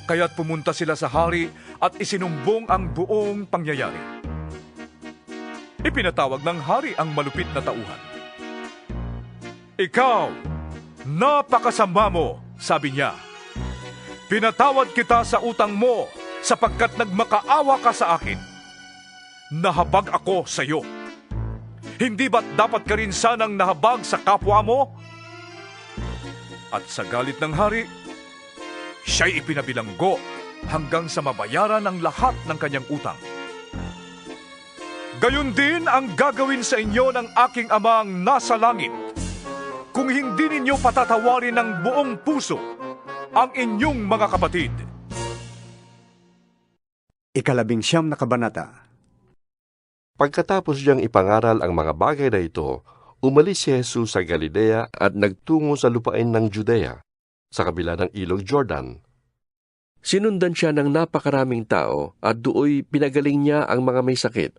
kaya't pumunta sila sa hari at isinumbong ang buong pangyayari. Ipinatawag ng hari ang malupit na tauhan. "Ikaw, napakasama mo," sabi niya. "Pinatawad kita sa utang mo sapagkat nagmakaawa ka sa akin. Nahabag ako sa iyo. Hindi ba't dapat ka rin sanang nahabag sa kapwa mo?" At sa galit ng hari, siya'y ipinabilanggo hanggang sa mabayaran ang lahat ng kanyang utang. "Gayon din ang gagawin sa inyo ng aking amang nasa langit, kung hindi ninyo patatawarin ng buong puso ang inyong mga kapatid." 11 na kabanata. Pagkatapos niyang ipangaral ang mga bagay na ito, umalis si Jesus sa Galilea at nagtungo sa lupain ng Judea, sa kabila ng ilog Jordan. Sinundan siya ng napakaraming tao at dooy pinagaling niya ang mga may sakit.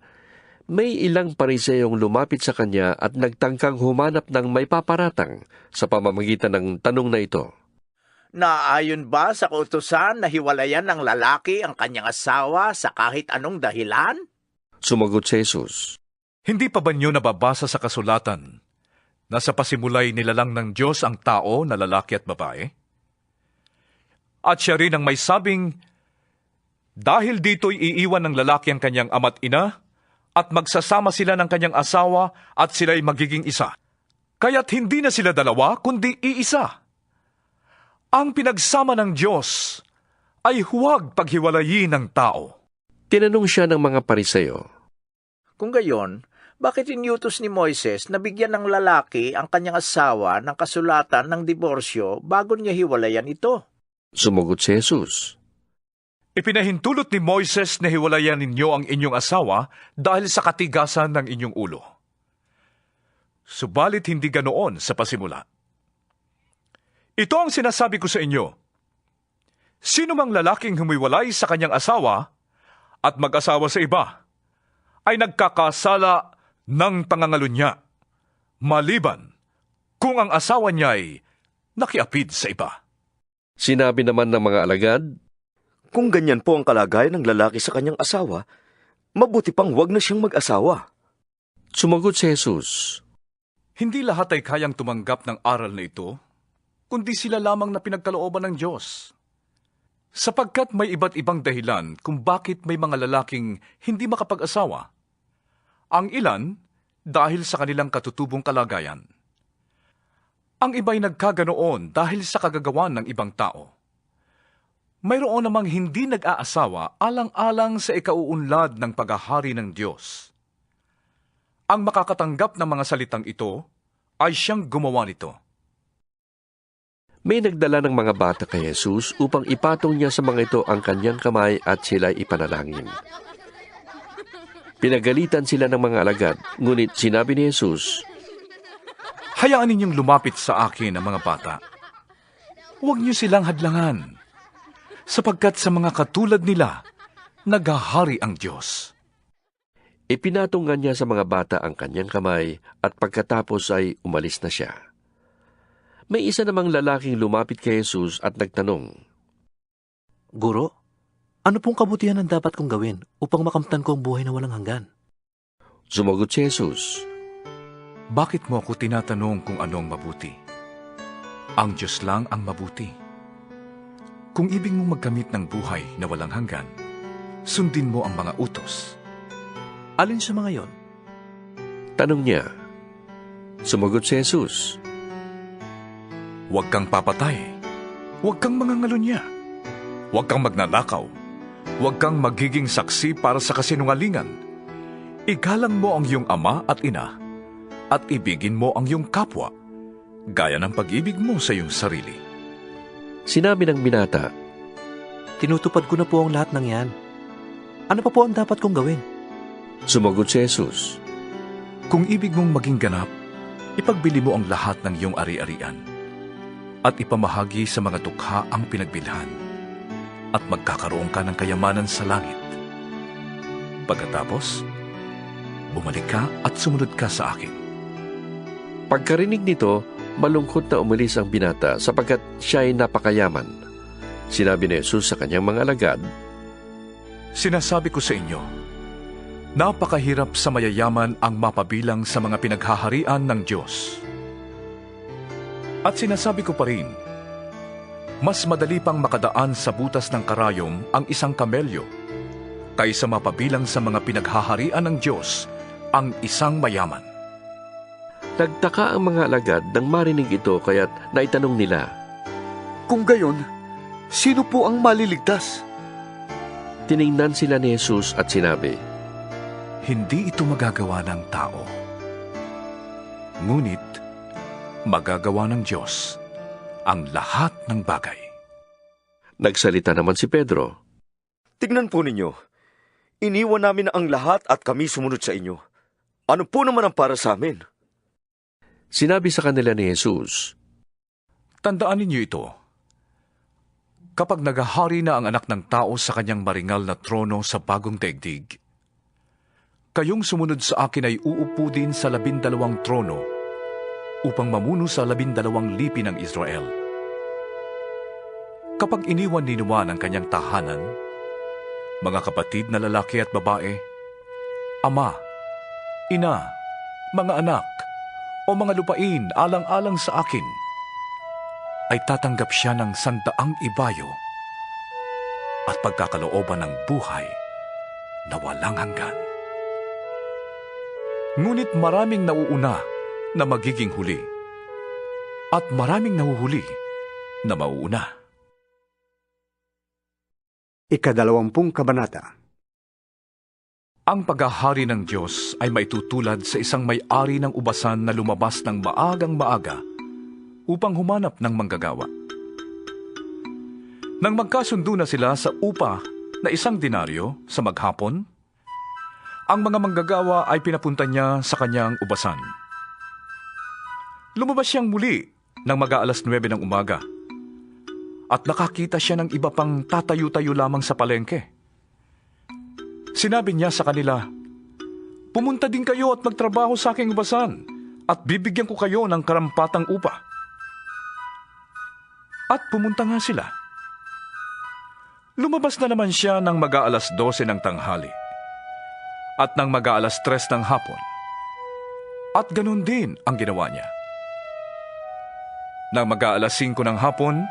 May ilang pariseyong lumapit sa kanya at nagtangkang humanap ng may paparatang sa pamamagitan ng tanong na ito. Naayon ba sa kautusan na hiwalayan ng lalaki ang kanyang asawa sa kahit anong dahilan? Sumagot si Jesus, "Hindi pa ba niyo nababasa sa kasulatan na sa pasimulay nilalang ng Diyos ang tao na lalaki at babae? At siya rin ang may sabing, dahil dito'y iiwan ng lalaki ang kanyang ama't ina, at magsasama sila ng kanyang asawa at sila'y magiging isa. Kaya't hindi na sila dalawa, kundi iisa. Ang pinagsama ng Diyos ay huwag paghiwalayin ng tao." Tinanong siya ng mga pariseyo, Kung gayon, bakit inyutos ni Moises na bigyan ng lalaki ang kanyang asawa ng kasulatan ng diborsyo bago niya hiwalayan ito? Sumagot si Jesus, "Ipinahintulot ni Moises na hiwalayan ninyo ang inyong asawa dahil sa katigasan ng inyong ulo. Subalit hindi ganoon sa pasimula. Ito ang sinasabi ko sa inyo. Sino mang lalaking humiwalay sa kanyang asawa at mag-asawa sa iba, ay nagkakasala ng pangangalunya, maliban kung ang asawa niya'y nakiapid sa iba." Sinabi naman ng mga alagad, "Kung ganyan po ang kalagayan ng lalaki sa kanyang asawa, mabuti pang wag na siyang mag-asawa." Sumagot si Jesus, "Hindi lahat ay kayang tumanggap ng aral na ito, kundi sila lamang na pinagkalooban ng Diyos. Sapagkat may iba't ibang dahilan kung bakit may mga lalaking hindi makapag-asawa. Ang ilan, dahil sa kanilang katutubong kalagayan. Ang iba'y nagkaganoon dahil sa kagagawan ng ibang tao. Mayroon namang hindi nag-aasawa alang-alang sa ikauunlad ng paghahari ng Diyos. Ang makakatanggap ng mga salitang ito ay siyang gumawa nito." May nagdala ng mga bata kay Jesus upang ipatong niya sa mga ito ang kanyang kamay at sila'y ipanalangin. Pinagalitan sila ng mga alagad, ngunit sinabi ni Jesus, Hayaan ninyong lumapit sa akin ang mga bata. Huwag niyo silang hadlangan, sapagkat sa mga katulad nila, naghahari ang Diyos. Ipinatong niya sa mga bata ang kanyang kamay at pagkatapos ay umalis na siya. May isa namang lalaking lumapit kay Jesus at nagtanong, Guro, ano pong kabutihan ang dapat kong gawin upang makamtan ko ang buhay na walang hanggan? Sumagot si Jesus, Bakit mo ako tinatanong kung ano ang mabuti? Ang Diyos lang ang mabuti. Kung ibig mong magkamit ng buhay na walang hanggan, sundin mo ang mga utos. Alin sa mga yon? Tanong niya. Sumagot si Jesus, Huwag kang papatay. Huwag kang mangangalunya. Huwag kang magnanakaw. Huwag kang magiging saksi para sa kasinungalingan. Igalang mo ang iyong ama at ina, at ibigin mo ang iyong kapwa, gaya ng pag-ibig mo sa iyong sarili. Sinabi ng binata, Tinutupad ko na po ang lahat ng yan. Ano pa po ang dapat kong gawin? Sumagot si Jesus, Kung ibig mong maging ganap, ipagbili mo ang lahat ng iyong ari-arian, at ipamahagi sa mga tukha ang pinagbilhan, at magkakaroon ka ng kayamanan sa langit. Pagkatapos, bumalik ka at sumunod ka sa akin. Pagkarinig nito, malungkot na umalis ang binata sapagkat siya ay napakayaman. Sinabi ni Jesus sa kanyang mga alagad, Sinasabi ko sa inyo, napakahirap sa mayayaman ang mapabilang sa mga pinaghaharian ng Diyos. At sinasabi ko pa rin, mas madali pang makadaan sa butas ng karayom ang isang kamelyo kaysa mapabilang sa mga pinaghaharian ng Diyos ang isang mayaman. Nagtaka ang mga alagad nang marinig ito kaya't naitanong nila, Kung gayon, sino po ang maliligtas? Tiningnan sila ni Jesus at sinabi, Hindi ito magagawa ng tao. Ngunit, magagawa ng Diyos ang lahat ng bagay. Nagsalita naman si Pedro, Tignan po ninyo, iniwan namin ang lahat at kami sumunod sa inyo. Ano po naman ang para sa amin? Sinabi sa kanila ni Jesus, Tandaan ninyo ito. Kapag naghahari na ang anak ng tao sa kanyang maringal na trono sa bagong daigdig, kayong sumunod sa akin ay uupo din sa 12 trono upang mamuno sa 12 lipi ng Israel. Kapag iniwan ni Juan ang kanyang tahanan, mga kapatid na lalaki at babae, ama, ina, mga anak, o mga lupain alang-alang sa akin, ay tatanggap siya ng 100 ibayo at pagkakalooban ng buhay na walang hanggan. Ngunit maraming nauuna na magiging huli at maraming nahuhuli na mauuna. 22 kabanata. Ang paghahari ng Diyos ay maitutulad sa isang may-ari ng ubasan na lumabas ng maagang maaga upang humanap ng manggagawa. Nang magkasundo na sila sa upa na 1 denaryo sa maghapon, ang mga manggagawa ay pinapunta niya sa kanyang ubasan. Lumabas siyang muli nang mag-aalas 9 ng umaga at nakakita siya ng iba pang tatayo-tayo lamang sa palengke. Sinabi niya sa kanila, Pumunta din kayo at magtrabaho sa aking ubasan at bibigyan ko kayo ng karampatang upa. At pumunta nga sila. Lumabas na naman siya nang mag-aalas 12 ng tanghali at nang mag-aalas 3 ng hapon. At ganun din ang ginawa niya. Nang mag-aalas 5 ng hapon,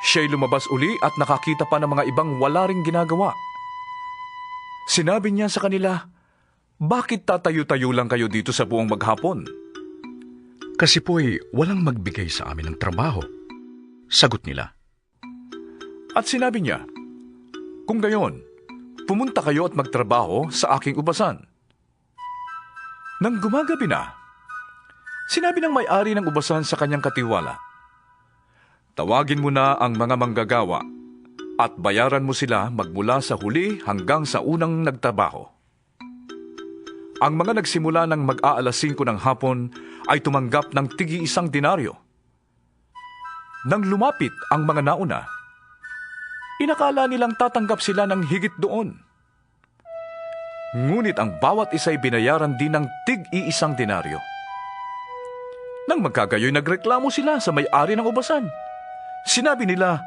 siya'y lumabas uli at nakakita pa ng mga ibang wala ring ginagawa. Sinabi niya sa kanila, Bakit tatayo-tayo lang kayo dito sa buong maghapon? Kasi po'y walang magbigay sa amin ng trabaho. Sagot nila. At sinabi niya, Kung gayon, pumunta kayo at magtrabaho sa aking ubasan. Nang gumagabi na, sinabi ng may-ari ng ubasan sa kanyang katiwala, Tawagin mo na ang mga manggagawa at bayaran mo sila magmula sa huli hanggang sa unang nagtrabaho. Ang mga nagsimula ng mag-aalas 5 ng hapon ay tumanggap ng tig-1 denaryo. Nang lumapit ang mga nauna, inakala nilang tatanggap sila ng higit doon. Ngunit ang bawat isa'y binayaran din ng tig-1 denaryo. Nang magkagayoy, nagreklamo sila sa may-ari ng ubasan. Sinabi nila,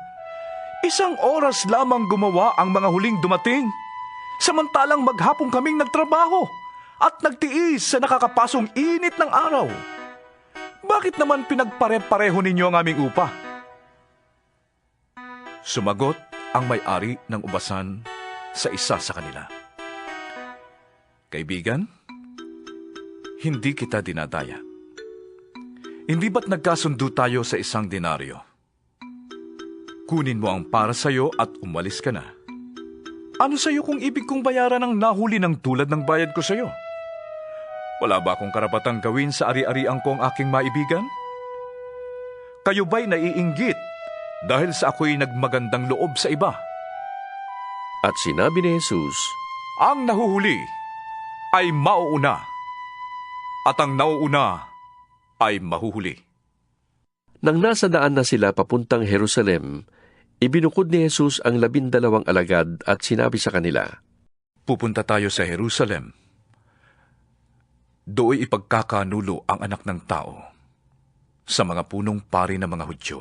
1 oras lamang gumawa ang mga huling dumating, samantalang maghapon kaming nagtrabaho at nagtiis sa nakakapasong init ng araw. Bakit naman pinagpare-pareho ninyo ang aming upa? Sumagot ang may-ari ng ubasan sa isa sa kanila. Kaibigan, hindi kita dinadaya. Hindi ba't nagkasundo tayo sa 1 denaryo? Kunin mo ang para sa'yo at umalis ka na. Ano sa'yo kung ibig kong bayaran ang nahuli ng tulad ng bayad ko sa'yo? Wala ba akong karapatang gawin sa ari-arian ko ang aking maibigan? Kayo ba'y naiinggit dahil sa ako'y nagmagandang loob sa iba? At sinabi ni Jesus, ang nahuhuli ay mauuna, at ang nauuna ay mahuhuli. Nang nasa daan na sila papuntang Jerusalem, ibinukod ni Jesus ang 12 alagad at sinabi sa kanila, pupunta tayo sa Jerusalem. Dooy ipagkakanulo ang Anak ng Tao sa mga punong pari ng mga Hudyo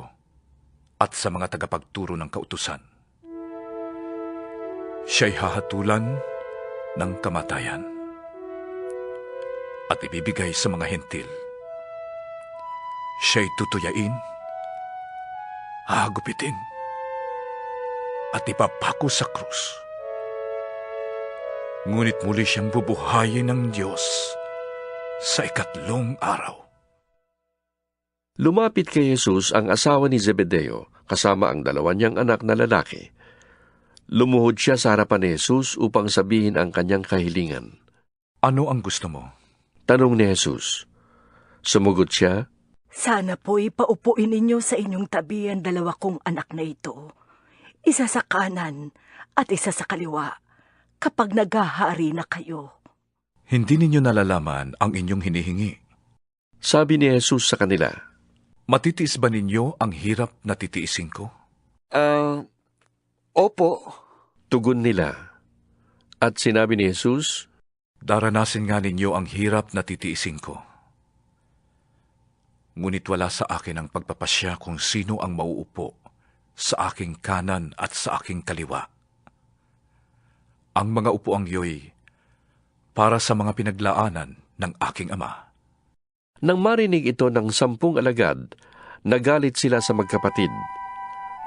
at sa mga tagapagturo ng kautusan. Siya'y hahatulan ng kamatayan at ibibigay sa mga hentil. Siya'y tutuyain, hahagupitin, at ipapako sa krus. Ngunit muli siyang bubuhayin ng Diyos sa 3 araw. Lumapit kay Jesus ang asawa ni Zebedeo kasama ang 2 niyang anak na lalaki. Lumuhod siya sa harapan ni Jesus upang sabihin ang kanyang kahilingan. Ano ang gusto mo? Tanong ni Jesus. Sumugot siya, sana po'y paupuin ninyo sa inyong tabi ang 2 kong anak na ito. Isa sa kanan at isa sa kaliwa kapag naghahari na kayo. Hindi ninyo nalalaman ang inyong hinihingi. Sabi ni Jesus sa kanila, matitiis ba ninyo ang hirap na titiisin ko? Opo. Tugon nila. At sinabi ni Jesus, daranasin nga ninyo ang hirap na titiisin ko. Ngunit wala sa akin ang pagpapasya kung sino ang mauupo sa aking kanan at sa aking kaliwa. Ang mga upuang iyo'y para sa mga pinaglaanan ng aking Ama. Nang marinig ito ng 10 alagad, nagalit sila sa magkapatid.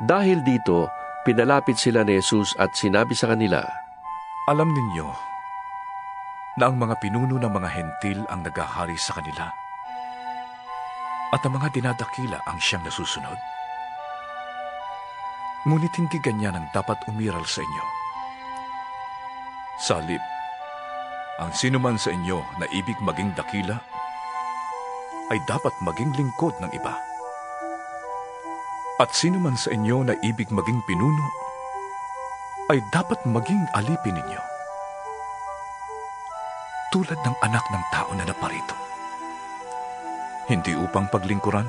Dahil dito, pinalapit sila ni Jesus at sinabi sa kanila, alam ninyo na ang mga pinuno ng mga hentil ang naghahari sa kanila at ang mga dinadakila ang siyang nasusunod. Ngunit hindi ganyan ang dapat umiral sa inyo. Sa halip, ang sinuman sa inyo na ibig maging dakila ay dapat maging lingkod ng iba. At sinuman sa inyo na ibig maging pinuno ay dapat maging alipin ninyo. Tulad ng Anak ng Tao na naparito. Hindi upang paglingkuran,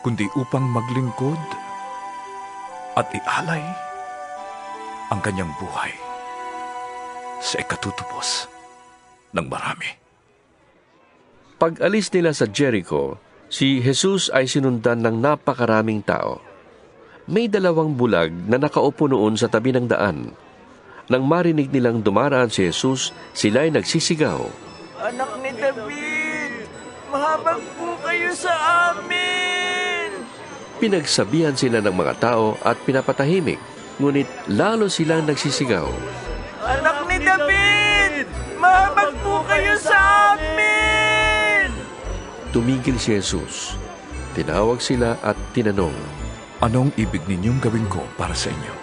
kundi upang maglingkod at ialay ang kanyang buhay sa ikatutubos ng marami. Pag-alis nila sa Jericho, si Jesus ay sinundan ng napakaraming tao. May 2 bulag na nakaupo noon sa tabi ng daan. Nang marinig nilang dumaraan si Jesus, sila'y nagsisigaw, Anak ni David, mahabag po kayo sa amin! Pinagsabihan sila ng mga tao at pinapatahimik, ngunit lalo silang nagsisigaw, Anak ni David, mahabag po kayo sa amin! Tumigil si Jesus. Tinawag sila at tinanong, anong ibig ninyong gawin ko para sa inyo?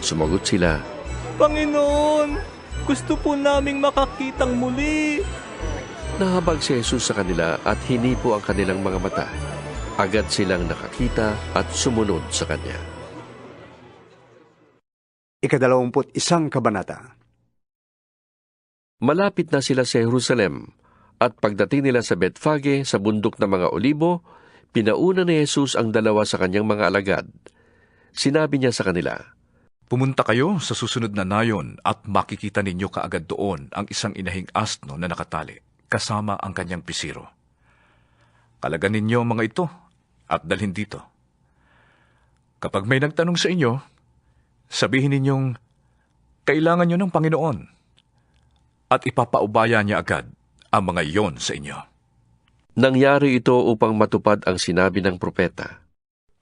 Sumagot sila, Panginoon, gusto po naming makakitang muli. Nahabag si Jesus sa kanila at hinipo ang kanilang mga mata. Agad silang nakakita at sumunod sa kanya. 21 kabanata. Malapit na sila sa Jerusalem, at pagdating nila sa Betfage sa bundok ng mga Olibo, pinauna ni Jesus ang dalawa sa kanyang mga alagad. Sinabi niya sa kanila, Pumunta kayo sa susunod na nayon at makikita ninyo kaagad doon ang isang inahing asno na nakatali, kasama ang kanyang pisiro. Kalagan ninyo ang mga ito at dalhin dito. Kapag may nagtanong sa inyo, sabihin ninyong, kailangan nyo ng Panginoon, at ipapaubaya niya agad ang mga iyon sa inyo. Nangyari ito upang matupad ang sinabi ng propeta.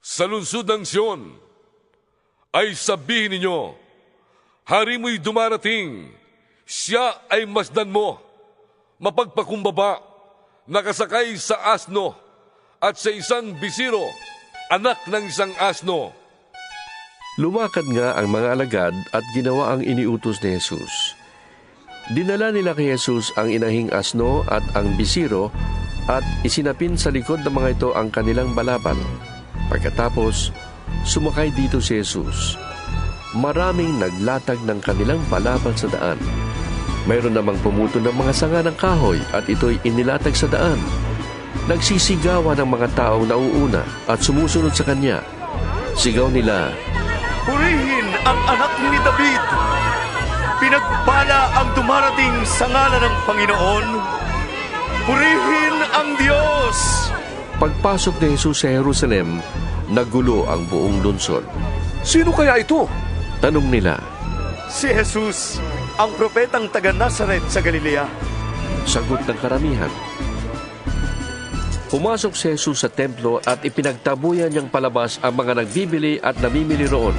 Sa lungsod ng Sion, ay sabihin ninyo, hari mo'y dumarating, siya ay masdan mo, mapagpakumbaba, nakasakay sa asno, at sa isang bisiro, anak ng isang asno. Lumakad nga ang mga alagad at ginawa ang iniutos ni Jesus. Dinala nila kay Jesus ang inahing asno at ang bisiro at isinapin sa likod ng mga ito ang kanilang balabal. Pagkatapos, sumakay dito si Jesus. Maraming naglatag ng kanilang balabal sa daan. Mayroon namang pumuto ng mga sanga ng kahoy at ito'y inilatag sa daan. Nagsisigawan ng mga taong nauuna at sumusunod sa kanya. Sigaw nila, Purihin ang anak ni David! Pinagpala ang dumarating sa ngalan ng Panginoon! Purihin ang Diyos! Pagpasok ni Jesus sa Jerusalem, nagulo ang buong lungsod. Sino kaya ito? Tanong nila. Si Jesus, ang propetang taga Nazaret sa Galilea. Sagot ng karamihan. Pumasok si Jesus sa templo at ipinagtabuyan niyang palabas ang mga nagbibili at namimili roon.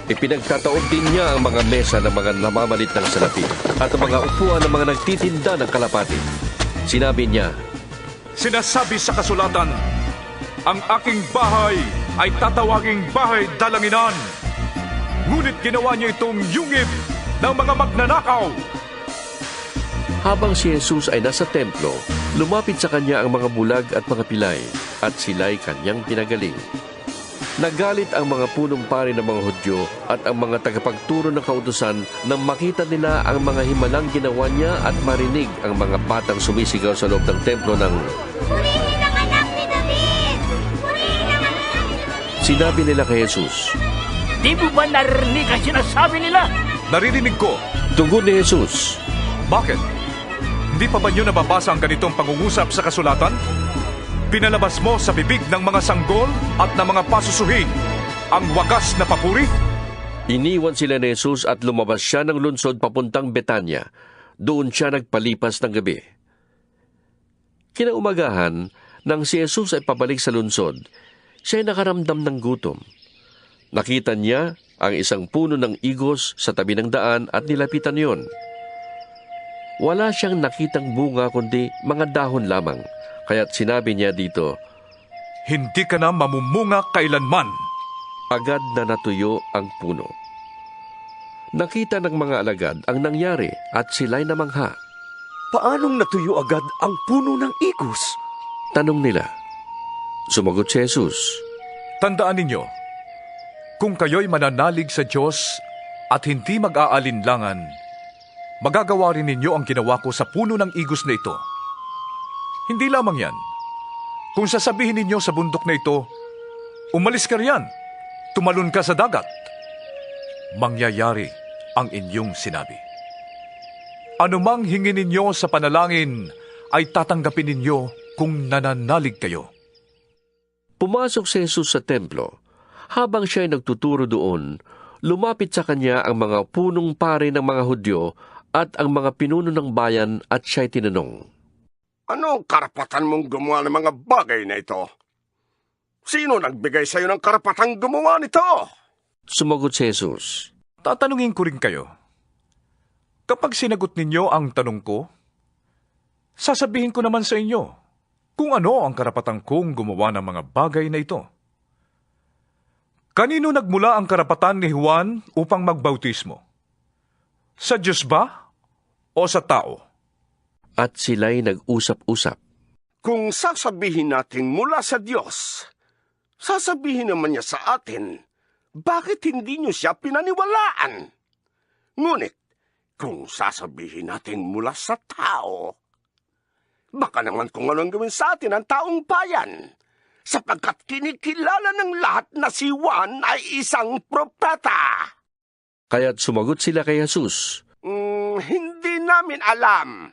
Ipinagtataob din niya ang mga mesa ng mga namamalit ng salapi at ang mga upuan ng mga nagtitinda ng kalapati. Sinabi niya, Sinasabi sa kasulatan, ang aking bahay ay tatawaging bahay dalanginan. Ngunit ginawa niyo itong yungib ng mga magnanakaw. Habang si Jesus ay nasa templo, lumapit sa kanya ang mga bulag at mga pilay at sila'y kanyang pinagaling. Nagalit ang mga punong pari ng mga Hudyo at ang mga tagapagturo ng kautusan nang makita nila ang mga himalang ginawa niya at marinig ang mga batang sumisigaw sa loob ng templo ng Purihin ang anak ni David! Purihin ang anak ni David! Sinabi nila kay Jesus, Di mo ba narinig ang sinasabi nila? Naririnig ko. Tugon ni Jesus, Bakit? Hindi pa ba niyo nababasa ang ganitong pangungusap sa kasulatan? Pinalabas mo sa bibig ng mga sanggol at ng mga pasusuhin ang wagas na papuri? Iniwan sila ni Jesus at lumabas siya ng lungsod papuntang Betanya. Doon siya nagpalipas ng gabi. Kinaumagahan, nang si Jesus ay pabalik sa lungsod, siya ay nakaramdam ng gutom. Nakita niya ang isang puno ng igos sa tabi ng daan at nilapitan yon. Wala siyang nakitang bunga kundi mga dahon lamang. Kaya't sinabi niya dito, Hindi ka na mamumunga kailanman. Agad na natuyo ang puno. Nakita ng mga alagad ang nangyari at sila'y namangha. Paanong natuyo agad ang puno ng igos? Tanong nila. Sumagot si Jesus, Tandaan ninyo, kung kayo'y mananalig sa Diyos at hindi mag-aalinlangan, magagawa rin ninyo ang ginawa ko sa puno ng igos na ito. Hindi lamang yan. Kung sasabihin ninyo sa bundok na ito, umalis ka riyan, tumalon ka sa dagat, mangyayari ang inyong sinabi. Anumang hingin ninyo sa panalangin ay tatanggapin ninyo kung nananalig kayo. Pumasok si Jesus sa templo. Habang siya ay nagtuturo doon, lumapit sa kanya ang mga punong pari ng mga Hudyo at ang mga pinuno ng bayan at siya'y tinanong, Ano ang karapatan mong gumawa ng mga bagay na ito? Sino nagbigay sa iyo ng karapatang gumawa nito? Sumagot si Jesus, Tatanungin ko rin kayo. Kapag sinagot ninyo ang tanong ko, sasabihin ko naman sa inyo kung ano ang karapatan kong gumawa ng mga bagay na ito. Kanino nagmula ang karapatan ni Juan upang magbautismo? Sa Diyos ba o sa tao? At sila'y nag-usap-usap. Kung sasabihin natin mula sa Diyos, sasabihin naman niya sa atin, bakit hindi niyo siya pinaniwalaan? Ngunit, kung sasabihin natin mula sa tao, baka naman kung anong gawin sa atin ang taong bayan, sapagkat kinikilala ng lahat na si Juan ay isang propeta. Kaya't sumagot sila kay Jesus. Hindi namin alam.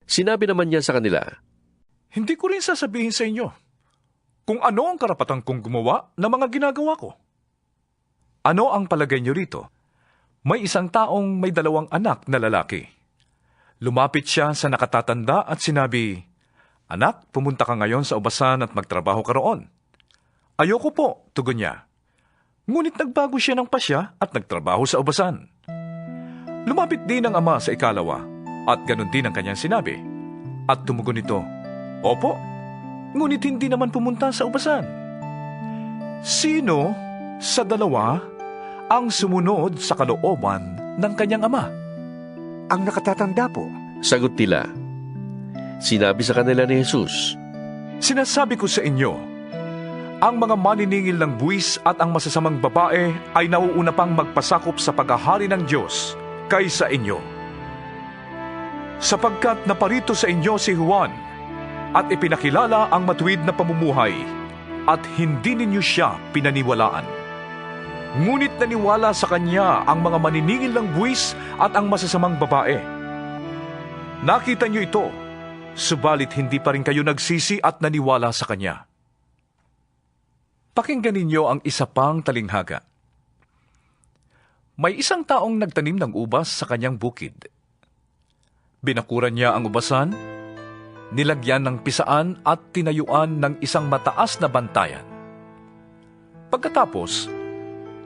Sinabi naman niya sa kanila, Hindi ko rin sasabihin sa inyo kung ano ang karapatan kong gumawa ng mga ginagawa ko. Ano ang palagay niyo rito? May isang taong may 2 anak na lalaki. Lumapit siya sa nakatatanda at sinabi, Anak, pumunta ka ngayon sa ubasan at magtrabaho ka roon. Ayoko po, tugon niya. Ngunit nagbago siya ng pasya at nagtrabaho sa ubasan. Lumapit din ang ama sa ikalawa at ganun din ang kanyang sinabi. At tumugon ito, Opo, ngunit hindi naman pumunta sa ubasan. Sino sa 2 ang sumunod sa kalooban ng kanyang ama? Ang nakatatanda po. Sagot nila. Sinabi sa kanila ni Jesus, Sinasabi ko sa inyo, ang mga maniningil ng buwis at ang masasamang babae ay nauuna pang magpasakop sa paghahari ng Diyos kaysa inyo. Sapagkat naparito sa inyo si Juan at ipinakilala ang matuwid na pamumuhay at hindi ninyo siya pinaniwalaan. Ngunit naniwala sa kanya ang mga maniningil ng buwis at ang masasamang babae. Nakita niyo ito, subalit hindi pa rin kayo nagsisi at naniwala sa kanya. Pakinggan ninyo ang isa pang talinghaga. May isang taong nagtanim ng ubas sa kanyang bukid. Binakuran niya ang ubasan, nilagyan ng pisaan at tinayuan ng isang mataas na bantayan. Pagkatapos,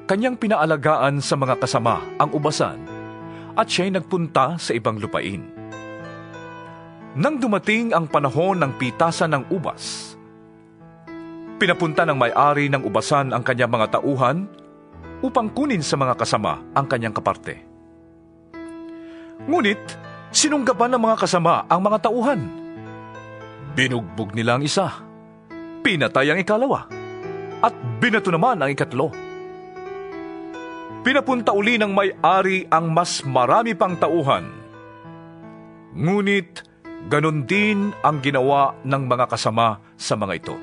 kanyang pinaalagaan sa mga kasama ang ubasan at siya'y nagpunta sa ibang lupain. Nang dumating ang panahon ng pitasan ng ubas, pinapunta ng may-ari ng ubasan ang kanyang mga tauhan upang kunin sa mga kasama ang kanyang kaparte. Ngunit, sinunggaban ng mga kasama ang mga tauhan. Binugbog nila ang isa, pinatay ang ikalawa, at binato naman ang ikatlo. Pinapunta uli ng may-ari ang mas marami pang tauhan. Ngunit, ganon din ang ginawa ng mga kasama sa mga ito.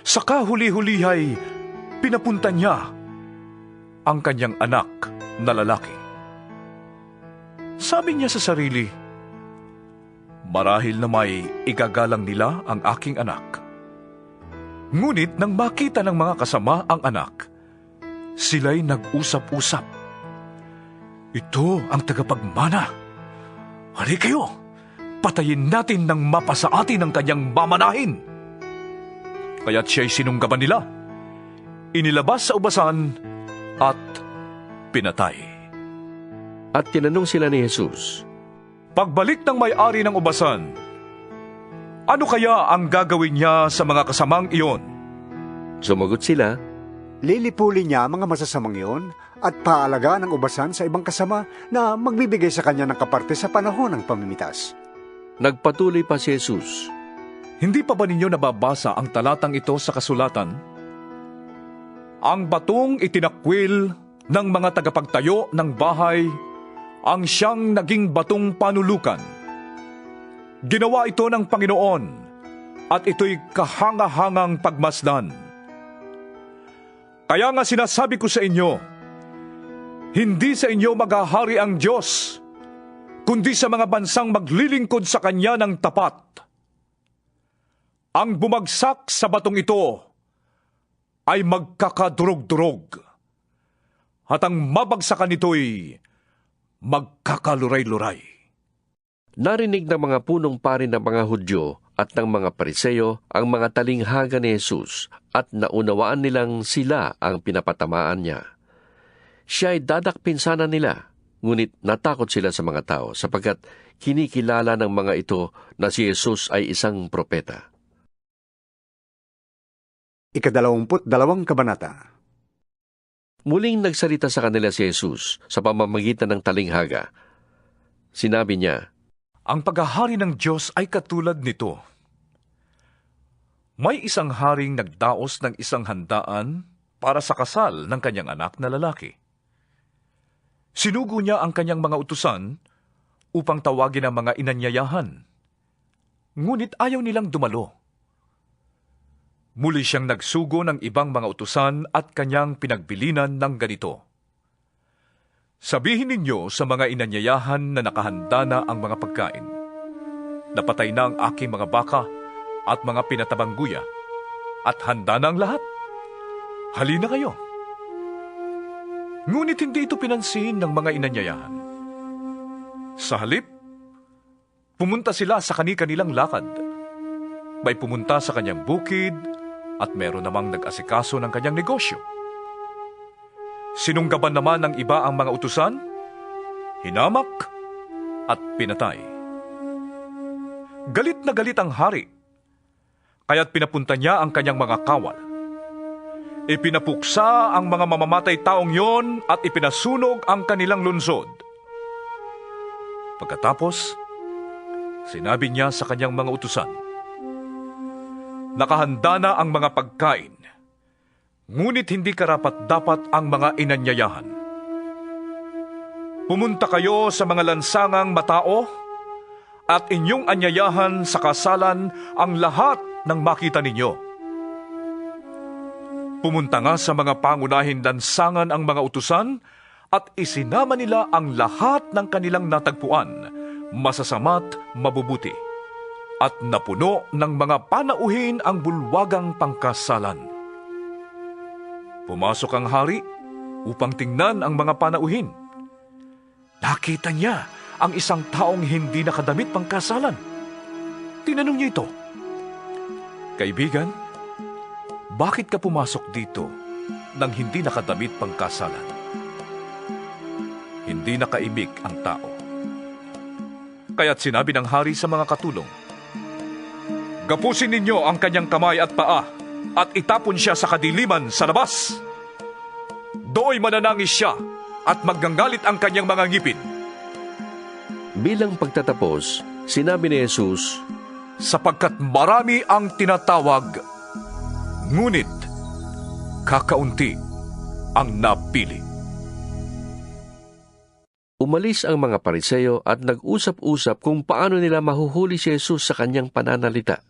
Sa kahuli-hulihay, pinapunta niya ang kanyang anak na lalaki. Sabi niya sa sarili, marahil na may igagalang nila ang aking anak. Ngunit nang makita ng mga kasama ang anak, sila'y nag-usap-usap. Ito ang tagapagmana. Hali kayo, patayin natin ng mapasa atin ang kanyang mamanahin. Kaya't siya'y sinunggaban nila, inilabas sa ubasan at pinatay. At tinanong sila ni Jesus, Pagbalik ng may-ari ng ubasan, ano kaya ang gagawin niya sa mga kasamang iyon? Sumagot sila, Lilipulin niya ang mga masasamang iyon at paalagaan ng ubasan sa ibang kasama na magbibigay sa kanya ng kaparte sa panahon ng pamimitas. Nagpatuloy pa si Jesus, Hindi pa ba ninyo nababasa ang talatang ito sa kasulatan? Ang batong itinakwil ng mga tagapagtayo ng bahay ang siyang naging batong panulukan. Ginawa ito ng Panginoon at ito'y kahanga-hangang pagmasdan. Kaya nga sinasabi ko sa inyo, hindi sa inyo maghahari ang Diyos, kundi sa mga bansang maglilingkod sa Kanya ng tapat. Ang bumagsak sa batong ito ay magkakadurog-durog, at ang mabagsakan nito'y magkakaluray-luray. Narinig ng mga punong pari ng mga Hudyo at ng mga Pariseo ang mga talinghaga ni Jesus at naunawaan nilang sila ang pinapatamaan niya. Siya ay dadakpin sana nila, ngunit natakot sila sa mga tao sapagkat kinikilala ng mga ito na si Jesus ay isang propeta. 22 kabanata. Muling nagsalita sa kanila si Jesus sa pamamagitan ng talinghaga. Sinabi niya, Ang paghahari ng Diyos ay katulad nito. May isang haring nagdaos ng isang handaan para sa kasal ng kanyang anak na lalaki. Sinugo niya ang kanyang mga utusan upang tawagin ang mga inanyayahan. Ngunit ayaw nilang dumalo. Muli siyang nagsugo ng ibang mga utusan at kanyang pinagbilinan ng ganito. Sabihin ninyo sa mga inanyayahan na nakahanda na ang mga pagkain. Napatay na ang aking mga baka at mga pinatabang guya, at handa na ang lahat. Halina kayo. Ngunit hindi ito pinansin ng mga inanyayahan. Sa halip, pumunta sila sa kani-kanilang lakad. May pumunta sa kanyang bukid at meron namang nag-asikaso ng kanyang negosyo. Sinunggaban naman ng iba ang mga utusan, hinamak at pinatay. Galit na galit ang hari, kaya't pinapunta niya ang kanyang mga kawal. Ipinapuksa ang mga mamamatay taong yon at ipinasunog ang kanilang lungsod. Pagkatapos, sinabi niya sa kanyang mga utusan, nakahanda na ang mga pagkain, ngunit hindi karapat-dapat ang mga inanyayahan. Pumunta kayo sa mga lansangang matao at inyong anyayahan sa kasalan ang lahat ng makita ninyo. Pumunta nga sa mga pangunahing lansangan ang mga utusan at isinama nila ang lahat ng kanilang natagpuan, masasama't mabubuti, at napuno ng mga panauhin ang bulwagang pangkasalan. Pumasok ang hari upang tingnan ang mga panauhin. Nakita niya ang isang taong hindi nakadamit pangkasalan. Tinanong niya ito, kaibigan, bakit ka pumasok dito nang hindi nakadamit pangkasalan? Hindi nakaimik ang tao. Kaya't sinabi ng hari sa mga katulong, gapusin ninyo ang kanyang kamay at paa at itapon siya sa kadiliman sa labas. Dooy mananangis siya at magganggalit ang kanyang mga ngipin. Bilang pagtatapos, sinabi ni Jesus, sapagkat marami ang tinatawag, ngunit kakaunti ang napili. Umalis ang mga Pariseo at nag-usap-usap kung paano nila mahuhuli si Jesus sa kanyang pananalita.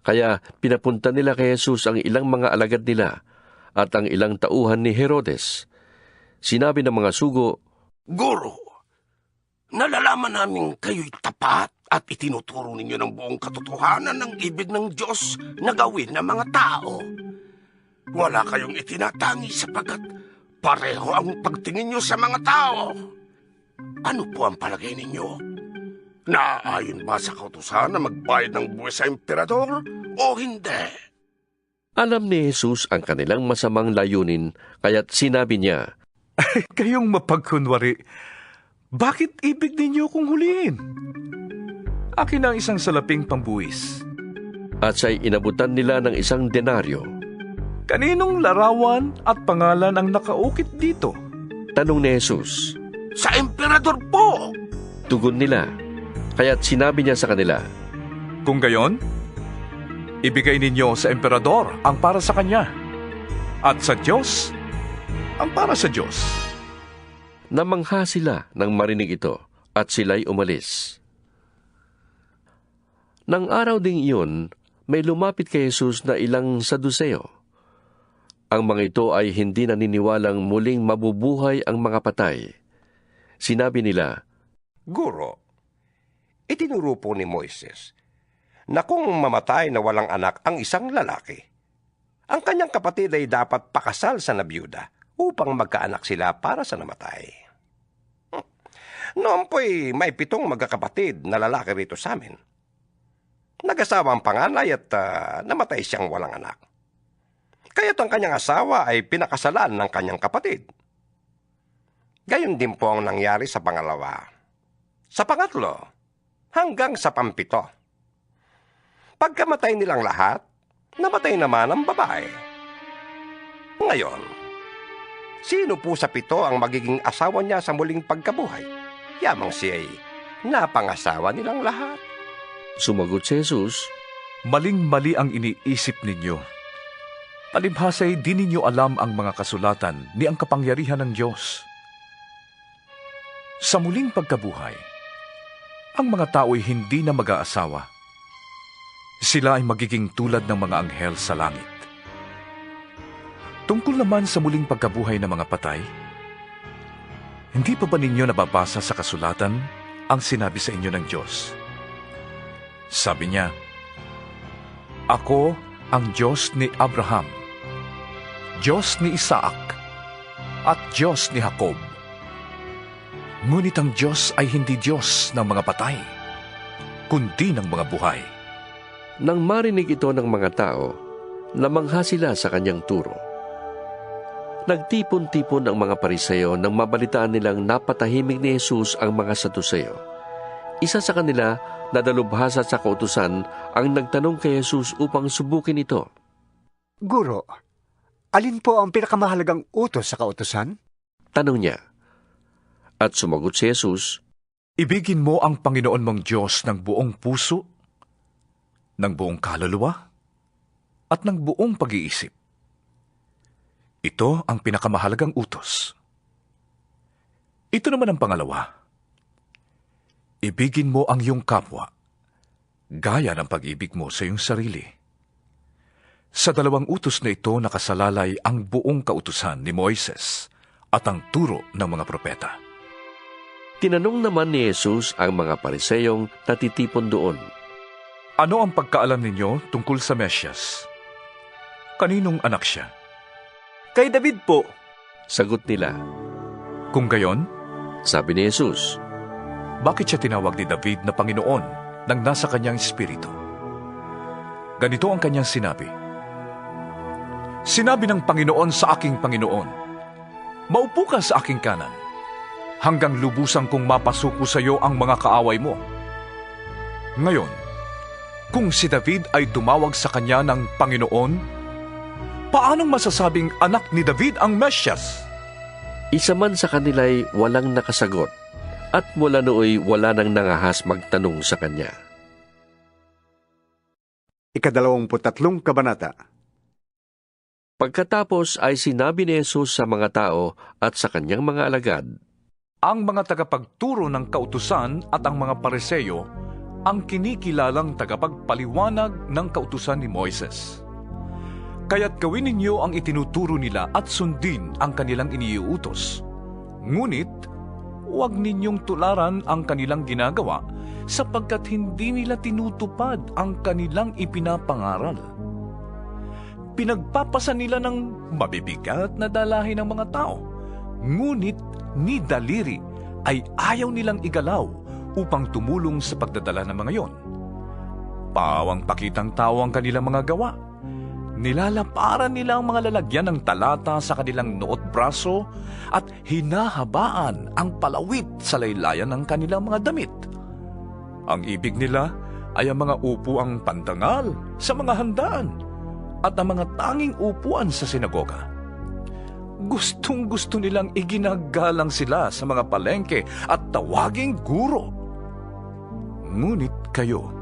Kaya pinapunta nila kay Jesus ang ilang mga alagad nila at ang ilang tauhan ni Herodes. Sinabi ng mga sugo, Guro, nalalaman namin kayo'y tapat at itinuturo ninyo ng buong katotohanan ng ibig ng Diyos na gawin ng mga tao. Wala kayong itinatangi sapagkat pareho ang pagtingin nyo sa mga tao. Ano po ang palagay ninyo? Naaayon ba sa kautusan na magbayad ng buwis sa emperador o hindi? Alam ni Jesus ang kanilang masamang layunin, kaya't sinabi niya, kayong mapagkunwari, bakit ibig ninyo kong huliin? Akin ang isang salaping pambuwis. At siya'y inabutan nila ng isang denaryo. Kaninong larawan at pangalan ang nakaukit dito? Tanong ni Jesus. Sa emperador po! Tugon nila, kaya't sinabi niya sa kanila, kung gayon, ibigay ninyo sa emperador ang para sa kanya, at sa Diyos ang para sa Diyos. Namangha sila nang marinig ito, at sila'y umalis. Nang araw ding iyon, may lumapit kay Jesus na ilang Saduseo. Ang mga ito ay hindi naniniwalang muling mabubuhay ang mga patay. Sinabi nila, Guro, itinuro po ni Moises na kung mamatay na walang anak ang isang lalaki, ang kanyang kapatid ay dapat pakasal sa nabiyuda upang magkaanak sila para sa namatay. Noon po'y may 7 magkakapatid na lalaki rito sa amin. Nag-asawa ang panganay at namatay siyang walang anak. Kaya't ang kanyang asawa ay pinakasalan ng kanyang kapatid. Gayon din po ang nangyari sa pangalawa. Sa pangatlo, hanggang sa pampito. Pagkamatay nilang lahat, namatay naman ang babae. Ngayon, sino po sa 7 ang magiging asawa niya sa muling pagkabuhay? Yamang siya ay napangasawa nilang lahat. Sumagot si Jesus, Maling-mali ang iniisip ninyo. Palibhasay di ninyo alam ang mga kasulatan ni ang kapangyarihan ng Diyos. Sa muling pagkabuhay, ang mga tao'y hindi na mag-aasawa. Sila ay magiging tulad ng mga anghel sa langit. Tungkol naman sa muling pagkabuhay ng mga patay, hindi pa ba ninyo nababasa sa kasulatan ang sinabi sa inyo ng Diyos? Sabi niya, Ako ang Diyos ni Abraham, Diyos ni Isaac, at Diyos ni Jacob. Ngunit ang Diyos ay hindi Diyos ng mga patay, kundi ng mga buhay. Nang marinig ito ng mga tao, namangha sila sa kanyang turo. Nagtipon-tipon ang mga Pariseo nang mabalitaan nilang napatahimik ni Jesus ang mga Saduceo. Isa sa kanila na dalubhasa sa kautusan ang nagtanong kay Jesus upang subukin ito. Guro, alin po ang pinakamahalagang utos sa kautusan? Tanong niya. At sumagot si Jesus, Ibigin mo ang Panginoon mong Diyos ng buong puso, ng buong kaluluwa, at ng buong pag-iisip. Ito ang pinakamahalagang utos. Ito naman ang pangalawa. Ibigin mo ang iyong kapwa, gaya ng pag-ibig mo sa iyong sarili. Sa dalawang utos na ito nakasalalay ang buong kautusan ni Moises at ang turo ng mga propeta. Tinanong naman ni Jesus ang mga Pariseyong natitipon doon. Ano ang pagkaalam ninyo tungkol sa Mesyas? Kaninong anak siya? Kay David po. Sagot nila. Kung gayon, sabi ni Jesus, bakit siya tinawag ni David na Panginoon nang nasa kanyang espiritu? Ganito ang kanyang sinabi. Sinabi ng Panginoon sa aking Panginoon, Maupo ka sa aking kanan, hanggang lubusan kong mapasuko sa iyo ang mga kaaway mo. Ngayon, kung si David ay tumawag sa kanya ng Panginoon, paanong masasabing anak ni David ang Mesyas? Isa man sa kanila'y walang nakasagot, at mula nooy wala nang nangahas magtanong sa kanya. 23 kabanata. Pagkatapos ay sinabi ni Jesus sa mga tao at sa kanyang mga alagad, Ang mga tagapagturo ng kautusan at ang mga Pariseo ang kinikilalang tagapagpaliwanag ng kautusan ni Moises. Kaya't gawin ninyo ang itinuturo nila at sundin ang kanilang iniuutos. Ngunit, huwag ninyong tularan ang kanilang ginagawa sapagkat hindi nila tinutupad ang kanilang ipinapangaral. Pinagpapasa nila ng mabibigat na dalahin ng mga tao, ngunit ni daliri ay ayaw nilang igalaw upang tumulong sa pagdadala ng mga yon. Pawang pakitang tao ang kanilang mga gawa. Nilalaparan nila ang mga lalagyan ng talata sa kanilang noot braso at hinahabaan ang palawit sa laylayan ng kanilang mga damit. Ang ibig nila ay ang mga upuang pandangal sa mga handaan at ang mga tanging upuan sa sinagoga. Gustong-gusto nilang iginagalang sila sa mga palengke at tawaging guro. Ngunit kayo,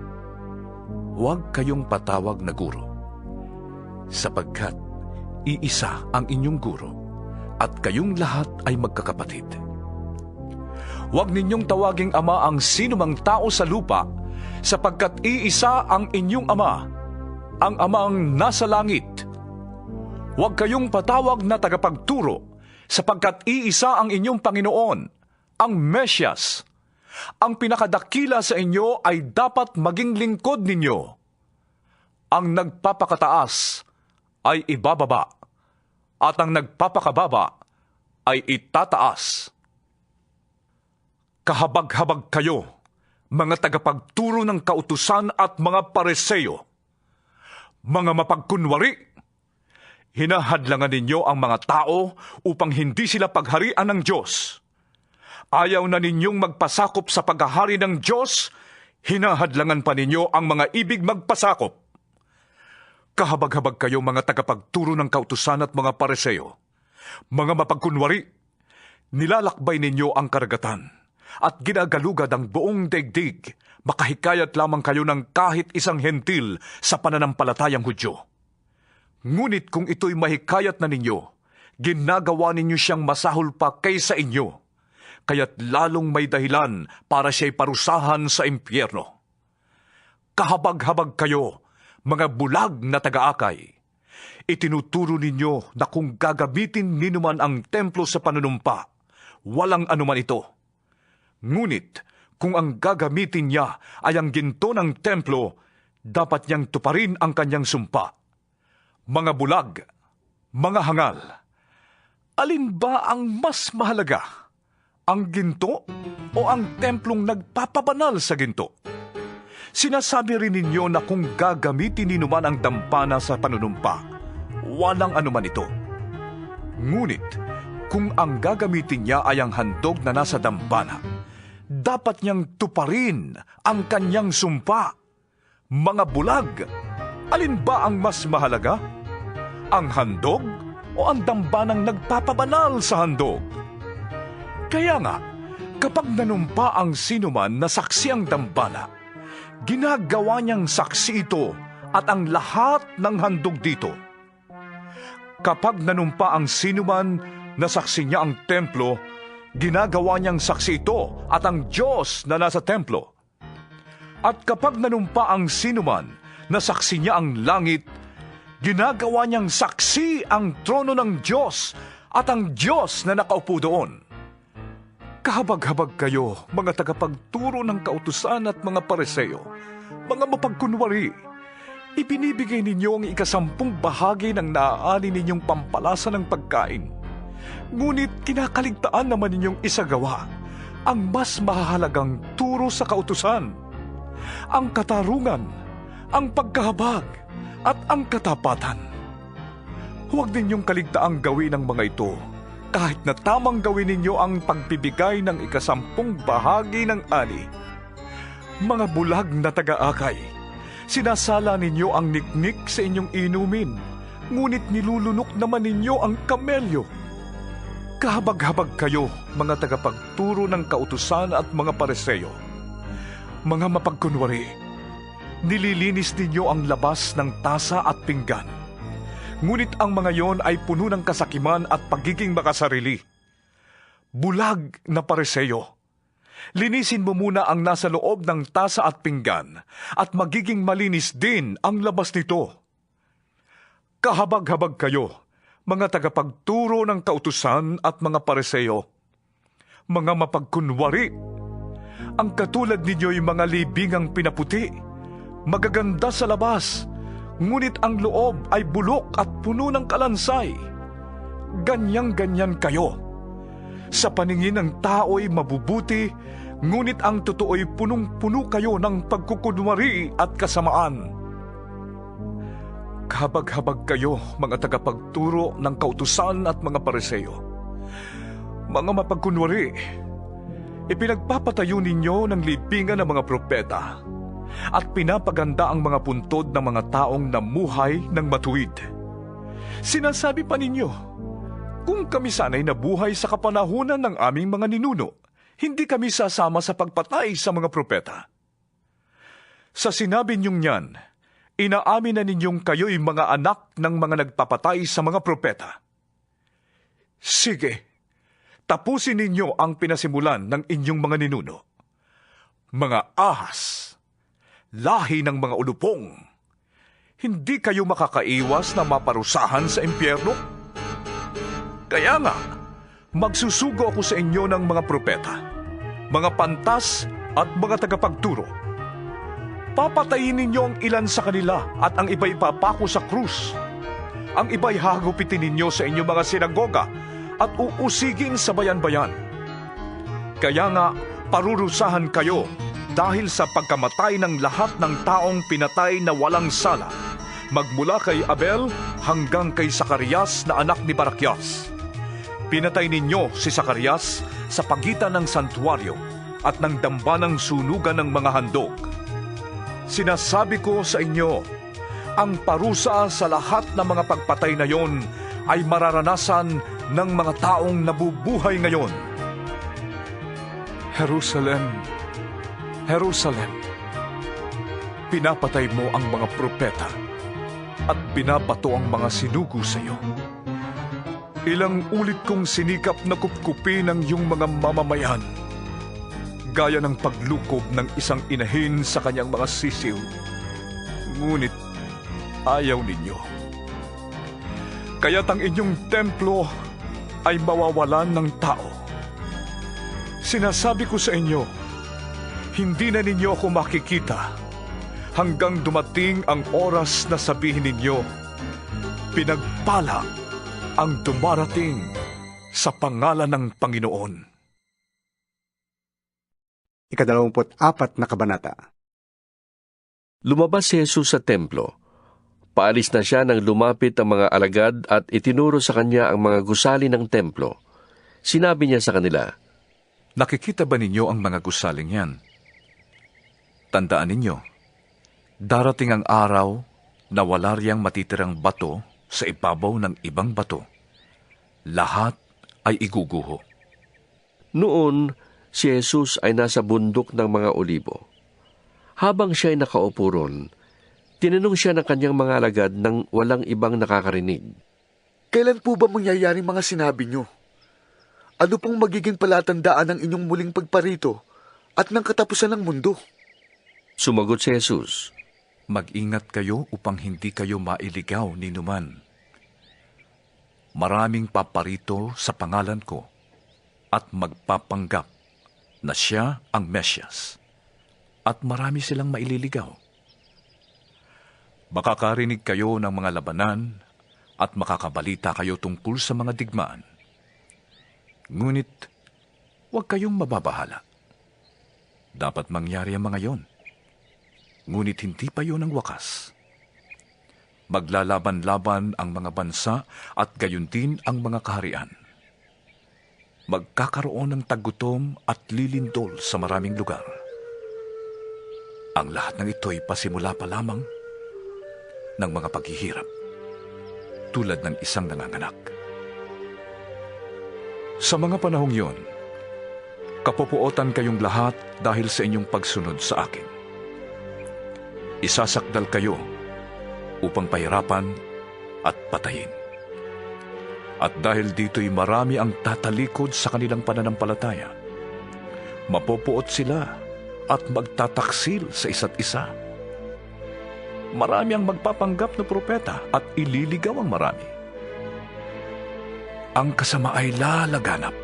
huwag kayong patawag na guro, sapagkat iisa ang inyong guro at kayong lahat ay magkakapatid. Huwag ninyong tawaging ama ang sinumang tao sa lupa, sapagkat iisa ang inyong ama, ang amang nasa langit. Huwag kayong patawag na tagapagturo, sapagkat iisa ang inyong Panginoon, ang Mesyas. Ang pinakadakila sa inyo ay dapat maging lingkod ninyo. Ang nagpapakataas ay ibababa, at ang nagpapakababa ay itataas. Kahabag-habag kayo, mga tagapagturo ng kautusan at mga Pariseo, mga mapagkunwari. Hinahadlangan ninyo ang mga tao upang hindi sila pagharian ng Diyos. Ayaw na ninyong magpasakop sa paghahari ng Diyos, hinahadlangan pa ninyo ang mga ibig magpasakop. Kahabag-habag kayo mga tagapagturo ng kautusan at mga Pariseo, mga mapagkunwari. Nilalakbay ninyo ang karagatan at ginagalugad ang buong daigdig, makahikayat lamang kayo ng kahit isang hentil sa pananampalatayang Hudyo. Ngunit kung ito'y mahikayat na ninyo, ginagawa ninyo siyang masahol pa kaysa inyo, kaya't lalong may dahilan para siya'y parusahan sa impyerno. Kahabag-habag kayo, mga bulag na taga-akay. Itinuturo ninyo na kung gagamitin ninuman ang templo sa panunumpa, walang anuman ito. Ngunit kung ang gagamitin niya ay ang ginto ng templo, dapat niyang tuparin ang kanyang sumpa. Mga bulag, mga hangal, alin ba ang mas mahalaga? Ang ginto o ang templong nagpapabanal sa ginto? Sinasabi rin ninyo na kung gagamitin ninuman ang dampana sa panunumpa, walang anuman ito. Ngunit, kung ang gagamitin niya ay ang handog na nasa dampana, dapat niyang tuparin ang kanyang sumpa. Mga bulag, alin ba ang mas mahalaga? Ang handog o ang dambanang nagpapabanal sa handog? Kaya nga, kapag nanumpa ang sinuman na saksi ang dambana, ginagawa niyang saksi ito at ang lahat ng handog dito. Kapag nanumpa ang sinuman na saksi niya ang templo, ginagawa niyang saksi ito at ang Diyos na nasa templo. At kapag nanumpa ang sinuman na saksi niya ang langit, ginagawa niyang saksi ang trono ng Diyos at ang Diyos na nakaupo doon. Kahabag-habag kayo, mga tagapagturo ng kautusan at mga Pariseo, mga mapagkunwari. Ibinibigay ninyo ang 10 bahagi ng naaani ninyong pampalasa ng pagkain. Ngunit kinakaligtaan naman ninyong isagawa ang mas mahalagang turo sa kautusan, ang katarungan, ang pagkahabag, at ang katapatan. Huwag ninyong kaligtaang gawin ang mga ito, kahit na tamang gawin ninyo ang pagbibigay ng 10 bahagi ng ani. Mga bulag na taga-akay, sinasala ninyo ang niknik sa inyong inumin, ngunit nilulunok naman ninyo ang kamelyo. Kahabag-habag kayo, mga tagapagturo ng kautusan at mga Pariseo. Mga mapagkunwari, nililinis ninyo ang labas ng tasa at pinggan. Ngunit ang mga yon ay puno ng kasakiman at pagiging makasarili. Bulag na Pariseo, linisin mo muna ang nasa loob ng tasa at pinggan at magiging malinis din ang labas nito. Kahabag-habag kayo, mga tagapagturo ng kautusan at mga Pariseo. Mga mapagkunwari, ang katulad ninyo'y mga libingang pinaputi, magaganda sa labas, ngunit ang loob ay bulok at puno ng kalansay. Ganyang-ganyan kayo. Sa paningin ng tao'y mabubuti, ngunit ang totoo'y punong-puno kayo ng pagkukunwari at kasamaan. Kahabag-habag kayo, mga tagapagturo ng kautusan at mga Pariseo. Mga mapagkunwari, ipinagpapatayo ninyo ng libingan ng mga propeta at pinapaganda ang mga puntod ng mga taong namuhay ng matuwid. Sinasabi pa ninyo, kung kami sana'y nabuhay sa kapanahunan ng aming mga ninuno, hindi kami sasama sa pagpatay sa mga propeta. Sa sinabi ninyong yan, inaamin na ninyong kayo'y mga anak ng mga nagpapatay sa mga propeta. Sige, tapusin ninyo ang pinasimulan ng inyong mga ninuno. Mga ahas, lahi ng mga ulupong, hindi kayo makakaiwas na maparusahan sa impyerno? Kaya nga, magsusugo ako sa inyo ng mga propeta, mga pantas at mga tagapagturo. Papatayin ninyo ang ilan sa kanila at ang iba'y papako sa krus. Ang iba'y hagupitin ninyo sa inyong mga sinagoga at uusigin sa bayan-bayan. Kaya nga, parurusahan kayo dahil sa pagkamatay ng lahat ng taong pinatay na walang sala, magmula kay Abel hanggang kay Zacarias na anak ni Barakias. Pinatay ninyo si Zacarias sa pagitan ng santuaryo at ng dambanang sunugan ng mga handog. Sinasabi ko sa inyo, ang parusa sa lahat ng mga pagpatay na yon ay mararanasan ng mga taong nabubuhay ngayon. Jerusalem, Jerusalem, pinapatay mo ang mga propeta at binabato ang mga sinugo sa iyo. Ilang ulit kong sinikap na kupkupin ang iyong mga mamamayan, gaya ng paglukob ng isang inahin sa kanyang mga sisiw. Ngunit ayaw ninyo. Kaya't ang inyong templo ay mawawalan ng tao. Sinasabi ko sa inyo, hindi na ninyo ako makikita hanggang dumating ang oras na sabihin ninyo, pinagpala ang dumarating sa pangalan ng Panginoon. 24 na kabanata. Lumabas si Jesus sa templo. Paalis na siya nang lumapit ang mga alagad at itinuro sa kanya ang mga gusali ng templo. Sinabi niya sa kanila, nakikita ba ninyo ang mga gusaling yan? Tandaan ninyo, darating ang araw na wala riyang matitirang bato sa ibabaw ng ibang bato. Lahat ay iguguho. Noon, si Jesus ay nasa bundok ng mga olibo. Habang siya ay nakaupo ron, tinanong siya ng kanyang mga alagad nang walang ibang nakakarinig. Kailan po ba mangyayaring mga sinabi niyo? Ano pong magiging palatandaan ng inyong muling pagparito at ng katapusan ng mundo? Sumagot si Jesus, mag-ingat kayo upang hindi kayo mailigaw ni numan. Maraming paparito sa pangalan ko at magpapanggap na siya ang Mesyas, at marami silang maililigaw. Makakarinig kayo ng mga labanan at makakabalita kayo tungkol sa mga digmaan. Ngunit, huwag kayong mababahala. Dapat mangyari ang mga yon. Ngunit hindi pa yon ang wakas. Maglalaban-laban ang mga bansa at gayon din ang mga kaharian. Magkakaroon ng tagutom at lilindol sa maraming lugar. Ang lahat ng ito ay pasimula pa lamang ng mga paghihirap, tulad ng isang nanganganak. Sa mga panahong yon, kapupuotan kayong lahat dahil sa inyong pagsunod sa akin. Isasakdal kayo upang pahirapan at patayin. At dahil dito'y marami ang tatalikod sa kanilang pananampalataya, mapupuot sila at magtataksil sa isa't isa. Marami ang magpapanggap na propeta at ililigaw ang marami. Ang kasama ay lalaganap,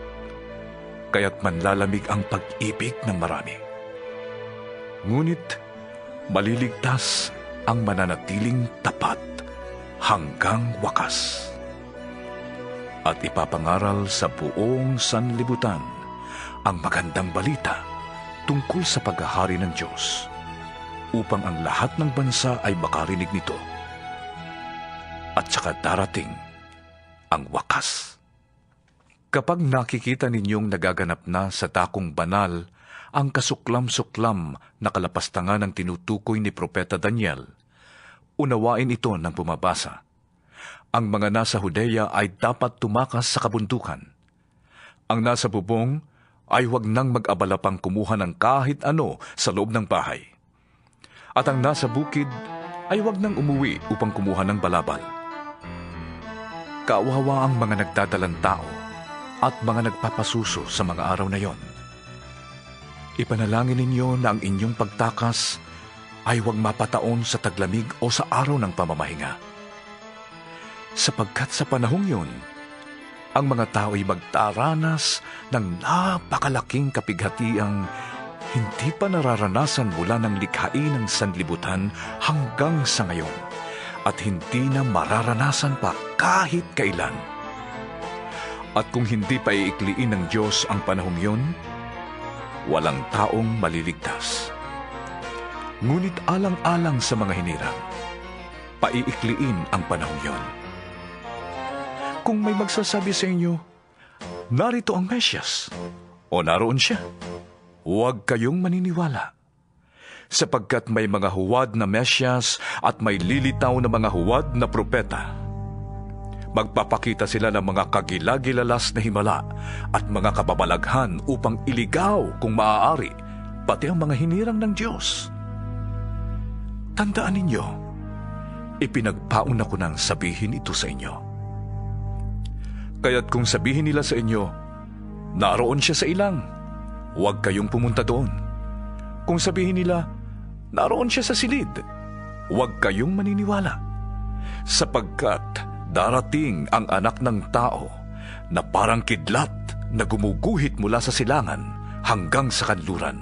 kaya't manlalamig ang pag-ibig ng marami. Ngunit maliligtas ang mananatiling tapat hanggang wakas. At ipapangaral sa buong sanlibutan ang magandang balita tungkol sa paghahari ng Diyos, upang ang lahat ng bansa ay makarinig nito. At saka darating ang wakas. Kapag nakikita ninyong nagaganap na sa dakong banal ang kasuklam-suklam na kalapastangan ng tinutukoy ni Propeta Daniel, unawain ito ng bumabasa. Ang mga nasa Judea ay dapat tumakas sa kabundukan. Ang nasa bubong ay huwag nang mag-abala pang kumuha ng kahit ano sa loob ng bahay. At ang nasa bukid ay huwag nang umuwi upang kumuha ng balabal. Kawawa ang mga nagdadalang tao at mga nagpapasuso sa mga araw na yon. Ipanalangin ninyo na ang inyong pagtakas ay huwag mapataon sa taglamig o sa araw ng pamamahinga. Sapagkat sa panahong yon, ang mga tao ay magtaranas ng napakalaking kapighatiang hindi pa nararanasan mula ng likhain ng sanlibutan hanggang sa ngayon, at hindi na mararanasan pa kahit kailan. At kung hindi pa iikliin ng Diyos ang panahong yon, walang taong maliligtas. Ngunit alang-alang sa mga hinirang, paiikliin ang panahong yon. Kung may magsasabi sa inyo, narito ang Mesyas, o naroon siya, huwag kayong maniniwala. Sapagkat may mga huwad na Mesyas at may lilitaw na mga huwad na propeta. Magpapakita sila ng mga kagilagilalas na himala at mga kababalaghan upang iligaw kung maaari, pati ang mga hinirang ng Diyos. Tandaan ninyo, ipinagpauna ko nang sabihin ito sa inyo. Kaya't kung sabihin nila sa inyo, naroon siya sa ilang, huwag kayong pumunta doon. Kung sabihin nila, naroon siya sa silid, huwag kayong maniniwala. Sapagkat darating ang Anak ng Tao na parang kidlat na gumuguhit mula sa silangan hanggang sa kanluran.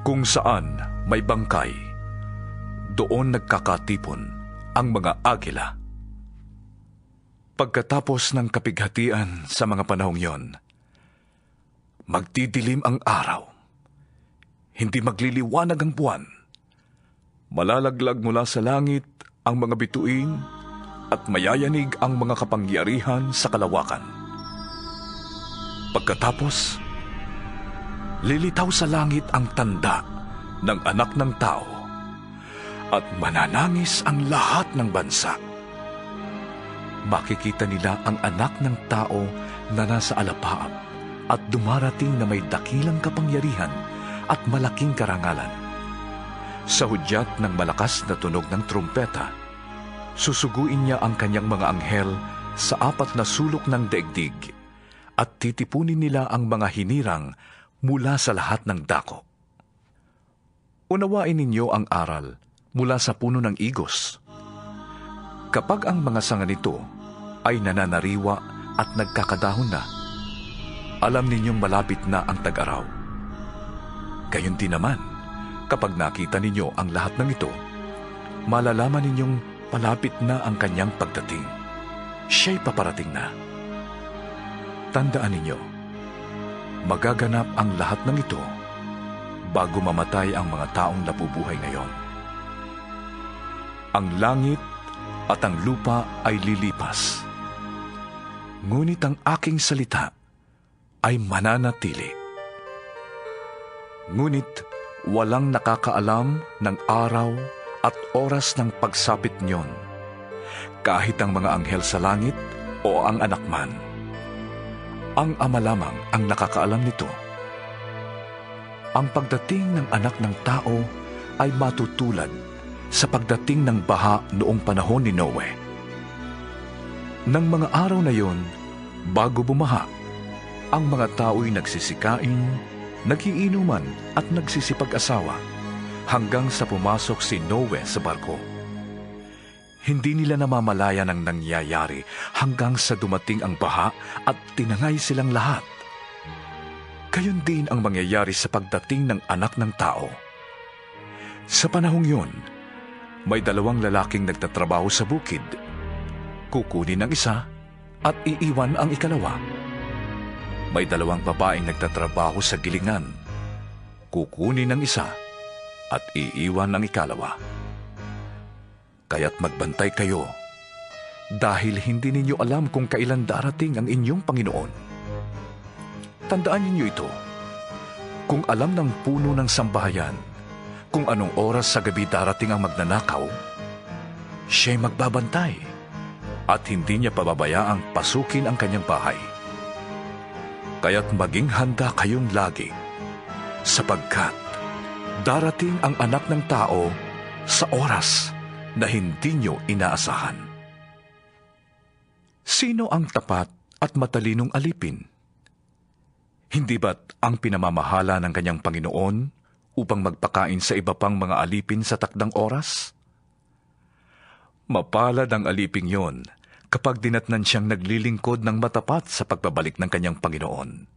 Kung saan may bangkay, doon nagkakatipon ang mga agila. Pagkatapos ng kapighatian sa mga panahong yon, magdidilim ang araw, hindi magliliwanag ang buwan, malalaglag mula sa langit ang mga bituin at mayayanig ang mga kapangyarihan sa kalawakan. Pagkatapos, lilitaw sa langit ang tanda ng Anak ng Tao at mananangis ang lahat ng bansa. Makikita nila ang Anak ng Tao na nasa alapaap at dumarating na may dakilang kapangyarihan at malaking karangalan. Sa hudyat ng malakas na tunog ng trumpeta, susuguin niya ang kanyang mga anghel sa 4 na sulok ng daigdig at titipunin nila ang mga hinirang mula sa lahat ng dako. Unawain ninyo ang aral mula sa puno ng igos. Kapag ang mga sanga nito ay nananariwa at nagkakadahon na, alam ninyong malapit na ang tag-araw. Gayon din naman, kapag nakita ninyo ang lahat ng ito, malalaman ninyong malapit na ang kanyang pagdating. Siya'y paparating na. Tandaan ninyo, magaganap ang lahat ng ito bago mamatay ang mga taong nabubuhay ngayon. Ang langit at ang lupa ay lilipas, ngunit ang aking salita ay mananatili. Ngunit walang nakakaalam ng araw at oras ng pagsapit niyon, kahit ang mga anghel sa langit o ang anak man. Ang Ama lamang ang nakakaalam nito. Ang pagdating ng Anak ng Tao ay matutulad sa pagdating ng baha noong panahon ni Noe. Nang mga araw na yon, bago bumaha, ang mga tao'y nagsisikain, nagiinuman at nagsisipag-asawa hanggang sa pumasok si Noe sa barko. Hindi nila namamalayan ang nangyayari hanggang sa dumating ang baha at tinangay silang lahat. Gayon din ang mangyayari sa pagdating ng Anak ng Tao. Sa panahong yon, may 2 lalaking nagtatrabaho sa bukid. Kukunin ang isa at iiwan ang ikalawa. May 2 babaeng nagtatrabaho sa gilingan. Kukunin ang isa at iiwan ang ikalawa. Kaya't magbantay kayo, dahil hindi ninyo alam kung kailan darating ang inyong Panginoon. Tandaan ninyo ito, kung alam ng puno ng sambahayan kung anong oras sa gabi darating ang magnanakaw, siya'y magbabantay at hindi niya pababayaang pasukin ang kanyang bahay. Kaya't maging handa kayong lagi, sapagkat darating ang Anak ng Tao sa oras na hindi nyo inaasahan. Sino ang tapat at matalinong alipin? Hindi ba't ang pinamamahala ng kanyang Panginoon upang magpakain sa iba pang mga alipin sa takdang oras? Mapalad ang aliping yon kapag dinatnan siyang naglilingkod ng matapat sa pagbabalik ng kanyang Panginoon.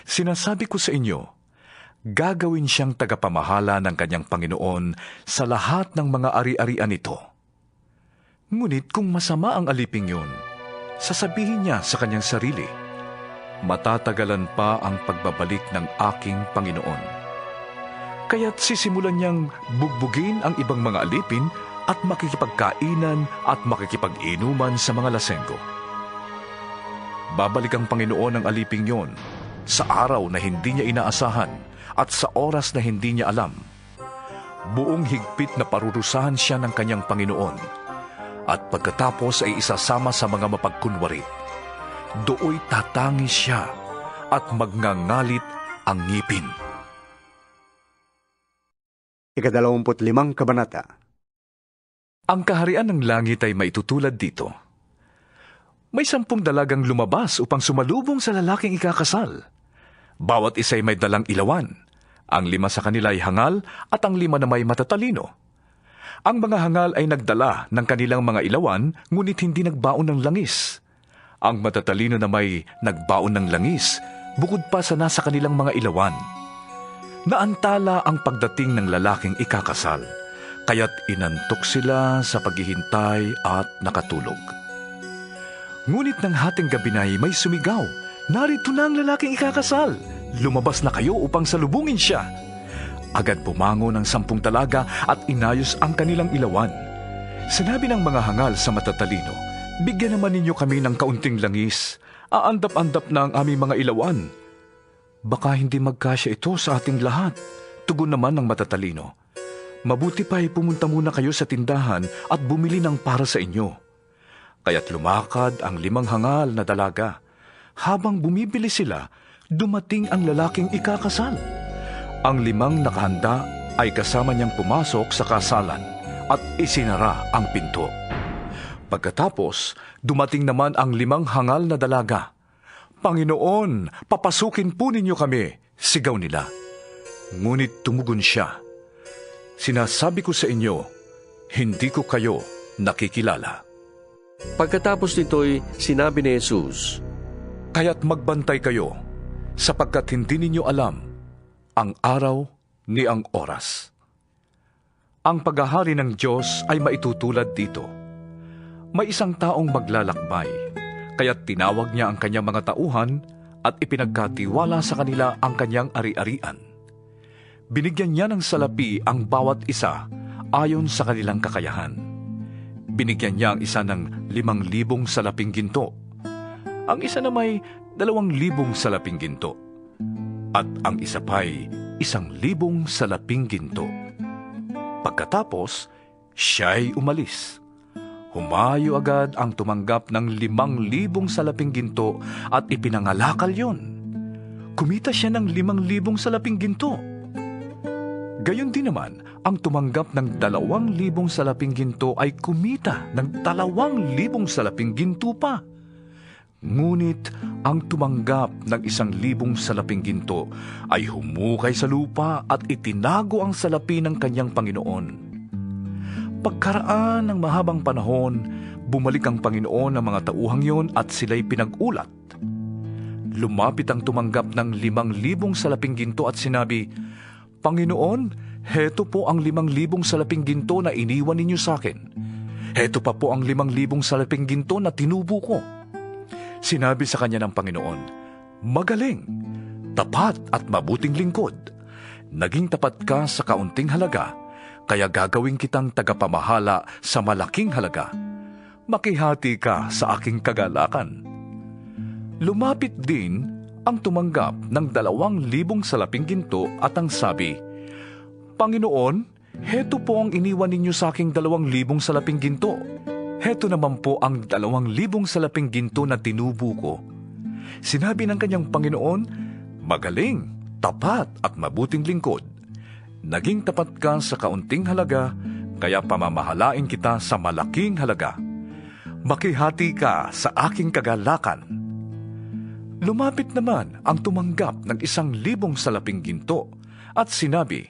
Sinasabi ko sa inyo, gagawin siyang tagapamahala ng kanyang Panginoon sa lahat ng mga ari-arian nito. Ngunit kung masama ang aliping yun, sasabihin niya sa kanyang sarili, matatagalan pa ang pagbabalik ng aking Panginoon. Kaya't sisimulan niyang bugbugin ang ibang mga alipin at makikipagkainan at makikipag-inuman sa mga lasenggo. Babalik ang Panginoon ng aliping yon sa araw na hindi niya inaasahan at sa oras na hindi niya alam. Buong higpit na parurusahan siya ng kanyang Panginoon at pagkatapos ay isasama sa mga mapagkunwari. Dooy tatangis siya at magngangalit ang ngipin. 25 kabanata. Ang kaharian ng langit ay maitutulad dito. May 10 dalagang lumabas upang sumalubong sa lalaking ikakasal. Bawat isa ay may dalang ilawan. Ang 5 sa kanila ay hangal at ang 5 na may matatalino. Ang mga hangal ay nagdala ng kanilang mga ilawan, ngunit hindi nagbaon ng langis. Ang matatalino na may nagbaon ng langis, bukod pa sa nasa kanilang mga ilawan. Naantala ang pagdating ng lalaking ikakasal, kaya't inantok sila sa paghihintay at nakatulog. Ngunit ng hating gabi na'y may sumigaw, "Narito na ang lalaking ikakasal! Lumabas na kayo upang salubungin siya!" Agad pumangon ang 10 dalaga at inayos ang kanilang ilawan. Sinabi ng mga hangal sa matatalino, "Bigyan naman ninyo kami ng kaunting langis. Aandap-andap na ang aming mga ilawan." "Baka hindi magkasya ito sa ating lahat," tugon naman ng matatalino. "Mabuti pa'y pumunta muna kayo sa tindahan at bumili ng para sa inyo." Kaya't lumakad ang 5 hangal na dalaga. Habang bumibili sila, dumating ang lalaking ikakasal. Ang 5 nakahanda ay kasama niyang pumasok sa kasalan at isinara ang pinto. Pagkatapos, dumating naman ang 5 hangal na dalaga. "Panginoon, papasukin po ninyo kami," sigaw nila. Ngunit tumugon siya, "Sinasabi ko sa inyo, hindi ko kayo nakikilala." Pagkatapos nito'y sinabi ni Jesus, "Kaya't magbantay kayo, sapagkat hindi ninyo alam ang araw ni ang oras." Ang paghahari ng Diyos ay maitutulad dito. May isang taong maglalakbay, kaya't tinawag niya ang kanyang mga tauhan at ipinagkatiwala sa kanila ang kanyang ari-arian. Binigyan niya ng salapi ang bawat isa ayon sa kanilang kakayahan. Binigyan niya ang isa ng 5,000 salaping ginto, ang isa na may 2,000 salaping ginto, at ang isa pa'y 1,000 salaping ginto. Pagkatapos, siya'y umalis. Humayo agad ang tumanggap ng 5,000 salaping ginto at ipinangalakal yon. Kumita siya ng 5,000 salaping ginto. Gayon din naman, ang tumanggap ng 2,000 salaping ginto ay kumita ng 2,000 salaping ginto pa. Ngunit ang tumanggap ng 1,000 salaping ginto ay humukay sa lupa at itinago ang salapi ng kanyang Panginoon. Pagkaraan ng mahabang panahon, bumalik ang Panginoon ng mga tauhang yon at sila'y pinag-ulat. Lumapit ang tumanggap ng 5,000 salaping ginto at sinabi, "Panginoon, heto po ang 5,000 salaping ginto na iniwan ninyo sa akin. Heto pa po ang 5,000 salaping ginto na tinubo ko." Sinabi sa kanya ng Panginoon, "Magaling, tapat at mabuting lingkod. Naging tapat ka sa kaunting halaga, kaya gagawin kitang tagapamahala sa malaking halaga. Makihati ka sa aking kagalakan." Lumapit din ang tumanggap ng 2,000 salaping ginto at ang sabi, "Panginoon, heto po ang iniwan ninyo sa aking 2,000 salaping ginto. Heto naman po ang 2,000 salaping ginto na tinubo ko." Sinabi ng kanyang Panginoon, "Magaling, tapat at mabuting lingkod. Naging tapat ka sa kaunting halaga, kaya pamamahalain kita sa malaking halaga. Makihati ka sa aking kagalakan." Lumapit naman ang tumanggap ng 1,000 salaping ginto at sinabi,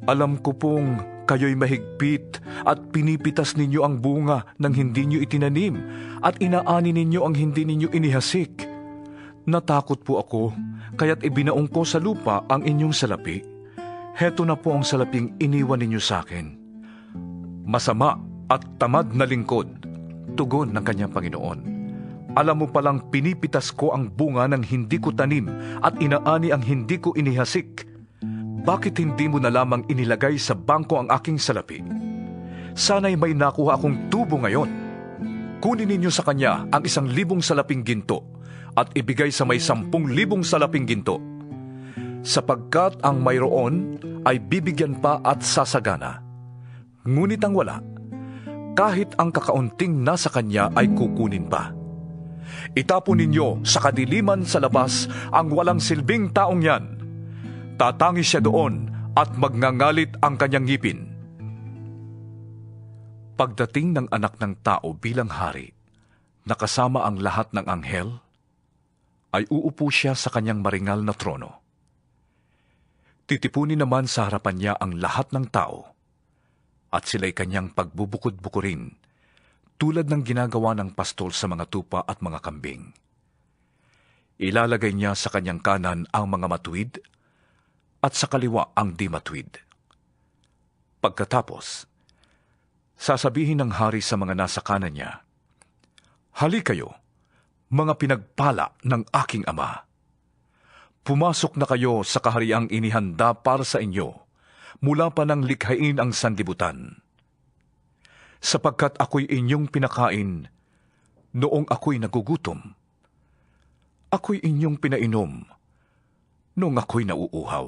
"Alam ko pong kayo'y mahigpit at pinipitas ninyo ang bunga ng hindi ninyo itinanim at inaani ninyo ang hindi ninyo inihasik. Natakot po ako, kaya't ibinaong ko sa lupa ang inyong salapi. Heto na po ang salaping iniwan ninyo sa akin." "Masama at tamad na lingkod," tugon ng kanyang Panginoon. "Alam mo palang pinipitas ko ang bunga ng hindi ko tanim at inaani ang hindi ko inihasik. Bakit hindi mo na lamang inilagay sa bangko ang aking salapi? Sana'y may nakuha akong tubo ngayon. Kunin ninyo sa kanya ang 1,000 salaping ginto at ibigay sa may 10,000 salaping ginto. Sapagkat ang mayroon ay bibigyan pa at sasagana. Ngunit ang wala, kahit ang kakaunting nasa kanya ay kukunin pa. Itapon ninyo sa kadiliman sa labas ang walang silbing taong yan. Tatangis siya doon at magngangalit ang kanyang ngipin. Pagdating ng anak ng tao bilang hari, nakasama ang lahat ng anghel, ay uupo siya sa kanyang maringal na trono. Titipunin naman sa harapan niya ang lahat ng tao, at sila'y kanyang pagbubukod-bukurin, tulad ng ginagawa ng pastol sa mga tupa at mga kambing. Ilalagay niya sa kanyang kanan ang mga matuwid, at sa kaliwa ang di matuwid. Pagkatapos, sasabihin ng hari sa mga nasa kanan niya, "Hali kayo, mga pinagpala ng aking ama. Pumasok na kayo sa kahariang inihanda para sa inyo, mula pa nang likhain ang sanlibutan. Sapagkat ako'y inyong pinakain noong ako'y nagugutom. Ako'y inyong pinainom noong ako'y nauuhaw.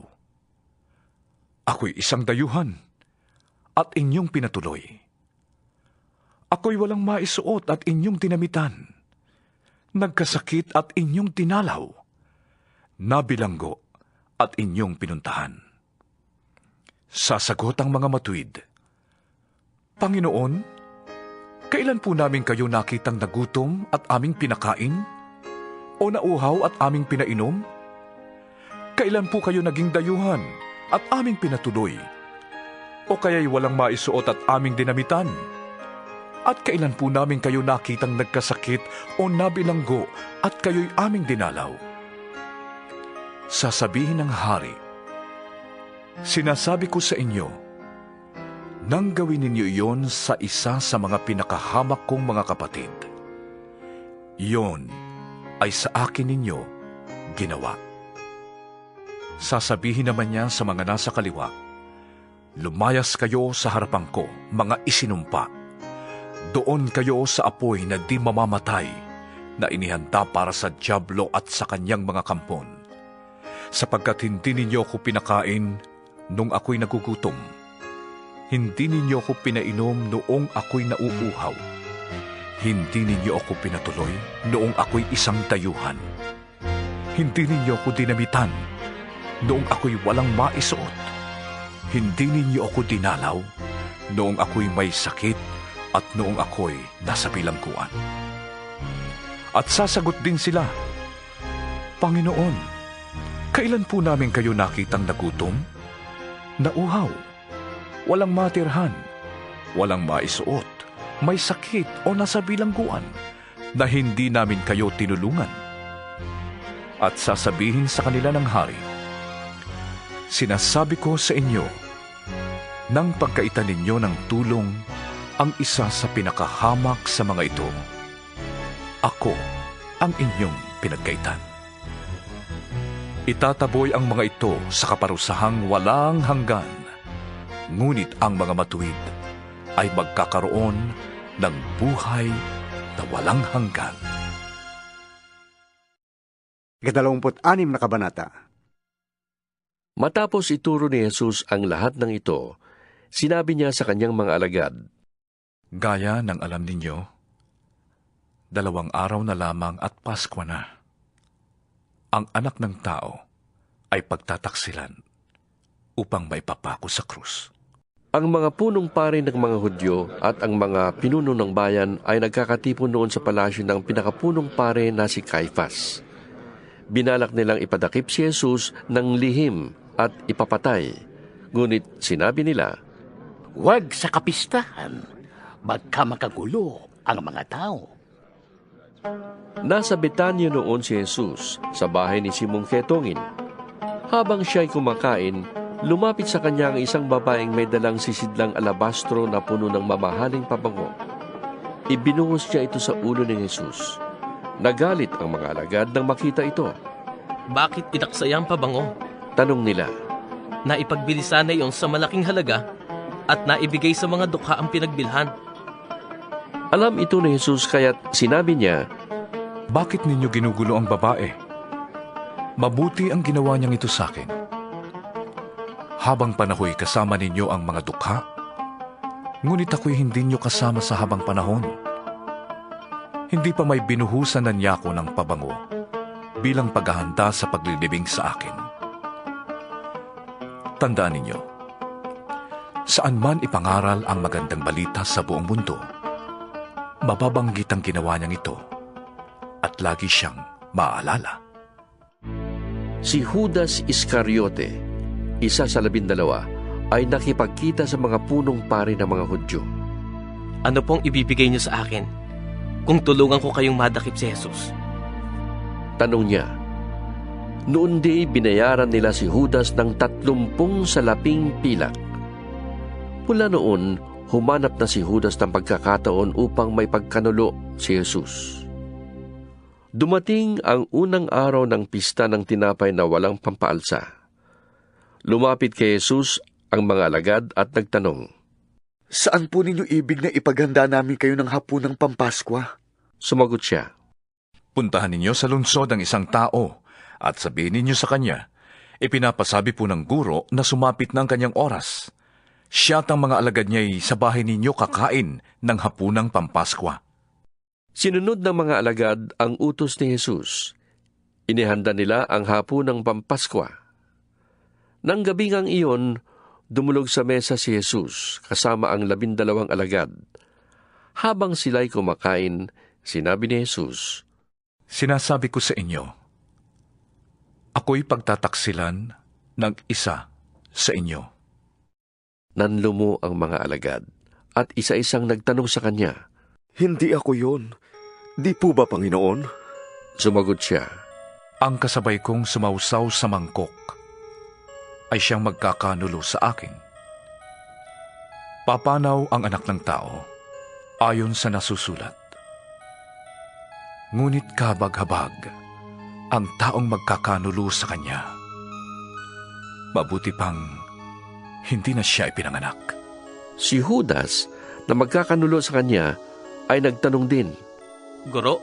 Ako'y isang dayuhan at inyong pinatuloy. Ako'y walang maisuot at inyong dinamitan. Nagkasakit at inyong dinalaw. Nabilanggo at inyong pinuntahan." Sasagot ang mga matuwid, "Panginoon, kailan po namin kayo nakitang nagutom at aming pinakain? O nauhaw at aming pinainom? Kailan po kayo naging dayuhan at aming pinatuloy? O kaya'y walang maisuot at aming dinamitan? At kailan po namin kayo nakitang nagkasakit o nabilanggo at kayo'y aming dinalaw?" Sasabihin ng hari, "Sinasabi ko sa inyo, nang gawin ninyo iyon sa isa sa mga pinakahamak kong mga kapatid, iyon ay sa akin ninyo ginawa." Sasabihin naman niya sa mga nasa kaliwa, "Lumayas kayo sa harapan ko, mga isinumpa. Doon kayo sa apoy na di mamamatay, na inihanda para sa dyablo at sa kanyang mga kampon. Sapagkat hindi ninyo ako pinakain nung ako'y nagugutom. Hindi ninyo ako pinainom noong ako'y nauuhaw. Hindi ninyo ako pinatuloy noong ako'y isang dayuhan. Hindi ninyo ako dinamitan noong ako'y walang maisuot. Hindi ninyo ako dinalaw noong ako'y may sakit at noong ako'y nasa bilangguan." At sasagot din sila, "Panginoon, kailan po namin kayo nakitang nagutom, nauhaw, walang matirhan, walang maisuot, may sakit o nasa bilangguan, na hindi namin kayo tinulungan?" At sasabihin sa kanila ng hari, "Sinasabi ko sa inyo, nang pagkaitan ninyo ng tulong ang isa sa pinakahamak sa mga ito, ako ang inyong pinagkaitan." Itataboy ang mga ito sa kaparusahang walang hanggan, ngunit ang mga matuwid ay magkakaroon ng buhay na walang hanggan. 26 na kabanata. Matapos ituro ni Jesus ang lahat ng ito, sinabi niya sa kanyang mga alagad, "Gaya ng alam ninyo, 2 araw na lamang at Paskwa na. Ang anak ng tao ay pagtataksilan upang maipapako sa krus." Ang mga punong pari ng mga Hudyo at ang mga pinuno ng bayan ay nagkakatipon noon sa palasyo ng pinakapunong pare na si Caifás. Binalak nilang ipadakip si Jesus ng lihim at ipapatay. Ngunit sinabi nila, "Huwag sa kapistahan, baka makagulo ang mga tao." Nasa Betanya noon si Jesus sa bahay ni Simong Ketongin. Habang siya'y kumakain, lumapit sa kanya ang isang babaeng may dalang sisidlang alabastro na puno ng mamahaling pabango. Ibinungos niya ito sa ulo ni Jesus. Nagalit ang mga alagad nang makita ito. "Bakit itaksay ang pabango?" tanong nila. "Naipagbili sana iyon sa malaking halaga at naibigay sa mga dukha ang pinagbilhan." Alam ito ni Jesus kaya't sinabi niya, "Bakit ninyo ginugulo ang babae? Mabuti ang ginawa niyang ito sa akin. Habang panahoy kasama ninyo ang mga dukha, Ngunit ako'y hindi niyo kasama sa habang panahon. Hindi pa may binuhusan na niya ako ng pabango bilang paghahanda sa paglilibing sa akin. Tandaan ninyo, saan man ipangaral ang magandang balita sa buong mundo, mababanggit ang ginawa niyang ito at lagi siyang maaalala. Si Judas Iscariote, isa sa 12, ay nakipagkita sa mga punong pari ng mga Hudyo. Ano pong ibibigay niyo sa akin kung tulungan ko kayong madakip si Jesus? Tanong niya. Noon di binayaran nila si Judas ng 30 salaping pilak. Mula noon, humanap na si Judas ng pagkakataon upang may pagkanulo si Jesus. Dumating ang unang araw ng pista ng tinapay na walang pampaalsa. Lumapit kay Jesus ang mga alagad at nagtanong, Saan po ninyo ibig na ipaghanda namin kayo ng hapunang Pampaskwa? Sumagot siya, Puntahan ninyo sa lungsod ang isang tao at sabihin ninyo sa kanya, ipinapasabi po ng guro na sumapit na ang kanyang oras. Siya at ang mga alagad niya'y sa bahay ninyo kakain ng hapunang Pampaskwa. Sinunod ng mga alagad ang utos ni Jesus. Inihanda nila ang hapunang Pampaskwa. Nang gabingang iyon, dumulog sa mesa si Jesus kasama ang 12 alagad. Habang sila'y kumakain, sinabi ni Jesus, Sinasabi ko sa inyo, ako'y pagtataksilan ng isa sa inyo. Nanlumo ang mga alagad at isa-isang nagtanong sa kanya, Hindi ako yon. Di po ba, Panginoon? Sumagot siya, Ang kasabay kong sumausaw sa mangkok ay siyang magkakanulo sa akin. Papanaw ang anak ng tao ayon sa nasusulat. Ngunit kabag-habag ang taong magkakanulo sa kanya. Mabuti pang hindi na siya ipinanganak. Si Judas na magkakanulo sa kanya ay nagtanong din, Guro,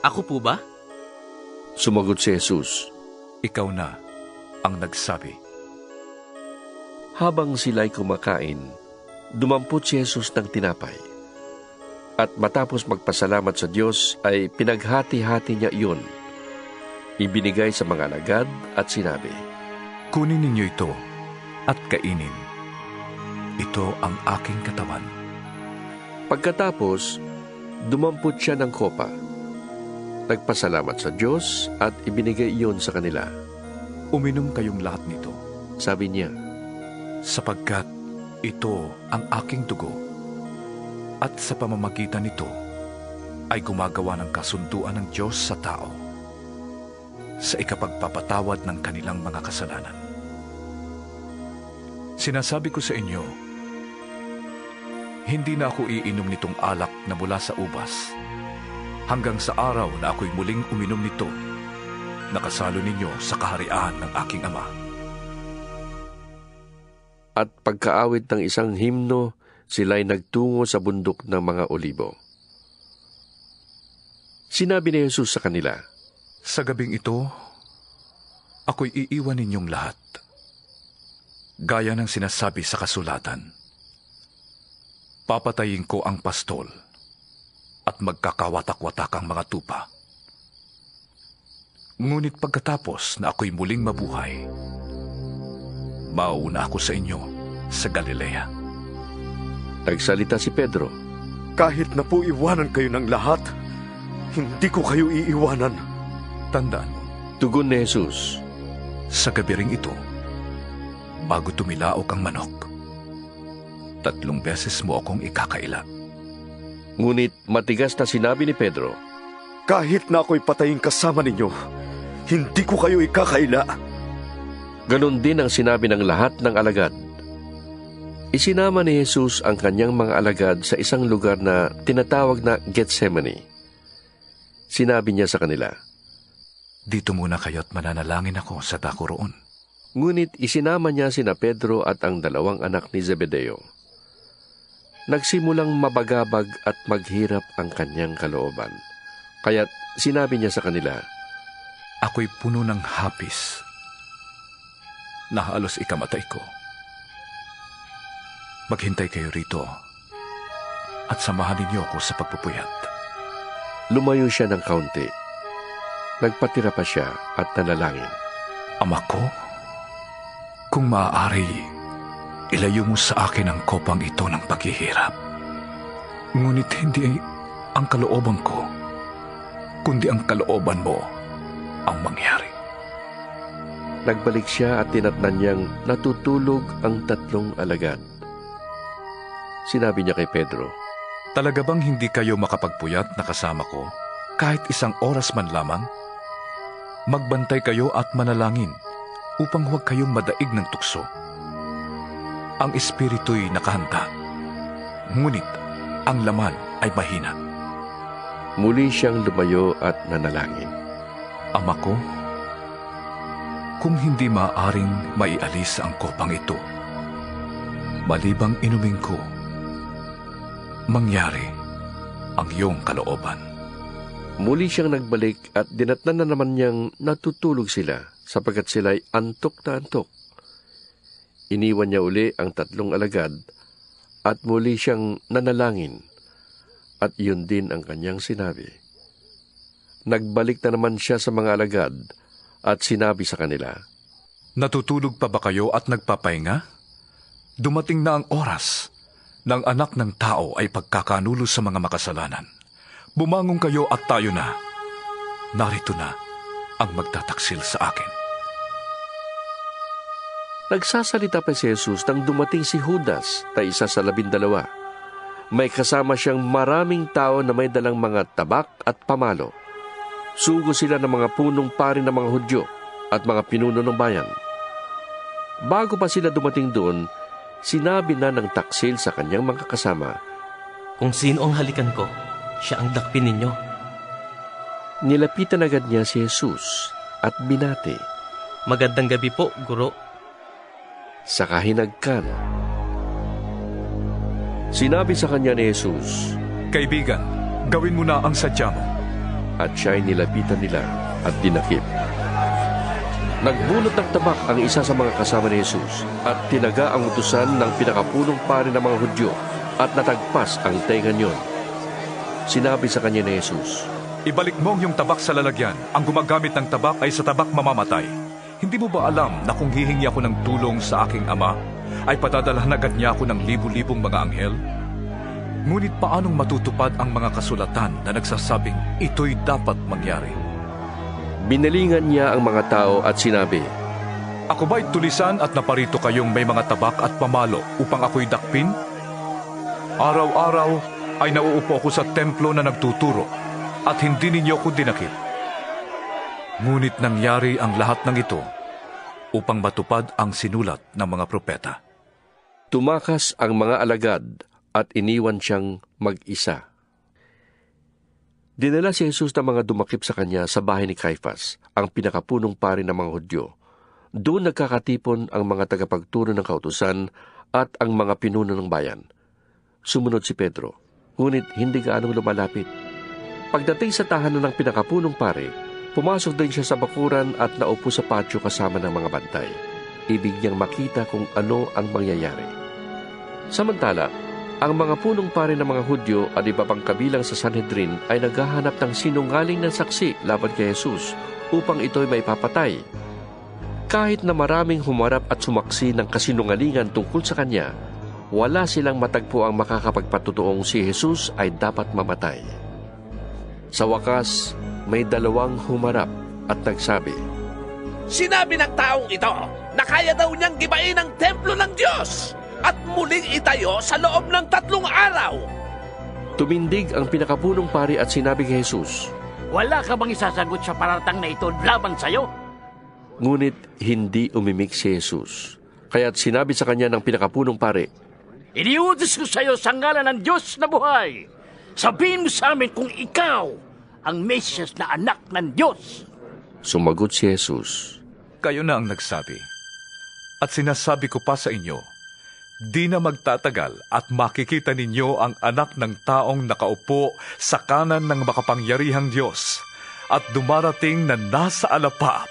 ako po ba? Sumagot si Jesus, Ikaw na ang nagsabi. Habang sila'y kumakain, dumampot si Jesus ng tinapay. At matapos magpasalamat sa Diyos ay pinaghati-hati niya iyon. Ibinigay sa mga alagad at sinabi, Kunin ninyo ito at kainin. Ito ang aking katawan. Pagkatapos, dumampot siya ng kopa. Nagpasalamat sa Diyos at ibinigay iyon sa kanila. Uminom kayong lahat nito, sabi niya, sapagkat ito ang aking dugo. At sa pamamagitan nito ay gumagawa ng kasunduan ng Diyos sa tao sa ikapagpapatawad ng kanilang mga kasalanan. Sinasabi ko sa inyo, hindi na ako iinom nitong alak na mula sa ubas hanggang sa araw na ako'y muling uminom nito na kasalo ninyo sa kaharian ng aking Ama. At pagkaawit ng isang himno, sila'y nagtungo sa bundok ng mga olibo. Sinabi ni Jesus sa kanila, Sa gabing ito, ako'y iiwan ninyong lahat. Gaya ng sinasabi sa kasulatan, papatayin ko ang pastol at magkakawatak-watak ang mga tupa. Ngunit pagkatapos na ako'y muling mabuhay, mauuna ako sa inyo sa Galilea. Nagsalita si Pedro, Kahit na po iwanan kayo ng lahat, hindi ko kayo iiwanan. Tandaan mo, tugon ni Jesus, sa gabi ring ito, bago tumilaok ang manok, 3 beses mo akong ikakaila. Ngunit matigas na sinabi ni Pedro, Kahit na ako'y patayin kasama ninyo, hindi ko kayo ikakaila. Ganon din ang sinabi ng lahat ng alagad. Isinama ni Jesus ang kanyang mga alagad sa isang lugar na tinatawag na Gethsemane. Sinabi niya sa kanila, Dito muna kayo at mananalangin ako sa dako roon. Ngunit isinama niya sina Pedro at ang 2 anak ni Zebedeo. Nagsimulang mabagabag at maghirap ang kanyang kalooban. Kaya't sinabi niya sa kanila, Ako'y puno ng hapis na halos ikamatay ko. Maghintay kayo rito at samahan ninyo ako sa pagpupuyat. Lumayo siya ng kaunti. Nagpatira pa siya at nanalangin. Ama ko, kung maaari, ilayo mo sa akin ang kopang ito ng paghihirap. Ngunit hindi ang kalooban ko, kundi ang kalooban mo ang mangyari. Nagbalik siya at tinatnan niyang natutulog ang 3 alagad. Sinabi niya kay Pedro, Talaga bang hindi kayo makapagpuyat na kasama ko kahit 1 oras man lamang? Magbantay kayo at manalangin upang huwag kayong madaig ng tukso. Ang espiritu'y nakahanda, ngunit ang laman ay mahina. Muli siyang lumayo at nanalangin. Ama ko, kung hindi maaaring maialis ang kopang ito, malibang inumin ko, mangyari ang iyong kalooban. Muli siyang nagbalik at dinatnan na naman niyang natutulog sila sapagkat sila'y antok na antok. Iniwan niya uli ang 3 alagad at muli siyang nanalangin at iyon din ang kanyang sinabi. Nagbalik na naman siya sa mga alagad at sinabi sa kanila, Natutulog pa ba kayo at nagpapahinga? Dumating na ang oras ng anak ng tao ay pagkakanulo sa mga makasalanan. Bumangon kayo at tayo na. Narito na ang magtataksil sa akin. Nagsasalita pa si Jesus nang dumating si Judas na isa sa 12. May kasama siyang maraming tao na may dalang mga tabak at pamalo. Sugo sila ng mga punong pari ng mga Hudyo at mga pinuno ng bayan. Bago pa sila dumating doon, sinabi na ng taksil sa kanyang mga kasama, Kung sino ang halikan ko, siya ang dakpin ninyo. Nilapitan agad niya si Jesus at binati. Magandang gabi po, Guro. Saka hinagkan. Sinabi sa kanya ni Jesus, Kaibigan, gawin mo na ang sadya mo. At siya'y nilapitan nila at dinakip. Nagbunot ng tabak ang isa sa mga kasama ni Jesus at tinaga ang utusan ng pinakapunong pari ng mga Hudyo at natagpas ang tenga niyon. Sinabi sa kanya ni Jesus, Ibalik mo yung tabak sa lalagyan. Ang gumagamit ng tabak ay sa tabak mamamatay. Hindi mo ba alam na kung hihingi ako ng tulong sa aking ama, ay padadalhan agad niya ako ng libu-libong mga anghel? Ngunit paanong matutupad ang mga kasulatan na nagsasabing ito'y dapat mangyari? Binalingan niya ang mga tao at sinabi, Ako ba'y tulisan at naparito kayong may mga tabak at pamalo upang ako'y dakpin? Araw-araw ay nauupo ako sa templo na nagtuturo at hindi ninyo ko dinakip. Ngunit nangyari ang lahat ng ito upang matupad ang sinulat ng mga propeta. Tumakas ang mga alagad at iniwan siyang mag-isa. Dinala si Jesus ng mga dumakip sa kanya sa bahay ni Caiphas, ang pinakapunong pari ng mga Hudyo. Doon nagkakatipon ang mga tagapagturo ng kautusan at ang mga pinuno ng bayan. Sumunod si Pedro, ngunit hindi gaanong lumalapit. Pagdating sa tahanan ng pinakapunong pari, pumasok din siya sa bakuran at naupo sa patio kasama ng mga bantay. Ibig niyang makita kung ano ang mangyayari. Samantala, ang mga punong pari ng mga Hudyo at iba pang kabilang sa Sanhedrin ay naghahanap ng sinungaling ng saksi laban kay Jesus upang ito'y maipapatay. Kahit na maraming humarap at sumaksi ng kasinungalingan tungkol sa kanya, wala silang matagpo ang makakapagpatutuong si Jesus ay dapat mamatay. Sa wakas, may 2 humarap at nagsabi, Sinabi ng taong ito na kaya daw niyang gibain ang templo ng Diyos at muling itayo sa loob ng 3 araw. Tumindig ang pinakapunong pari at sinabi kay Jesus, Wala ka bang isasagot sa paratang na ito laban sa'yo? Ngunit hindi umimik si Jesus. Kaya't sinabi sa kanya ng pinakapunong pari, Iniutos ko sa'yo sa ngalan ng Diyos na buhay. Sabihin mo sa amin kung ikaw ang Mesyas na anak ng Diyos. Sumagot si Jesus, Kayo na ang nagsabi. At sinasabi ko pa sa inyo, di na magtatagal at makikita ninyo ang anak ng taong nakaupo sa kanan ng makapangyarihang Diyos at dumarating na nasa alapap.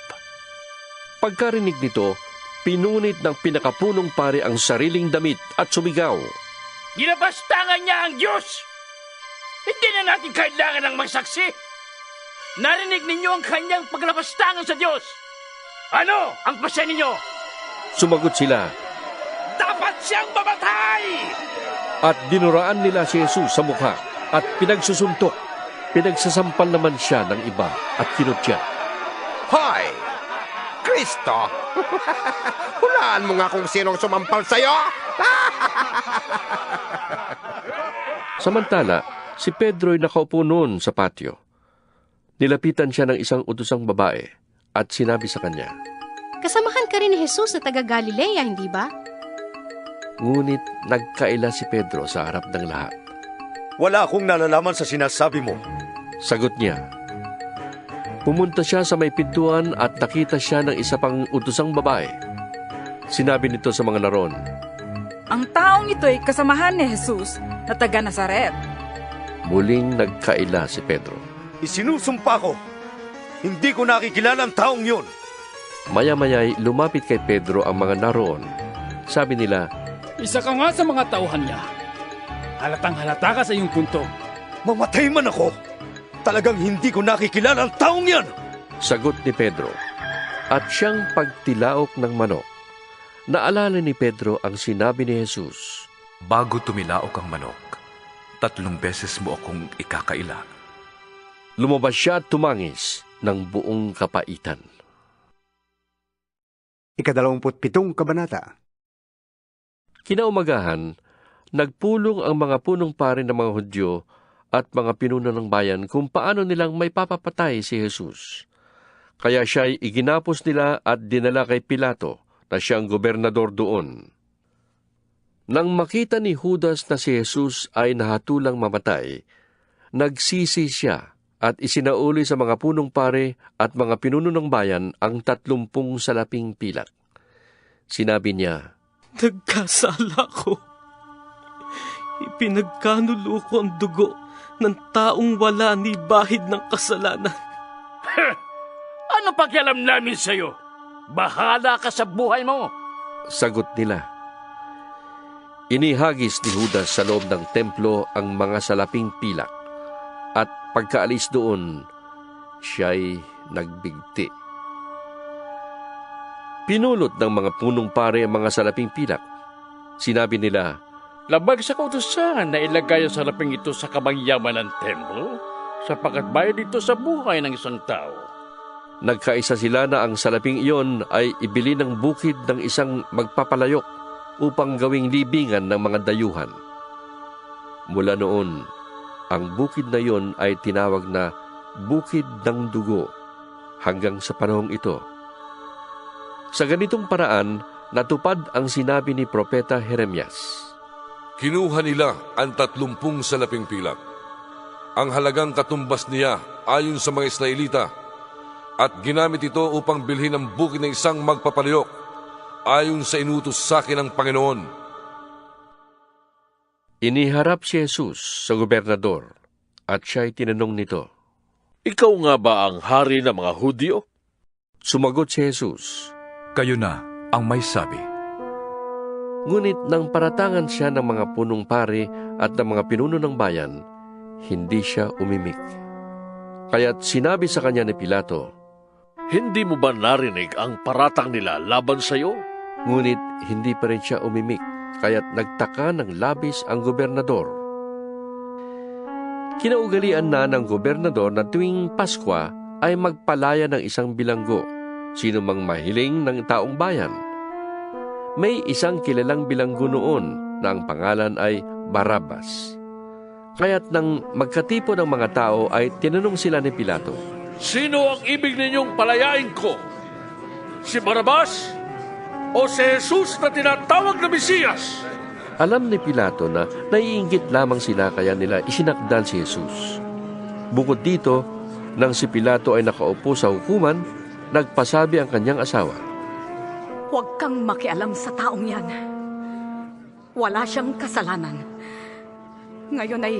Pagkarinig nito, pinunit ng pinakapunong pare ang sariling damit at sumigaw. Ginabastangan niya ang Diyos! Hindi na natin kailangan ng magsaksi! Narinig ninyo ang kanyang paglabastangan sa Diyos! Ano ang pasya ninyo? Sumagot sila. Dapat siyang mamatay! At dinuraan nila si Jesus sa mukha at pinagsusuntok. Pinagsasampal naman siya ng iba at kinutya. Hoy! Kristo! Hulaan mo nga kung sinong sumampal sa'yo! Samantala, si Pedro ay nakaupo noon sa patio. Nilapitan siya ng isang utosang babae at sinabi sa kanya, Kasamahan ka rin ni Jesus na taga Galilea, hindi ba? Ngunit nagkaila si Pedro sa harap ng lahat. Wala akong nalalaman sa sinasabi mo. Sagot niya. Pumunta siya sa may pintuan at nakita siya ng isa pang utosang babae. Sinabi nito sa mga naroon, Ang taong ito ay kasamahan ni Jesus na taga Nazaret. Muling nagkaila si Pedro. Isinusumpa ko, hindi ko nakikilala ang taong yun. Maya-maya'y lumapit kay Pedro ang mga naroon. Sabi nila, Isa ka nga sa mga tauhan niya. Halatang halata ka sa iyong punto. Mamatay man ako, talagang hindi ko nakikilala ang taong yan. Sagot ni Pedro. At siyang pagtilaok ng manok. Naalala ni Pedro ang sinabi ni Jesus. Bago tumilaok ang manok, 3 beses mo akong ikakaila. Lumabas siya at tumangis ng buong kapaitan. 27 kabanata. Kinaumagahan, nagpulong ang mga punong pari ng mga Hudyo at mga pinuno ng bayan kung paano nilang may papapatay si Jesus. Kaya siya'y iginapos nila at dinala kay Pilato na siyang gobernador doon. Nang makita ni Judas na si Jesus ay nahatulang mamatay, nagsisi siya at isinauli sa mga punong pare at mga pinuno ng bayan ang 30 salaping pilak. Sinabi niya, Nagkasala ko. Ipinagkanulo ko ang dugo ng taong wala ni bahid ng kasalanan. Ano pakialam namin sa'yo? Bahala ka sa buhay mo. Sagot nila. Inihagis ni Judas sa loob ng templo ang mga salaping pilak at pagkaalis doon, siya'y nagbigti. Pinulot ng mga punong pare ang mga salaping pilak. Sinabi nila, Labag sa kautusan na ilagay ang salaping ito sa kamangyaman ng templo sapagkat bayad ito sa buhay ng isang tao. Nagkaisa sila na ang salaping iyon ay ibili ng bukid ng isang magpapalayok upang gawing libingan ng mga dayuhan. Mula noon, ang bukid na iyon ay tinawag na Bukid ng Dugo hanggang sa panahong ito. Sa ganitong paraan, natupad ang sinabi ni Propeta Jeremias. Kinuha nila ang 30 salaping pilak. Ang halagang katumbas niya ayon sa mga Israelita at ginamit ito upang bilhin ang bukid ng isang magpapalayok ayon sa inutos sa akin ng Panginoon. Iniharap si Jesus sa gobernador at siya'y tinanong nito, Ikaw nga ba ang hari ng mga Hudyo? Sumagot si Jesus, Kayo na ang may sabi. Ngunit nang paratangan siya ng mga punong pare at ng mga pinuno ng bayan, hindi siya umimik. Kaya't sinabi sa kanya ni Pilato, Hindi mo ba narinig ang paratang nila laban sa iyo? Ngunit hindi pa rin siya umimik, kaya't nagtaka ng labis ang gobernador. Kinaugalian na ng gobernador na tuwing Paskwa ay magpalaya ng isang bilanggo, sino mang mahiling ng taong bayan. May isang kilalang bilanggo noon na ang pangalan ay Barabbas. Kaya't nang magkatipon ng mga tao ay tinanong sila ni Pilato, Sino ang ibig ninyong palayain ko? Si Barabbas o si Jesus na tinatawag na Mesiyas? Alam ni Pilato na naiinggit lamang sila kaya nila isinakdal si Jesus. Bukod dito, nang si Pilato ay nakaupo sa hukuman, nagpasabi ang kanyang asawa, Huwag kang makialam sa taong yan. Wala siyang kasalanan. Ngayon ay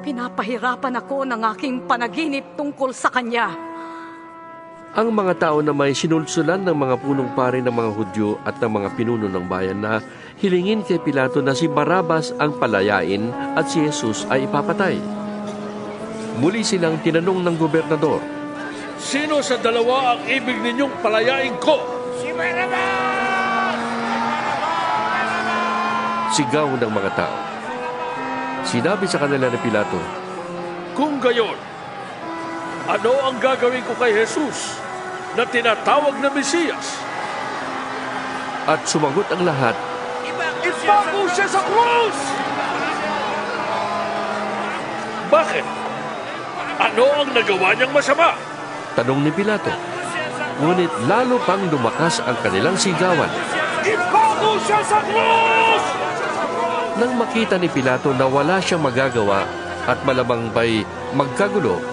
pinapahirapan ako ng aking panaginip tungkol sa kanya. Ang mga tao na may sinulsulan ng mga punong pari ng mga Hudyo at ng mga pinuno ng bayan na hilingin kay Pilato na si Barabas ang palayain at si Jesus ay ipapatay. Muli silang tinanong ng gobernador, Sino sa dalawa ang ibig ninyong palayain ko? Si Barabas! Sigaw ng mga tao. Sinabi sa kanila ni Pilato, Kung gayon, ano ang gagawin ko kay Jesus na tinatawag na Mesiyas? At sumagot ang lahat, Ipako siya sa krus! Bakit? Ano ang nagawa niyang masama? tanong ni Pilato. Ngunit lalo pang lumakas ang kanilang sigawan. Ipako siya sa krus! Nang makita ni Pilato na wala siyang magagawa at malamang ba'y magkagulo,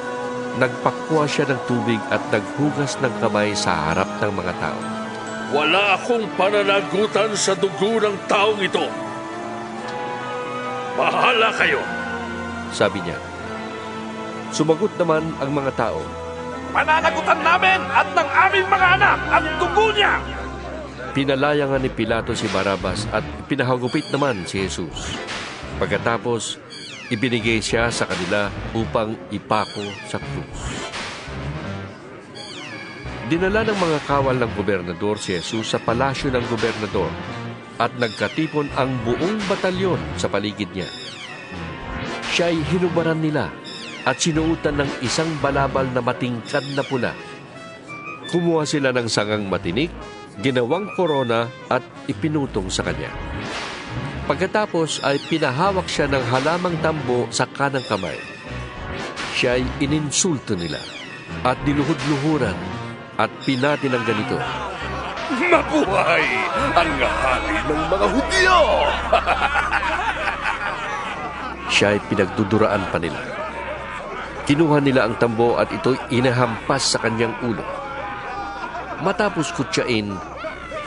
nagpakwa siya ng tubig at naghugas ng kamay sa harap ng mga tao. Wala akong pananagutan sa dugo ng taong ito. Bahala kayo. Sabi niya. Sumagot naman ang mga tao, Pananagutan namin at ng aming mga anak ang dugo niya! Pinalaya nga ni Pilato si Barabas at pinahagupit naman si Jesus. Pagkatapos, ibinigay siya sa kanila upang ipako sa krus. Dinala ng mga kawal ng gobernador si Jesus sa palasyo ng gobernador at nagkatipon ang buong batalyon sa paligid niya. Siya'y hinubaran nila at sinuutan ng isang balabal na matingkad na pula. Kumuha sila ng sangang matinik, ginawang korona at ipinutong sa kanya. Pagkatapos ay pinahawak siya ng halamang tambo sa kanang kamay. Siya ay ininsulto nila at diluhod-luhuran at pinati ng ganito, Mabuhay ang hari ng mga Hudyo! Siya ay pinagduduraan pa nila. Kinuha nila ang tambo at ito'y inahampas sa kanyang ulo. Matapos kutsain,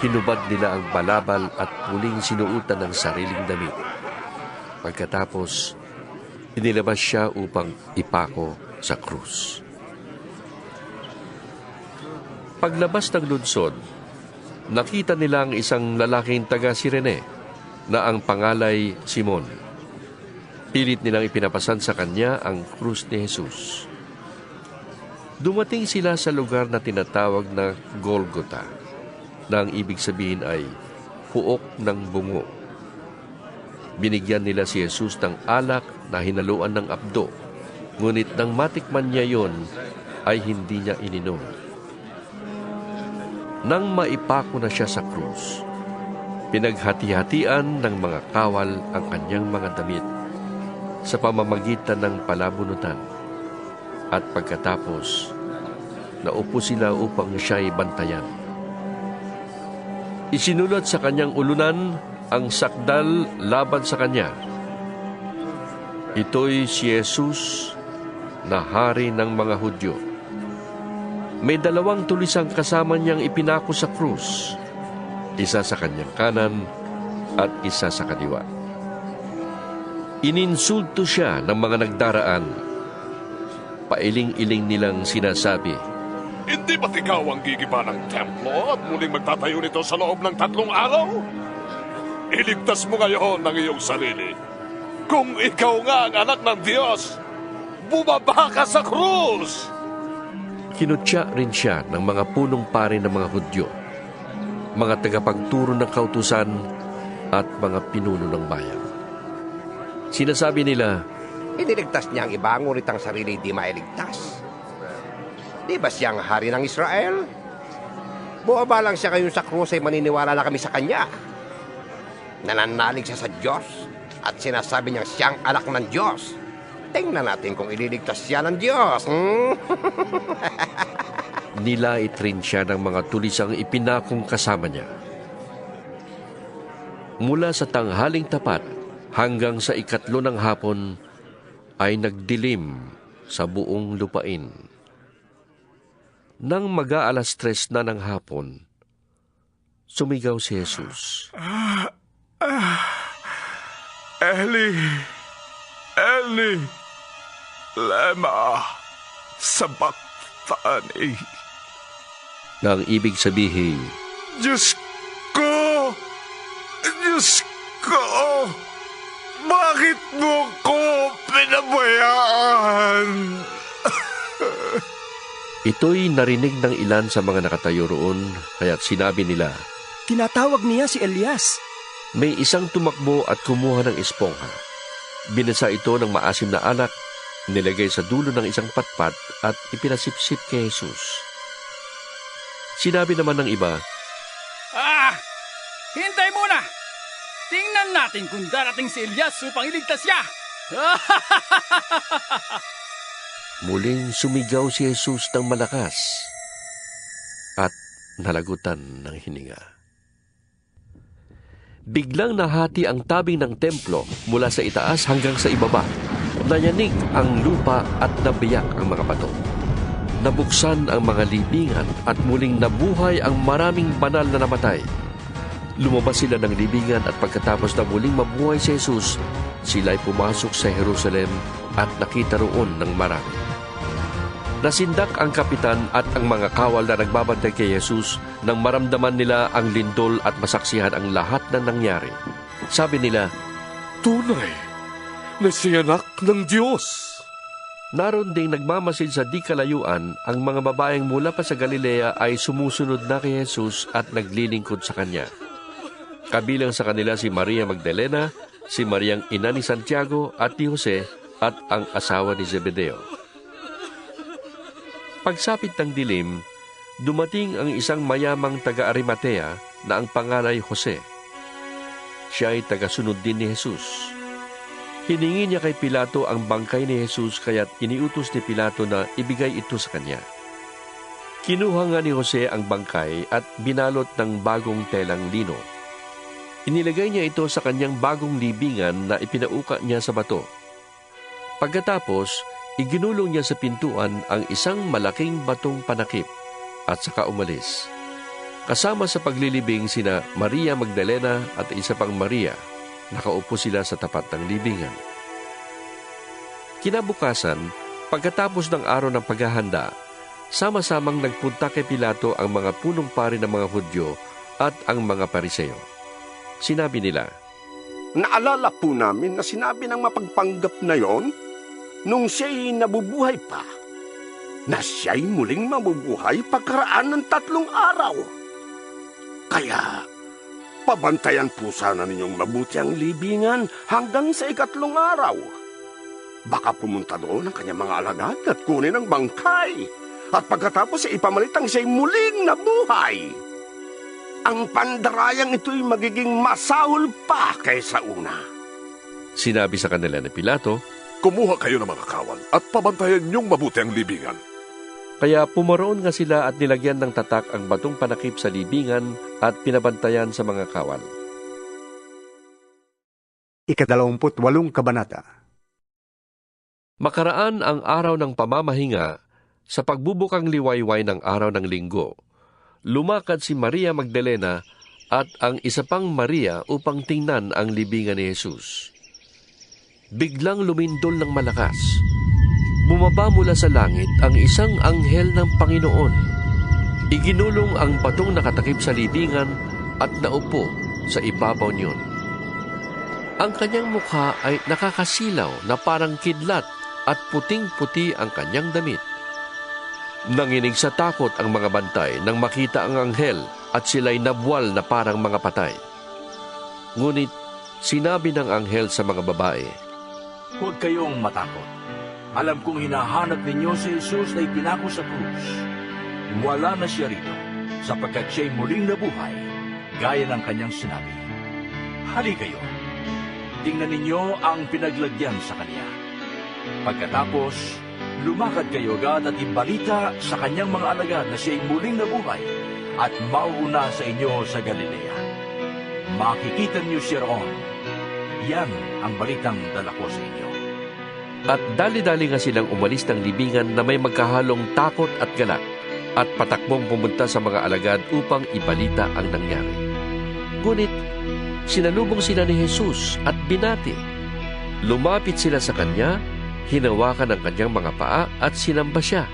hinubad nila ang balabal at muling sinuutan ng sariling damit. Pagkatapos, inilabas siya upang ipako sa krus. Paglabas ng lunsod, nakita nila ang isang lalaking taga Sirene na ang pangalay Simon. Pilit nilang ipinapasan sa kanya ang krus ni Jesus. Dumating sila sa lugar na tinatawag na Golgota, na ang ibig sabihin ay puok ng bungo. Binigyan nila si Jesus ng alak na hinaluan ng abdo, ngunit nang matikman niya yon, ay hindi niya ininom. Nang maipako na siya sa krus, pinaghati-hatian ng mga kawal ang kanyang mga damit sa pamamagitan ng palabunutan. At pagkatapos, naupo sila upang siya'y bantayan. Isinulat sa kanyang ulunan ang sakdal laban sa kanya. Ito'y si Jesus na hari ng mga Hudyo. May 2 tulisang kasama niyang ipinako sa krus, isa sa kanyang kanan at isa sa kaliwa. Ininsulto siya ng mga nagdaraan. Pailing-iling nilang sinasabi, Hindi ba't ikaw ang gigiba ng templo at muling magtatayo nito sa loob ng 3 araw? Iligtas mo ngayon ang iyong sarili. Kung ikaw nga ang anak ng Diyos, bumaba ka sa krus! Kinutya rin siya ng mga punong pari ng mga Hudyo, mga tagapagturo ng kautusan at mga pinuno ng bayan. Sinasabi nila, Iniligtas niya ang iba, ngunit ang sarili di mailigtas. Di ba siyang hari ng Israel? Buwaba lang siya ngayon sa krus ay maniniwala na kami sa kanya. Nananalig siya sa Diyos at sinasabi niya siyang anak ng Diyos. Tingnan natin kung ililigtas siya ng Diyos. Nilait rin siya ng mga tulisang ipinakong kasama niya. Mula sa tanghaling tapat hanggang sa 3 ng hapon ay nagdilim sa buong lupain. Nang mag-aalas 3 na ng hapon, sumigaw si Jesus. Eli, Eli, lema sabachthani. na ang ibig sabihin, Diyos ko! Diyos ko! Bakit mo ko pinabayaan? Ito'y narinig ng ilan sa mga nakatayo roon, kaya't sinabi nila, Tinatawag niya si Elias. May isang tumakbo at kumuha ng espongha. Binasa ito ng maasim na alak, nilagay sa dulo ng isang patpat at ipinasipsip kay Jesus. Sinabi naman ng iba, Hintay muna! Tingnan natin kung darating si Elias upang iligtas siya! Muling sumigaw si Jesus ng malakas at nalagutan ng hininga. Biglang nahati ang tabing ng templo mula sa itaas hanggang sa ibaba. Nayanig ang lupa at nabiyak ang mga bato. Nabuksan ang mga libingan at muling nabuhay ang maraming banal na namatay. Lumabas sila ng libingan at pagkatapos na muling mabuhay si Jesus, sila'y pumasok sa Jerusalem at nakita roon ng marami. Nasindak ang kapitan at ang mga kawal na nagbabantay kay Jesus nang maramdaman nila ang lindol at masaksihan ang lahat na nangyari. Sabi nila, Tunay na si anak ng Diyos. Naroon ding nagmamasid sa di kalayuan, ang mga babaeng mula pa sa Galilea ay sumusunod na kay Jesus at naglilingkod sa kanya. Kabilang sa kanila si Maria Magdalena, si Mariang ina ni Santiago at ni Jose at ang asawa ni Zebedeo. Pagsapit ng dilim, dumating ang isang mayamang taga-Arimatea na ang pangalay Jose. Siya ay tagasunod din ni Jesus. Hiningi niya kay Pilato ang bangkay ni Jesus kaya't iniutos ni Pilato na ibigay ito sa kanya. Kinuha nga ni Jose ang bangkay at binalot ng bagong telang lino. Inilagay niya ito sa kanyang bagong libingan na ipinauka niya sa bato. Pagkatapos, iginulong niya sa pintuan ang isang malaking batong panakip at saka umalis. Kasama sa paglilibing sina Maria Magdalena at isa pang Maria. Nakaupo sila sa tapat ng libingan. Kinabukasan, pagkatapos ng araw ng paghahanda, sama-samang nagpunta kay Pilato ang mga punong pari ng mga Hudyo at ang mga Pariseo. Sinabi nila, Naalala po namin na sinabi ng mapagpanggap na yon nung siya'y nabubuhay pa, na siya'y muling mabubuhay pagkaraan ng 3 araw. Kaya, pabantayan po sana ninyong mabuti ang libingan hanggang sa 3 araw. Baka pumunta doon ang kanyang mga alagad at kunin ang bangkay, at pagkatapos ay ipamalit ang siya'y muling nabuhay. Ang pandarayang ito'y magiging masahol pa kaysa una. Sinabi sa kanila ni Pilato, Kumuha kayo ng mga kawal at pabantayan niyong mabuti ang libingan. Kaya pumaroon nga sila at nilagyan ng tatak ang batong panakip sa libingan at pinabantayan sa mga kawal. 28 Kabanata. Makaraan ang araw ng pamamahinga, sa pagbubukang liwayway ng araw ng linggo, lumakad si Maria Magdalena at ang isa pang Maria upang tingnan ang libingan ni Jesus. Biglang lumindol ng malakas. Bumaba mula sa langit ang isang anghel ng Panginoon. Iginulong ang batong nakatakip sa libingan at naupo sa ibabaw niyon. Ang kanyang mukha ay nakakasilaw na parang kidlat at puting-puti ang kanyang damit. Nanginig sa takot ang mga bantay nang makita ang anghel at sila'y nabwal na parang mga patay. Ngunit sinabi ng anghel sa mga babae, Huwag kayong matakot. Alam kong hinahanap ninyo si Jesus na ipinako sa krus. Wala na siya rito, sapagkat siya'y muling nabuhay, gaya ng kanyang sinabi. Hali kayo. Tingnan ninyo ang pinaglagyan sa kanya. Pagkatapos, lumakad kayo agad at ibalita sa kanyang mga alagad na siya'y muling nabuhay at mauuna sa inyo sa Galilea. Makikita niyo siya roon. Yan ang balitang dala ko sa inyo. At dali-dali nga silang umalis ng libingan na may magkahalong takot at galak at patakbong pumunta sa mga alagad upang ibalita ang nangyari. Ngunit sinalubong sila ni Jesus at binati. Lumapit sila sa kanya, hinawakan ang kanyang mga paa at sinamba siya.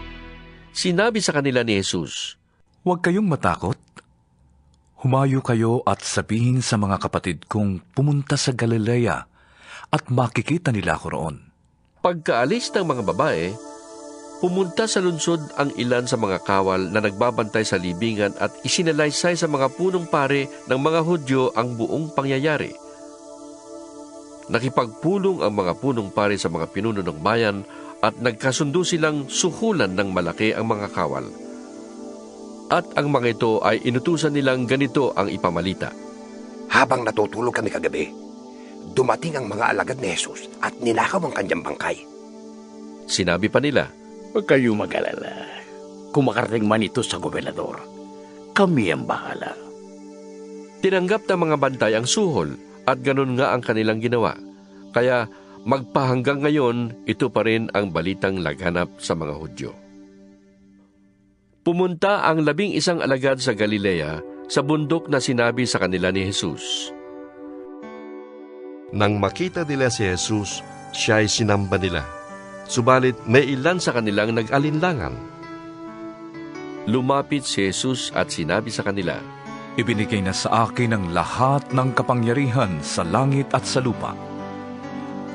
Sinabi sa kanila ni Jesus, Huwag kayong matakot. Humayo kayo at sabihin sa mga kapatid kong pumunta sa Galilea at makikita nila ako roon. Pagkaalis ng mga babae, pumunta sa lungsod ang ilan sa mga kawal na nagbabantay sa libingan at isinalaysay sa mga punong pare ng mga Hudyo ang buong pangyayari. Nakipagpulong ang mga punong pare sa mga pinuno ng bayan at nagkasundo silang suhulan ng malaki ang mga kawal. At ang mga ito ay inutusan nilang ganito ang ipamalita. Habang natutulog kami kagabi, dumating ang mga alagad ni Jesus at ninakaw ang kanyang bangkay. Sinabi pa nila, Huwag kayong mag-alala. Kung makarating man ito sa gobernador, kami ang bahala. Tinanggap ng mga bantay ang suhol at ganun nga ang kanilang ginawa. Kaya magpahanggang ngayon, ito pa rin ang balitang laganap sa mga Hudyo. Pumunta ang 11 alagad sa Galilea sa bundok na sinabi sa kanila ni Jesus. Nang makita nila si Jesus, siya ay sinamba nila. Subalit may ilan sa kanilang nag-alinlangan. Lumapit si Jesus at sinabi sa kanila, Ibinigay na sa akin ang lahat ng kapangyarihan sa langit at sa lupa.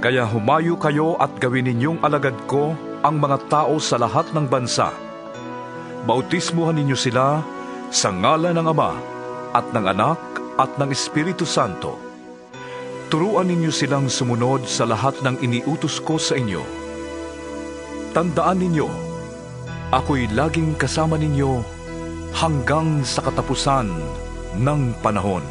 Kaya humayo kayo at gawin ninyong alagad ko ang mga tao sa lahat ng bansa. Bautismuhan ninyo sila sa ngalan ng Ama at ng Anak at ng Espiritu Santo. Turuan ninyo silang sumunod sa lahat ng iniutos ko sa inyo. Tandaan ninyo, ako'y laging kasama ninyo hanggang sa katapusan ng panahon.